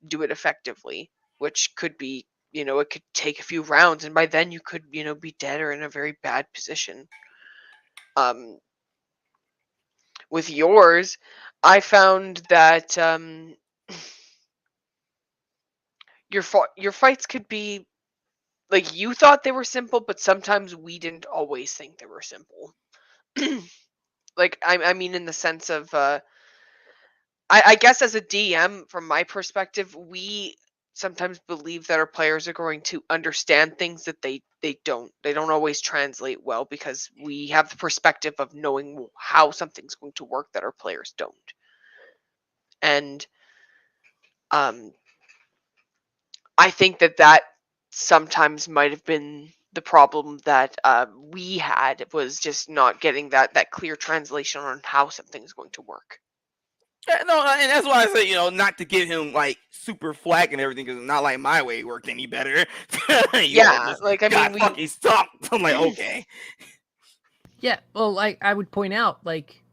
do it effectively, which could be, it could take a few rounds, and by then you could, be dead or in a very bad position. Um, with yours, I found that your fights could be, like, you thought they were simple, but sometimes we didn't always think they were simple. Like, I mean, in the sense of, I guess as a DM, from my perspective, we sometimes believe that our players are going to understand things that they don't. They don't always translate well because we have the perspective of knowing how something's going to work that our players don't. And um, I think that sometimes might have been the problem that we had, was just not getting that clear translation on how something's going to work. Yeah, no, and that's why I say, not to give him like super flack and everything, because it's not like my way worked any better. Yeah, Just like, I mean, got fucking stuck. I'm like, okay. Yeah, well, like I would point out, like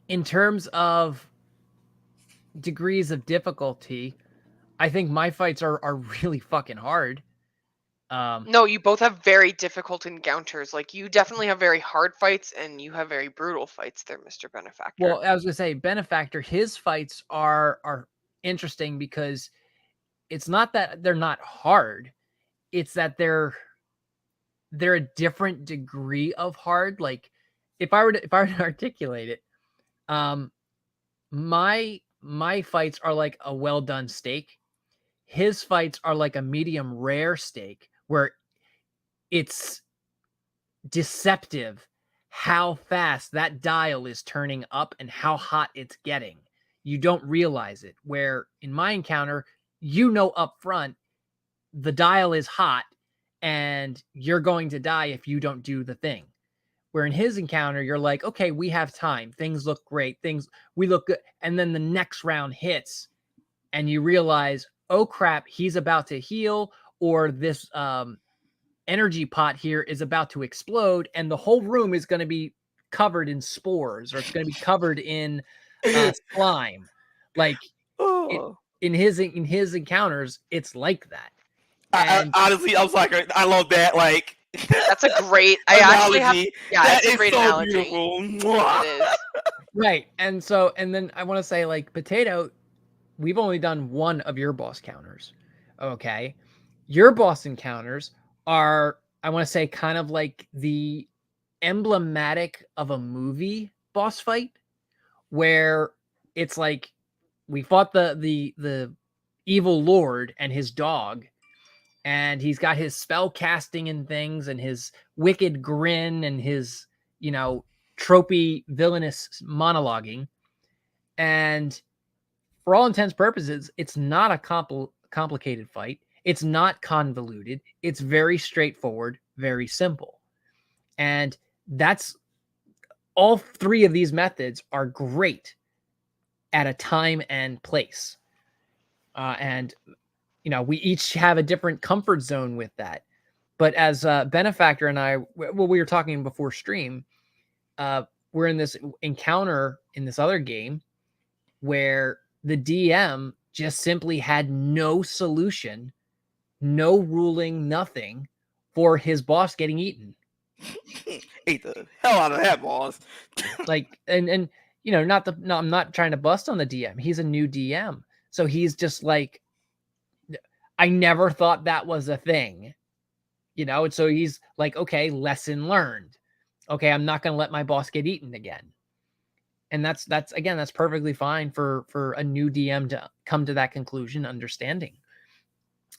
in terms of degrees of difficulty, I think my fights are really fucking hard. no, you both have very difficult encounters. Like, you definitely have very hard fights, and you have very brutal fights there, Mr. Benefactor. Well, I was gonna say Benefactor, his fights are interesting because it's not that they're not hard, it's that they're a different degree of hard. Like if I were to articulate it, um, my fights are like a well done steak. His fights are like a medium rare steak where it's deceptive how fast that dial is turning up and how hot it's getting. You don't realize it. Where in my encounter, up front, the dial is hot and you're going to die if you don't do the thing. Where in his encounter, you're like, okay, we have time. Things look great. We look good. And then the next round hits and you realize, oh crap, he's about to heal, or this energy pot here is about to explode and the whole room is going to be covered in spores, or it's going to be covered in slime. Like it, Oh. in his encounters, it's like that. I And honestly, I was like, I love that like That's a great. I actually have. analogy. Yeah, That it's a is great so analogy. beautiful. It Mwah. is. right. And then I want to say, like, Potato, we've only done one of your boss counters. Okay. Your boss encounters are, I want to say, kind of like the emblematic of a movie boss fight, where it's like we fought the evil lord and his dog, and he's got his spell casting and things and his wicked grin and his, tropey villainous monologuing. And for all intents purposes, it's not a complicated fight. It's not convoluted. It's very straightforward, very simple. And that's all three of these methods are great at a time and place. And we each have a different comfort zone with that. But as Benefactor and I, we were talking before stream, we're in this encounter in this other game where the DM just simply had no solution, no ruling, nothing for his boss getting eaten. Ate the hell out of that, boss. Like, and I'm not trying to bust on the DM. He's a new DM, So he's just like, I never thought that was a thing, and so he's like, okay, lesson learned. Okay, I'm not going to let my boss get eaten again. And that's again, that's perfectly fine for a new DM to come to that conclusion, understanding.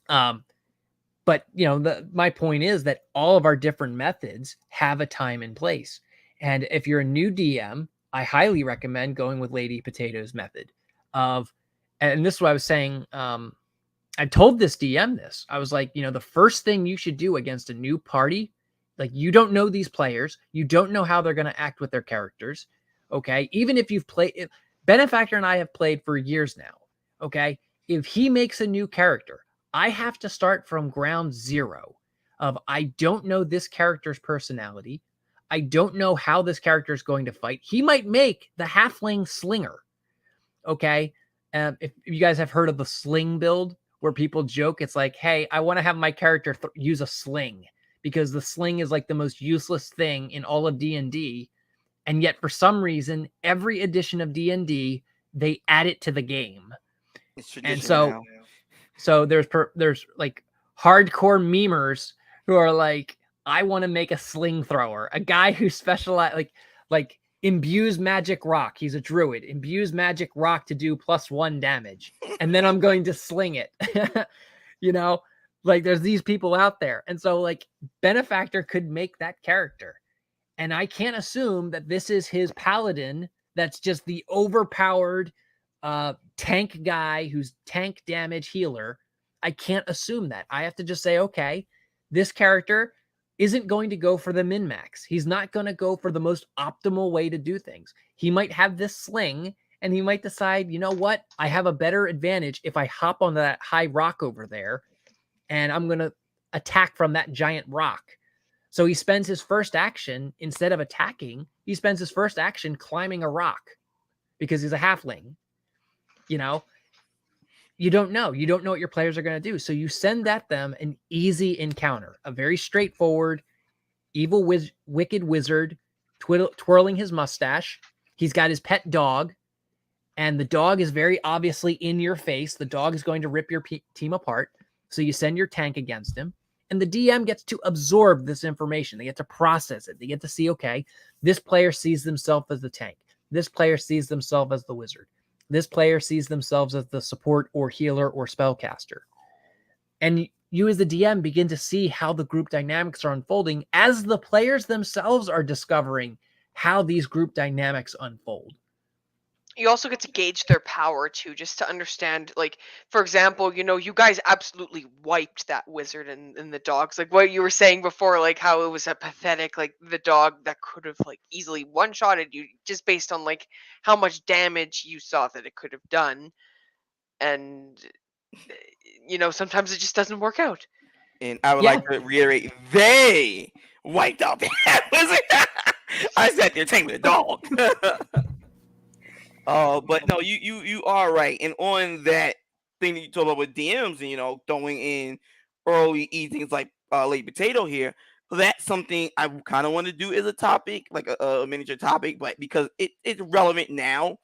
But my point is that all of our different methods have a time and place. And if you're a new DM, I highly recommend going with Lady Potato's method of, and this is what I was saying. I told this DM this. I was like, the first thing you should do against a new party, like, you don't know these players, you don't know how they're going to act with their characters. Okay. Even if you've played, Benefactor and I have played for years now. Okay. If he makes a new character, I have to start from ground zero of, I don't know this character's personality. I don't know how this character is going to fight. He might make the halfling slinger. Okay. If you guys have heard of the sling build, where people joke, it's like, hey, I want to have my character use a sling because the sling is like the most useless thing in all of D&D. And yet, for some reason, every edition of D&D, they add it to the game. It's And tradition now. so there's like hardcore memers who are like, I want to make a sling thrower, a guy who specializes like imbues magic rock. He's a druid, imbues magic rock to do +1 damage, and then I'm going to sling it. Like, there's these people out there, and so like Benefactor could make that character. And I can't assume that this is his paladin that's just the overpowered tank guy who's tank damage healer. I can't assume that. I have to just say, okay, this character isn't going to go for the min-max. He's not going to go for the most optimal way to do things. He might have this sling, and he might decide, you know what? I have a better advantage if I hop on that high rock over there, and I'm going to attack from that giant rock. So he spends his first action, instead of attacking, he spends his first action climbing a rock because he's a halfling. You don't know. You don't know what your players are going to do. So you send at them an easy encounter, a very straightforward, evil, wicked wizard twirling his mustache. He's got his pet dog, and the dog is very obviously in your face. The dog is going to rip your team apart. So you send your tank against him. And the DM gets to absorb this information. They get to process it. They get to see, okay, this player sees themselves as the tank. This player sees themselves as the wizard. This player sees themselves as the support or healer or spellcaster. And you as the DM begin to see how the group dynamics are unfolding as the players themselves are discovering how these group dynamics unfold. You also get to gauge their power too, just to understand, like, for example, you guys absolutely wiped that wizard and the dogs, like what you were saying before, like how it was a pathetic, like the dog that could have like easily one-shotted you just based on like how much damage you saw that it could have done. And sometimes it just doesn't work out. And I would Yeah. like to reiterate, they wiped out that wizard. I sat there tank with a dog. But no, you are right. And on that thing that you talk about with DMs and throwing in early things like late potato here, that's something I kind of want to do as a topic, like a miniature topic, but because it's relevant now.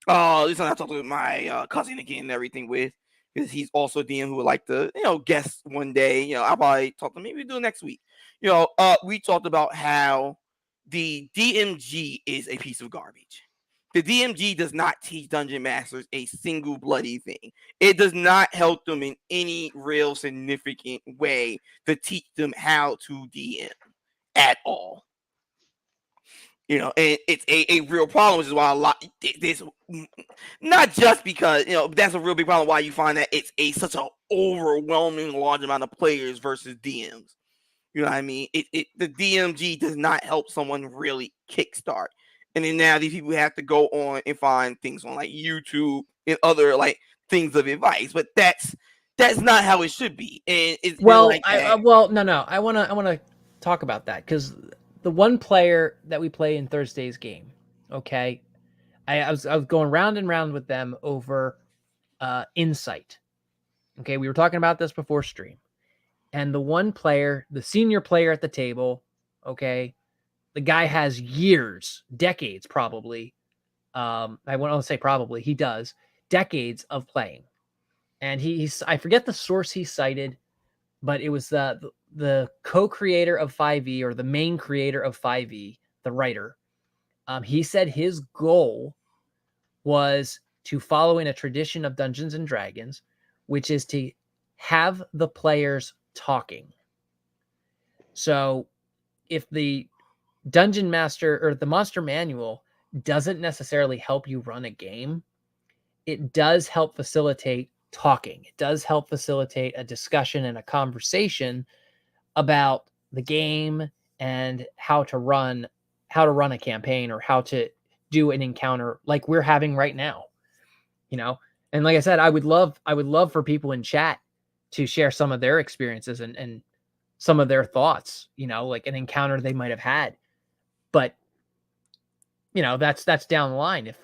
This one I talked with my cousin again and everything with, because he's also a DM who would like to guest one day. I'll probably talk to him. Maybe we do it next week. We talked about how the DMG is a piece of garbage. The DMG does not teach dungeon masters a single bloody thing. It does not help them in any real significant way to teach them how to DM at all. And it's a real problem, which is why a lot this, not just because that's a real big problem, why you find that it's such an overwhelming large amount of players versus DMs. You know what I mean? The DMG does not help someone really kickstart. And then now these people have to go on and find things on like YouTube and other like things of advice. But that's not how it should be. And it's like that. No. I wanna talk about that because the one player that we play in Thursday's game, okay, I was going round and round with them over insight. Okay, we were talking about this before stream. And the one player, the senior player at the table, okay, the guy has years, decades probably. I want to say probably, he does, decades of playing. and I forget the source he cited, but it was the co-creator of 5e, or the main creator of 5e, the writer. He said his goal was to follow in a tradition of Dungeons and Dragons, which is to have the players talking. So if the dungeon master or the monster manual doesn't necessarily help you run a game, it does help facilitate talking. It does help facilitate a discussion and a conversation about the game and how to run a campaign, or how to do an encounter like we're having right now. And like I said, I would love for people in chat to share some of their experiences and some of their thoughts, like an encounter they might have had. But that's down the line. If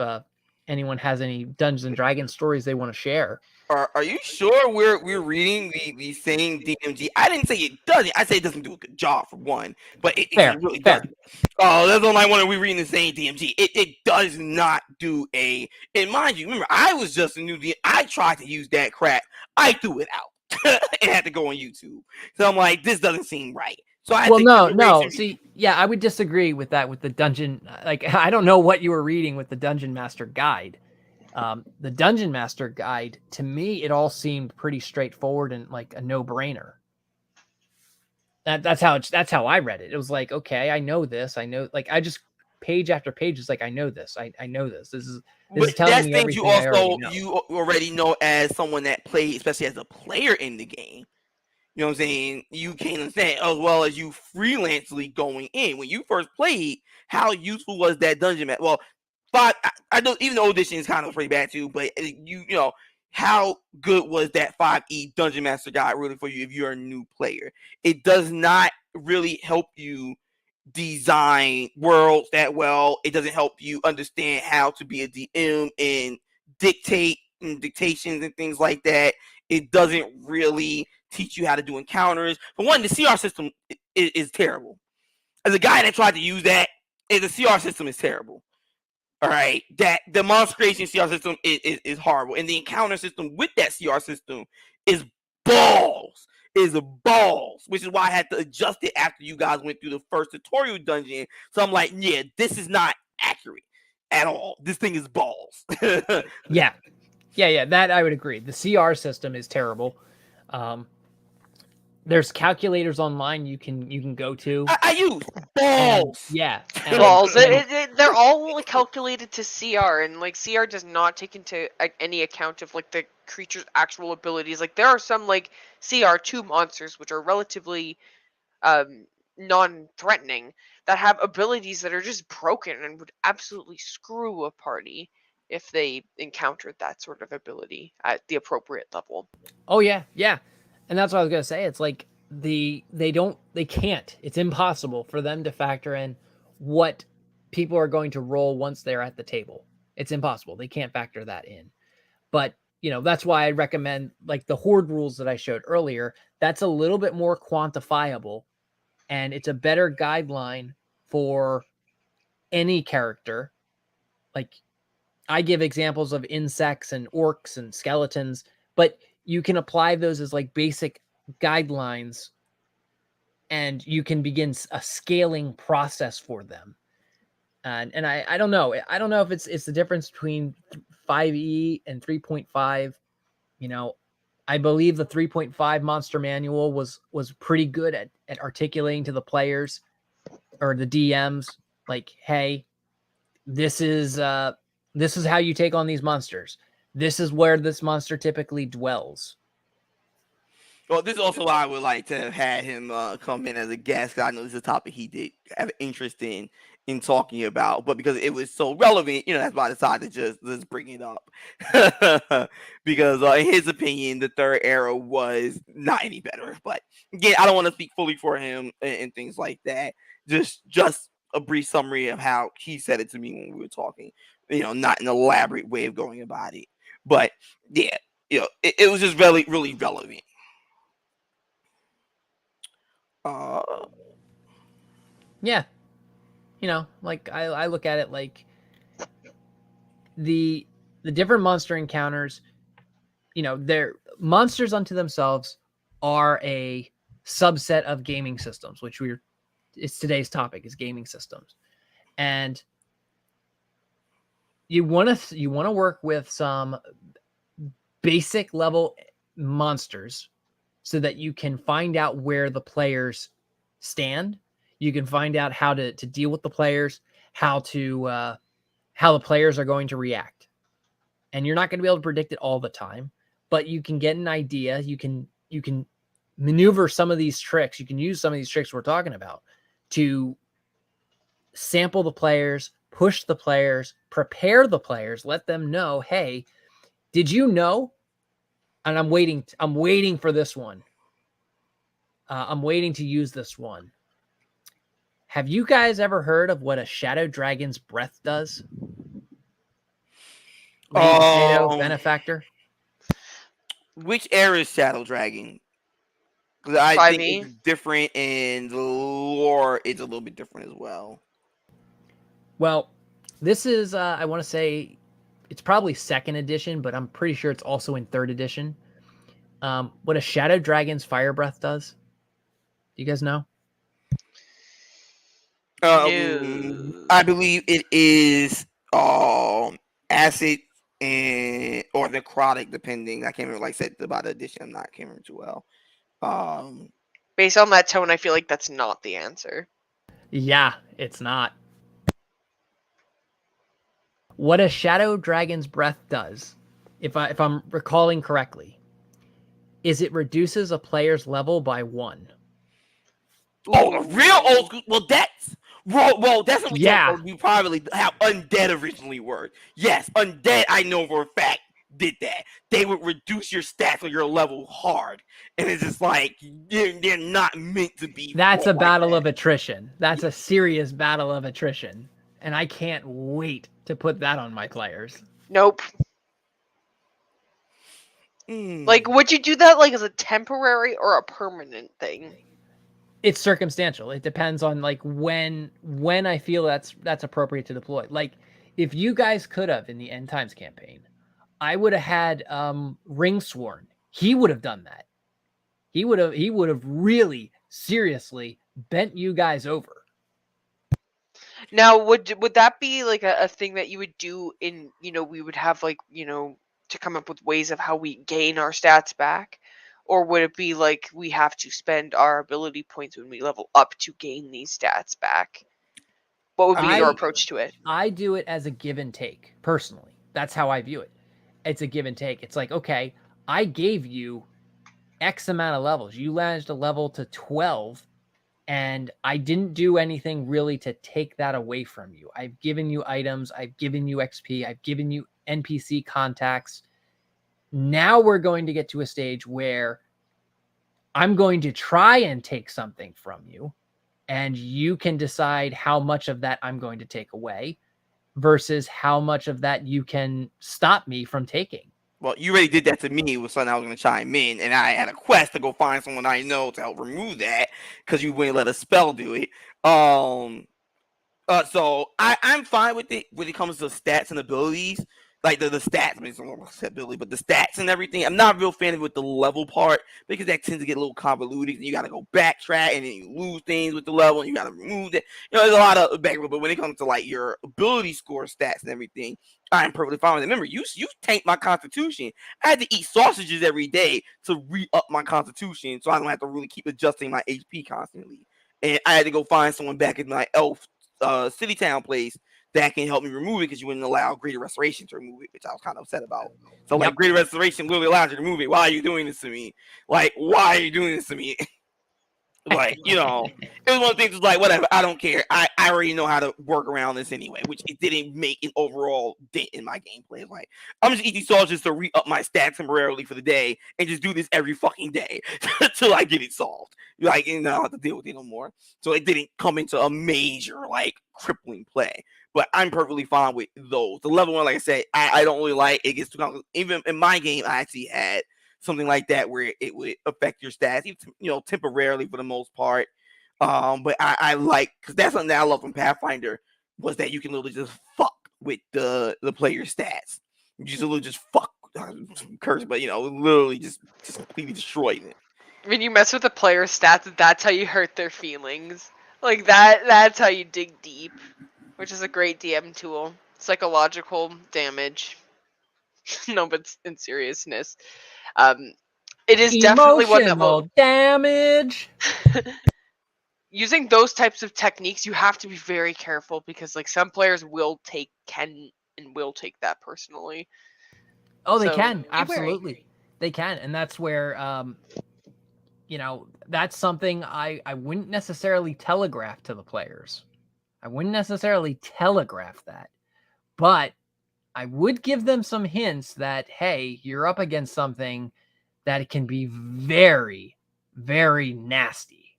anyone has any Dungeons and Dragons stories they want to share. Are you sure we're reading the same DMG? I didn't say it doesn't. I say it doesn't do a good job for one, but it really doesn't. Oh, that's all I want. We reading the same DMG. It does not do a. And mind you, remember, I was just a new DM. I tried to use that crap. I threw it out. It had to go on YouTube. So I'm like, this doesn't seem right. So I no. See, yeah, I would disagree with that. With the dungeon, like, I don't know what you were reading with the Dungeon Master Guide. The Dungeon Master Guide, to me, it all seemed pretty straightforward and like a no-brainer. That's how I read it. It was like, okay, I know this. I know, like, I just page after page is like, I know this. I know this. This is telling me everything you already know as someone that played, especially as a player in the game. You know what I'm saying? You can't understand as well as you freelancely going in. When you first played, how useful was that dungeon map? Well, I know even the old edition is kind of pretty bad too, but you know how good was that 5e Dungeon Master Guide really for you if you're a new player? It does not really help you design worlds that well. It doesn't help you understand how to be a DM and dictations and things like that. It doesn't really teach you how to do encounters. For one, the CR system is terrible. As a guy that tried to use that, the CR system is terrible. All right, that the monster creation CR system is horrible, and the encounter system with that CR system is balls. Which is why I had to adjust it after you guys went through the first tutorial dungeon. So I'm like, yeah, this is not accurate at all. This thing is balls. Yeah, that I would agree. The CR system is terrible. There's calculators online you can go to. I use balls. Balls. They're all calculated to CR, and like CR does not take into any account of like the creature's actual abilities. Like there are some like CR2 monsters which are relatively non-threatening that have abilities that are just broken and would absolutely screw a party if they encountered that sort of ability at the appropriate level. Oh yeah. And that's what I was gonna say. It's like they can't. It's impossible for them to factor in what people are going to roll once they're at the table. It's impossible. They can't factor that in. But that's why I recommend like the horde rules that I showed earlier. That's a little bit more quantifiable, and it's a better guideline for any character. Like I give examples of insects and orcs and skeletons, but you can apply those as like basic guidelines, and you can begin a scaling process for them. And I don't know. I don't know if it's the difference between 5e and 3.5. I believe the 3.5 monster manual was pretty good at articulating to the players or the DMs, like, hey, this is how you take on these monsters. This is where this monster typically dwells. Well, this is also why I would like to have had him come in as a guest. I know this is a topic he did have an interest in talking about, but because it was so relevant, that's why I decided to just bring it up. Because in his opinion, the third era was not any better. But again, I don't want to speak fully for him and things like that. Just a brief summary of how he said it to me when we were talking. Not an elaborate way of going about it, but yeah, it was just really, really relevant. Yeah, like I look at it like the different monster encounters. They're monsters unto themselves are a subset of gaming systems, which it's today's topic is gaming systems. And you want to work with some basic level monsters so that you can find out where the players stand. You can find out how to deal with the players, how the players are going to react. And you're not going to be able to predict it all the time, but you can get an idea. You can maneuver some of these tricks. You can use some of these tricks we're talking about to sample the players, push the players, prepare the players, let them know, hey, did you know? And I'm waiting for this one. I'm waiting to use this one. Have you guys ever heard of what a shadow dragon's breath does? Lady Potato, Benefactor? Which era is Shadow Dragon? Because I think 5e. it's different, and the lore is a little bit different as well. Well, this is, I want to say, it's probably 2nd edition, but I'm pretty sure it's also in 3rd edition. What a shadow dragon's fire breath does? Do you guys know? No. I believe it is acid or necrotic, depending. I can't remember. Like I said about the edition, can't remember too well. Based on that tone, I feel like that's not the answer. Yeah, it's not. What a shadow dragon's breath does, if I'm recalling correctly, is it reduces a player's level by 1. Oh, the real old school. Well, that's what we probably how undead originally worked. Yes, undead. I know for a fact did that. They would reduce your stats on your level hard, and it's just like they're not meant to be. That's a battle of attrition. That's a serious battle of attrition, and I can't wait to put that on my players. Nope. Like, would you do that like as a temporary or a permanent thing? It's circumstantial. It depends on like when I feel that's appropriate to deploy. Like if you guys could have in the End Times campaign, I would have had Ringsworn. He would have done that. He would have really seriously bent you guys over. Now, would that be like a thing that you would do in, we would have like, to come up with ways of how we gain our stats back? Or would it be like we have to spend our ability points when we level up to gain these stats back? What would be your approach to it? I do it as a give and take, personally. That's how I view it. It's a give and take. It's like, okay, I gave you X amount of levels. You managed to level to 12, and I didn't do anything really to take that away from you. I've given you items. I've given you XP. I've given you NPC contacts. Now we're going to get to a stage where I'm going to try and take something from you, and you can decide how much of that I'm going to take away versus how much of that you can stop me from taking. Well, you already did that to me with something I was going to chime in, and I had a quest to go find someone I know to help remove that because you wouldn't let a spell do it. So I'm fine with it when it comes to stats and abilities. Like the stats, I mean, it's almost ability, but the stats and everything. I'm not a real fan of with the level part because that tends to get a little convoluted, and you got to go backtrack, and then you lose things with the level, and you got to remove that. There's a lot of back. But when it comes to like your ability score stats and everything, I'm perfectly fine with it. Remember, you tanked my constitution. I had to eat sausages every day to re-up my constitution, so I don't have to really keep adjusting my HP constantly. And I had to go find someone back in my elf city town place that can help me remove it because you wouldn't allow Greater Restoration to remove it, which I was kind of upset about. So, like, Greater Restoration literally allows you to remove it. Why are you doing this to me? Like, why are you doing this to me? Like, it was one of the things was like, whatever, I don't care. I already know how to work around this anyway, which it didn't make an overall dent in my gameplay. Like, I'm just eating sausages to re-up my stats temporarily for the day and just do this every fucking day until I get it solved. Like, and I don't have to deal with it no more. So it didn't come into a major, like, crippling play. But I'm perfectly fine with those. The level one, like I said, I don't really like it. Gets too complicated. Even in my game, I actually had something like that where it would affect your stats, even, temporarily for the most part. But I like because that's something that I love from Pathfinder was that you can literally just fuck with the player stats. You just literally just fuck curse, but literally just completely destroyed it. When you mess with a player's stats, that's how you hurt their feelings. Like that's how you dig deep, which is a great DM tool. Psychological damage. No, but in seriousness, um, it is definitely one that will. Emotional damage. Using those types of techniques, you have to be very careful because like some players will take that personally. Oh, they So can. be wary. Absolutely. They can. And that's where that's something I wouldn't necessarily telegraph to the players. I wouldn't necessarily telegraph that. But I would give them some hints that, hey, you're up against something that can be very, very nasty.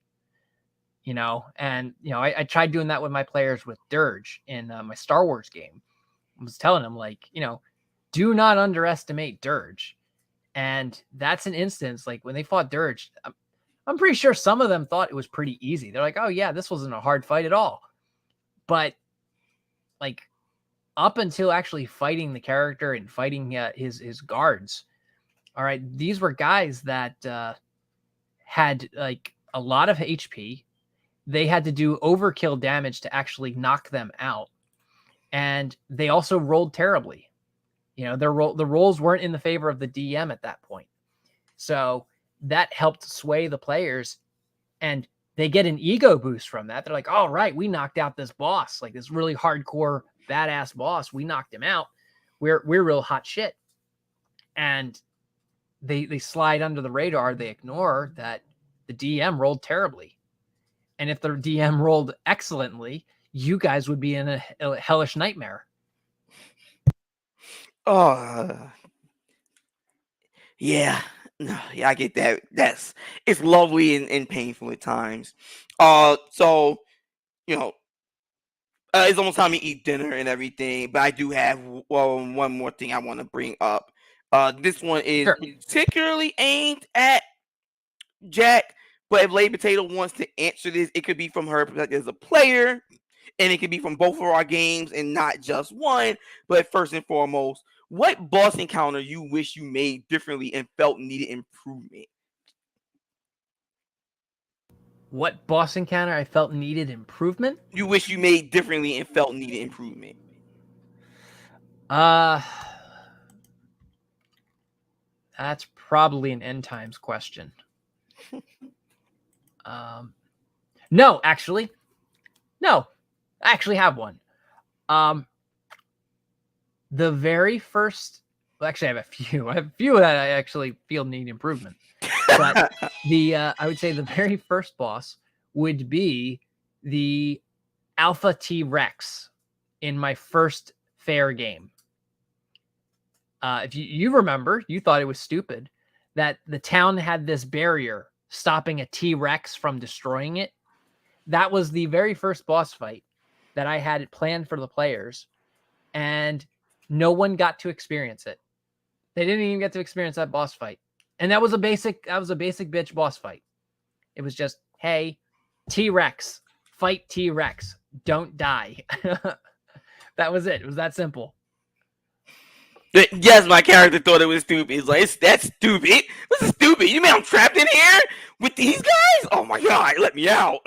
And I tried doing that with my players with Dirge in my Star Wars game. I was telling them, like, do not underestimate Dirge. And that's an instance, like when they fought Dirge, I'm pretty sure some of them thought it was pretty easy. They're like, oh yeah, this wasn't a hard fight at all. But like up until actually fighting the character and fighting his guards, all right, these were guys that had like a lot of HP. They had to do overkill damage to actually knock them out. And they also rolled terribly. The rolls weren't in the favor of the DM at that point. So that helped sway the players, and they get an ego boost from that. They're like, all right, we knocked out this boss, like this really hardcore, badass boss. We knocked him out. We're real hot shit. And they slide under the radar. They ignore that the DM rolled terribly. And if the DM rolled excellently, you guys would be in a hellish nightmare. Oh, yeah. No, yeah, I get that. It's lovely and painful at times. So it's almost time to eat dinner and everything, but I do have one more thing I want to bring up. This one is particularly aimed at Jack, but if Lady Potato wants to answer this, it could be from her perspective as a player, and it could be from both of our games and not just one. But first and foremost, what boss encounter you wish you made differently and felt needed improvement? What boss encounter I felt needed improvement? You wish you made differently and felt needed improvement. That's probably an end times question. No, actually. No, I actually have one. The very first, well, actually I have a few. I have a few that I actually feel need improvement. But I would say the very first boss would be the Alpha T-Rex in my first fair game. If you remember, you thought it was stupid that the town had this barrier stopping a T-Rex from destroying it. That was the very first boss fight that I had planned for the players, and no one got to experience it. They didn't even get to experience that boss fight. And that was a basic bitch boss fight. It was just, hey, T-Rex, fight T-Rex, don't die. That was it. It was that simple. Yes, my character thought it was stupid. He's like, that's stupid. This is stupid. You mean I'm trapped in here with these guys? Oh my god, let me out.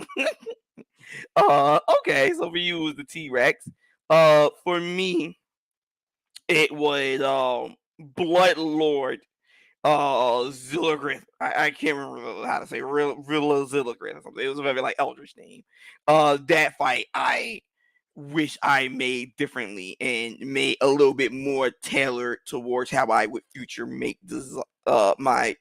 Okay, so for you it was the T-Rex. For me, it was Blood Lord. Zilligrith. I can't remember how to say real Zilligrith or something. It was a very like eldritch name. That fight I wish I made differently and made a little bit more tailored towards how I would future make this my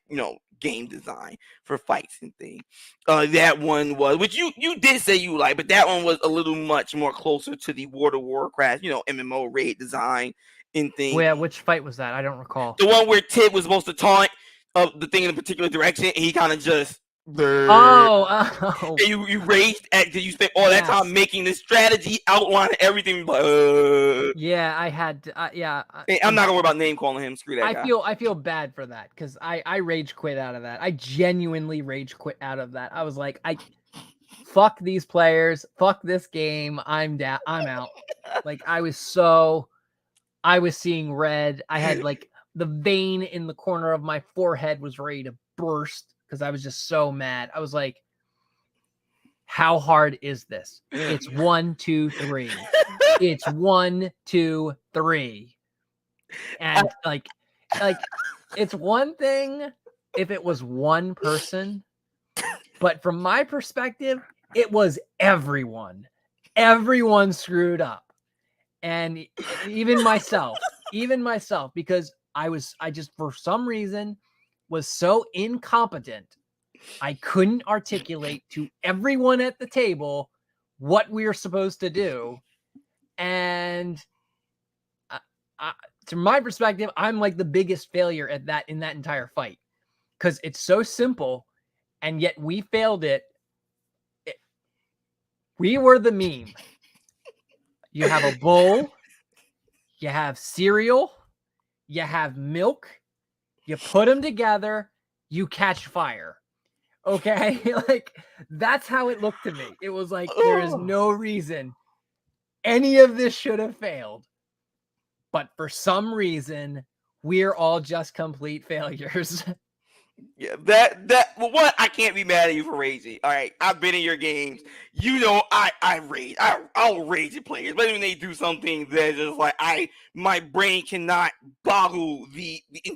game design for fights and things. That one was, which you did say you like, but that one was a little much more closer to the World of Warcraft, MMO raid design and things. Well, which fight was that? I don't recall. The one where Tid was supposed to taunt the thing in a particular direction, and he kind of just. Oh. And you raged at you spent all that time making this strategy, outline everything. Yeah, I had. Yeah. I'm not gonna worry about name calling him. Screw that guy. I feel bad for that because I rage quit out of that. I genuinely rage quit out of that. I was like, fuck these players, fuck this game. I'm down. I'm out. Like I was seeing red. I had like the vein in the corner of my forehead was ready to burst because I was just so mad. I was like, how hard is this? It's 1, 2, 3. It's 1, 2, 3. And like it's one thing if it was one person, but from my perspective, it was everyone. Everyone screwed up. And even myself, because I just for some reason was so incompetent. I couldn't articulate to everyone at the table what we were supposed to do. And to my perspective, I'm like the biggest failure at that in that entire fight because it's so simple, and yet we failed it. We were the meme. You have a bowl, you have cereal, you have milk, you put them together, you catch fire. Okay, like that's how it looked to me. It was like there is no reason any of this should have failed. But for some reason, we're all just complete failures. Yeah, well, one, I can't be mad at you for raging. All right, I've been in your games. You know, I rage. I'll rage at players, especially when they do something that just like my brain cannot boggle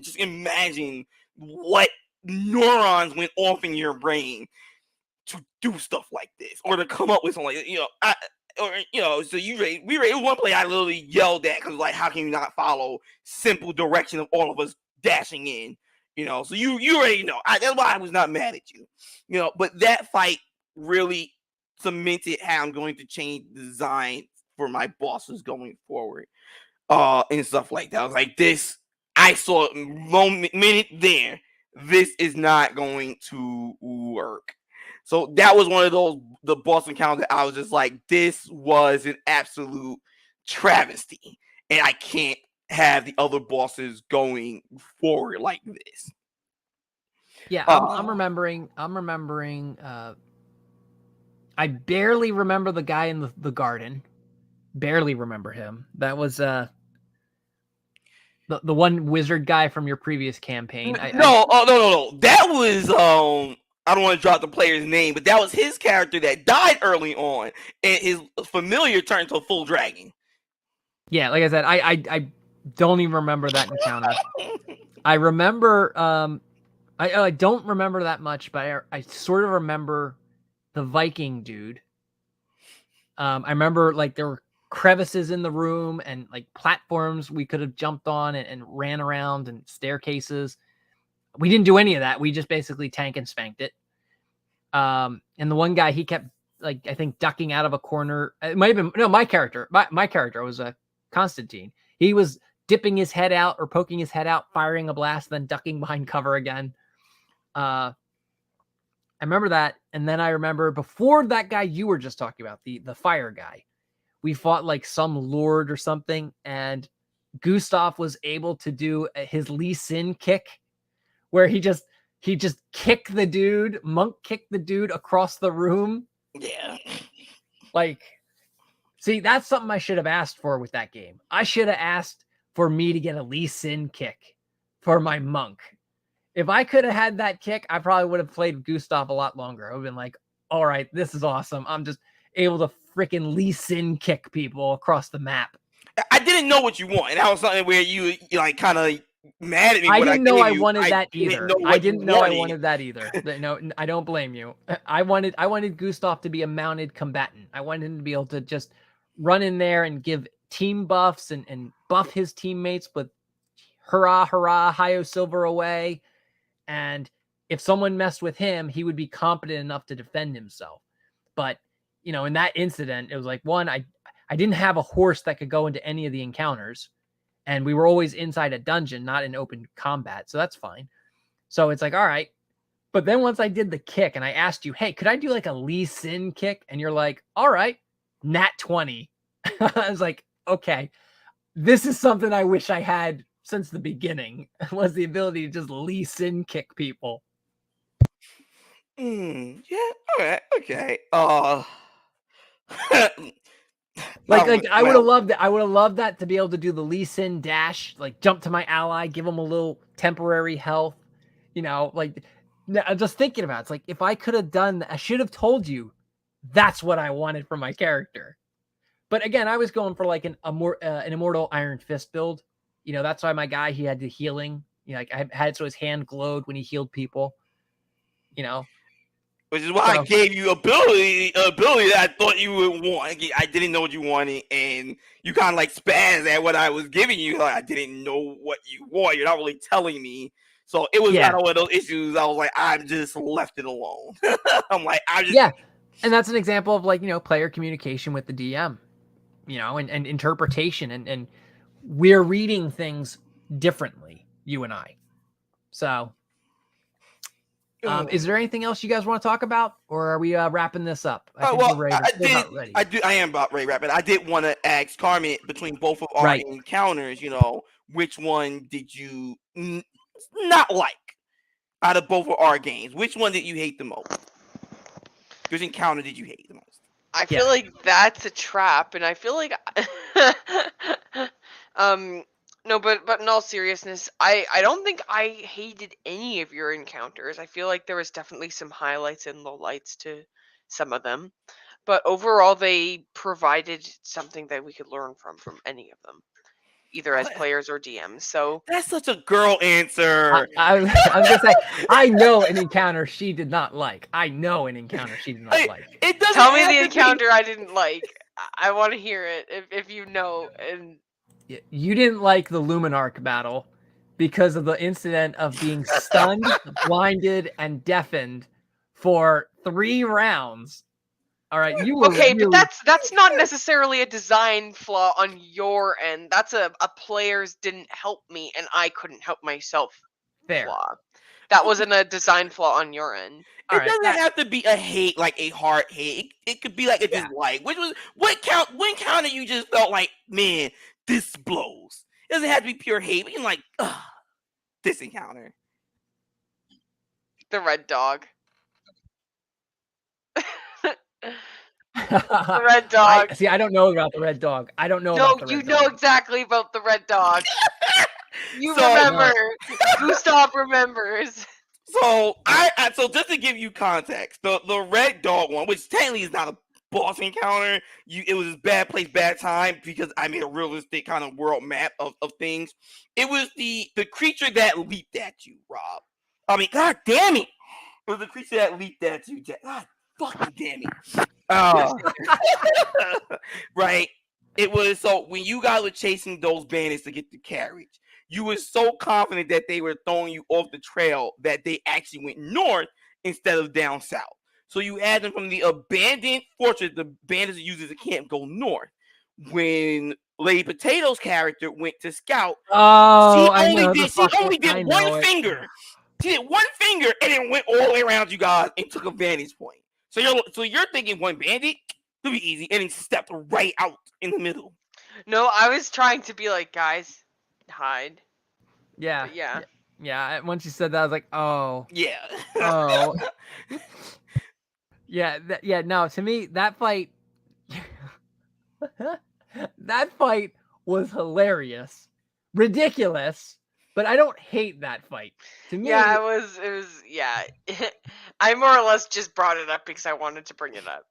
just imagine what neurons went off in your brain to do stuff like this or to come up with something like, so we raised one play I literally yelled at because like, how can you not follow simple direction of all of us dashing in? So you already know. That's why I was not mad at you. But that fight really cemented how I'm going to change the design for my bosses going forward, and stuff like that. I was like, this. I saw a minute there. This is not going to work. So that was one of the boss encounters that I was just like, this was an absolute travesty, and I can't have the other bosses going forward like this. Yeah, I'm remembering. I barely remember the guy in the garden. Barely remember him. That was the one wizard guy from your previous campaign. No. That was I don't want to drop the player's name, but that was his character that died early on, and his familiar turned to a full dragon. Yeah, like I said, I don't even remember that encounter. I remember I don't remember that much, but I sort of remember the Viking dude. I remember like there were crevices in the room and like platforms we could have jumped on and ran around and staircases. We didn't do any of that. We just basically tank and spanked it. And the one guy, he kept like, I think ducking out of a corner. It might have been, no, my character was Constantine. He was dipping his head out or poking his head out, firing a blast, then ducking behind cover again. I remember that. And then I remember before that guy you were just talking about, the fire guy, we fought like some lord or something. And Gustav was able to do his Lee Sin kick where he just kicked the dude, monk kicked the dude across the room. Yeah. Like, see, that's something I should have asked for with that game. I should have asked for me to get a Lee Sin kick for my monk. If I could have had that kick, I probably would have played Gustav a lot longer. I would have been like, all right, this is awesome. I'm just able to freaking Lee Sin kick people across the map. I didn't know what you want. And that was something where you like kind of mad at me. I didn't know I wanted that either. I didn't know I wanted that either. No, I don't blame you. I wanted Gustav to be a mounted combatant. I wanted him to be able to just run in there and give team buffs and buff his teammates with hurrah, hurrah, Hio Silver away. And if someone messed with him, he would be competent enough to defend himself. But, in that incident, it was like, one, I didn't have a horse that could go into any of the encounters. And we were always inside a dungeon, not in open combat. So that's fine. So it's like, all right. But then once I did the kick and I asked you, hey, could I do like a Lee Sin kick? And you're like, all right, nat 20. I was like, okay, this is something I wish I had since the beginning, was the ability to just Lee Sin kick people. Yeah. All right. Okay. Like I would have loved that. I would have loved that to be able to do the Lee Sin dash, like jump to my ally, give him a little temporary health. Like I'm just thinking about it. It's like if I could have done that, I should have told you that's what I wanted from my character. But again, I was going for like an immortal Iron Fist build. That's why my guy, he had the healing. Like I had so his hand glowed when he healed people. Which is why I gave you ability that I thought you would want. I didn't know what you wanted, and you kind of like spazzed at what I was giving you. Like I didn't know what you want. You're not really telling me. So it was kind of one of those issues. I was like, I'm just left it alone. I'm like, and that's an example of like player communication with the DM, and interpretation, and we're reading things differently, you and I. So. Is there anything else you guys want to talk about, or are we wrapping this up? I am about ready to wrap it. I did want to ask Carmen, between both of our encounters, which one did you not like out of both of our games? Which one did you hate the most? Which encounter did you hate the most? I feel like that's a trap, and I feel like no, but in all seriousness, I don't think I hated any of your encounters. I feel like there was definitely some highlights and lowlights to some of them, but overall they provided something that we could learn from any of them, either as players or DMs. So that's such a girl answer. I was gonna say, I know an encounter she did not like. I know an encounter she did not like. It doesn't tell me the encounter I didn't like. I want to hear it if you know. And you didn't like the Luminarch battle because of the incident of being stunned, blinded, and deafened for 3 rounds. All right, you were okay, really... but that's not necessarily a design flaw on your end. That's a player's didn't help me and I couldn't help myself flaw. That wasn't a design flaw on your end. It doesn't have to be a hate, like a hard hate. It could be like a dislike. Which was when counter you just felt like, man, this blows. It doesn't have to be pure hate. But you're like, this encounter. The red dog. The red dog. I don't know about the red dog. I don't know about the red dog. No, you know exactly about the red dog. You remember. Gustav remembers. So so just to give you context, the red dog one, which technically is not a boss encounter, it was bad place, bad time, because I made a realistic kind of world map of things. It was the creature that leaped at you, Rob. I mean, god damn it! It was the creature that leaped at you, Jack. God fucking damn it. Right. It was so when you guys were chasing those bandits to get the carriage, you were so confident that they were throwing you off the trail that they actually went north instead of down south. So you had them from the abandoned fortress, the bandits use as a camp, go north. When Lady Potato's character went to scout, she only did one finger. She did one finger and then went all the way around you guys and took a vantage point. So you're thinking one bandit, it'll be easy, and then stepped right out in the middle. No, I was trying to be like, guys, hide. Yeah. But yeah. Yeah. Once you said that, I was like, oh. Yeah. Oh. Yeah. Yeah. No, to me, that fight. That fight was hilarious, ridiculous, but I don't hate that fight. To me, yeah, it was. Yeah, I more or less just brought it up because I wanted to bring it up.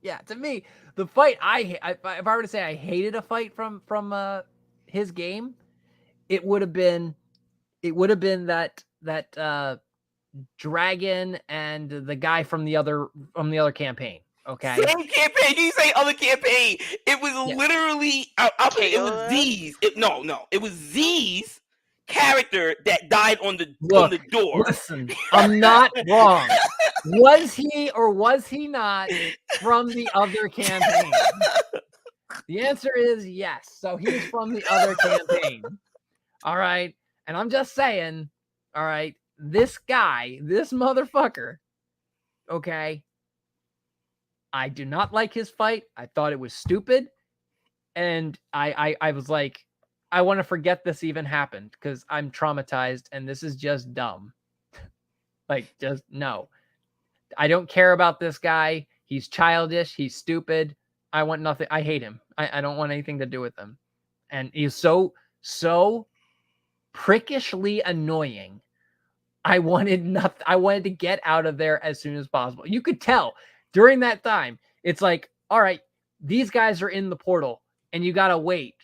Yeah, to me, the fight if I were to say I hated a fight from his game, it would have been that dragon and the guy from the other campaign. Okay. Same campaign. You say other campaign. It was literally it was Z's. It was Z's character that died on the door. Listen, I'm not wrong. Was he or was he not from the other campaign? The answer is yes. So he's from the other campaign. All right. And I'm just saying, all right, this guy, this motherfucker, okay, I do not like his fight. I thought it was stupid. And I was like, I want to forget this even happened because I'm traumatized and this is just dumb. Like, just no. I don't care about this guy. He's childish. He's stupid. I want nothing. I hate him. I don't want anything to do with him. And he's so prickishly annoying. I wanted nothing. I wanted to get out of there as soon as possible. You could tell during that time. It's like, all right, these guys are in the portal, and you gotta wait.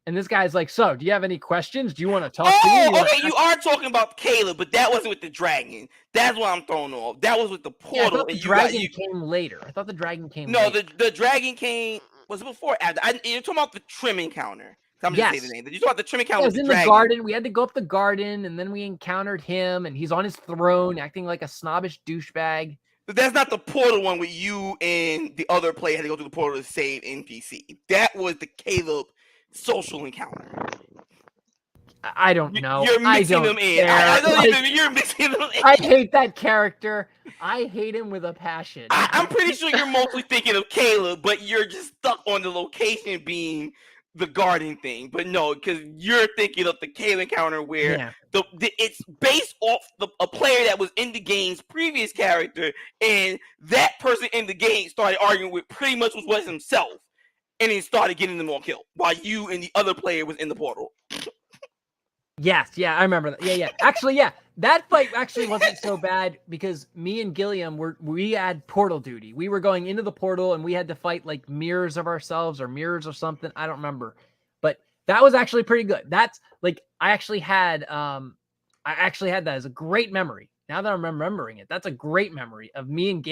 And this guy's like, so, do you have any questions? Do you want to talk to me? Oh, okay, you are talking about Caleb, but that wasn't with the dragon. That's what I'm throwing off. That was with the Yeah, I portal. thought the dragon came later. I thought the dragon came No, later. the dragon came, was it before? You're talking about the trim encounter. I'm just saying the name. You talking about the trim encounter? It was in the garden. We had to go up the garden, and then we encountered him, and he's on his throne acting like a snobbish douchebag. But that's not the portal one with you and the other player had to go through the portal to save NPC. That was the Caleb social encounter. I don't know. You're mixing them in. I know you're mixing them in. I hate that character. I hate him with a passion. I'm pretty sure you're mostly thinking of Caleb, but you're just stuck on the location being the garden thing. But no, because you're thinking of the Caleb encounter where it's based off a player that was in the game's previous character, and that person in the game started arguing with pretty much was himself, and he started getting them all killed while you and the other player was in the portal. Yes, yeah, I remember that. Yeah. Actually, yeah, that fight actually wasn't so bad because me and Gilliam we had portal duty. We were going into the portal and we had to fight like mirrors of ourselves or mirrors or something. I don't remember, but that was actually pretty good. That's like I actually had that as a great memory. Now that I'm remembering it, that's a great memory of me and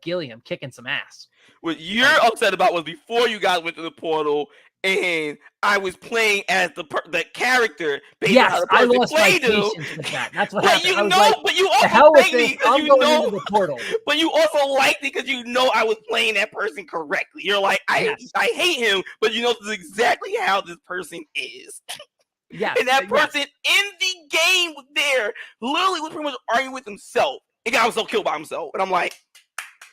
Gilliam kicking some ass. What you're upset about was before you guys went to the portal, and I was playing as the character. Yes, I lost my patience with that. That's what happened. But you also liked me because you know the portal. But you also liked me because you know I was playing that person correctly. You're like, I hate him, but you know this is exactly how this person is. Yeah, and that person in the game was there, literally was pretty much arguing with himself. The guy was so killed by himself, and I'm like,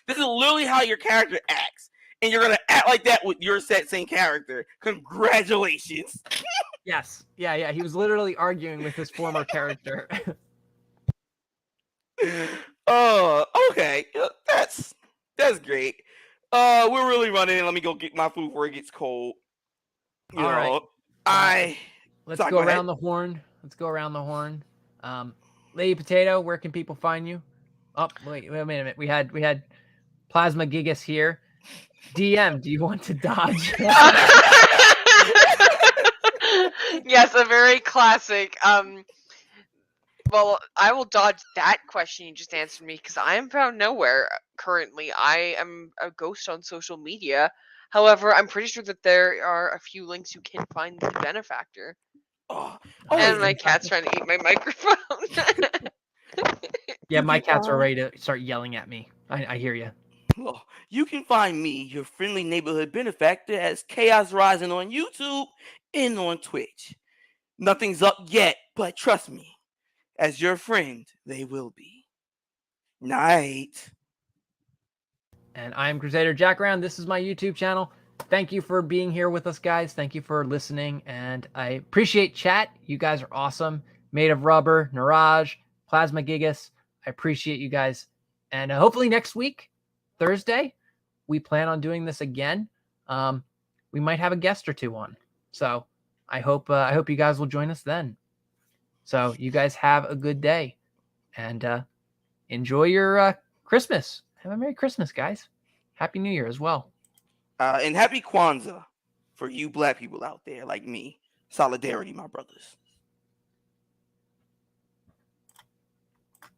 this is literally how your character acts. And you're gonna act like that with your same character. Congratulations. Yes. Yeah. He was literally arguing with his former character. Okay. That's great. We're really running. Let me go get my food before it gets cold. All right. Let's go around the horn. Lady Potato, where can people find you? Oh, wait a minute. We had Plasma Gigas here. DM, do you want to dodge? Yes, a very classic. Well, I will dodge that question you just answered me because I am found nowhere currently. I am a ghost on social media. However, I'm pretty sure that there are a few links you can find the Benefactor. And my cat's trying to eat my microphone. Yeah, my cats are ready to start yelling at me. I hear you. Oh, you can find me, your friendly neighborhood benefactor, as ChaosRyzen on YouTube and on Twitch. Nothing's up yet, but trust me, as your friend, they will be. Night. And I'm Crusader Jackaran. This is my YouTube channel. Thank you for being here with us, guys. Thank you for listening, and I appreciate chat. You guys are awesome. Made of Rubber, Niraj, Plasma Gigas. I appreciate you guys. And hopefully next week, Thursday, we plan on doing this again. We might have a guest or two on. So I hope you guys will join us then. So you guys have a good day and enjoy your Christmas. Have a Merry Christmas, guys. Happy New Year as well. And happy Kwanzaa for you black people out there like me. Solidarity, my brothers.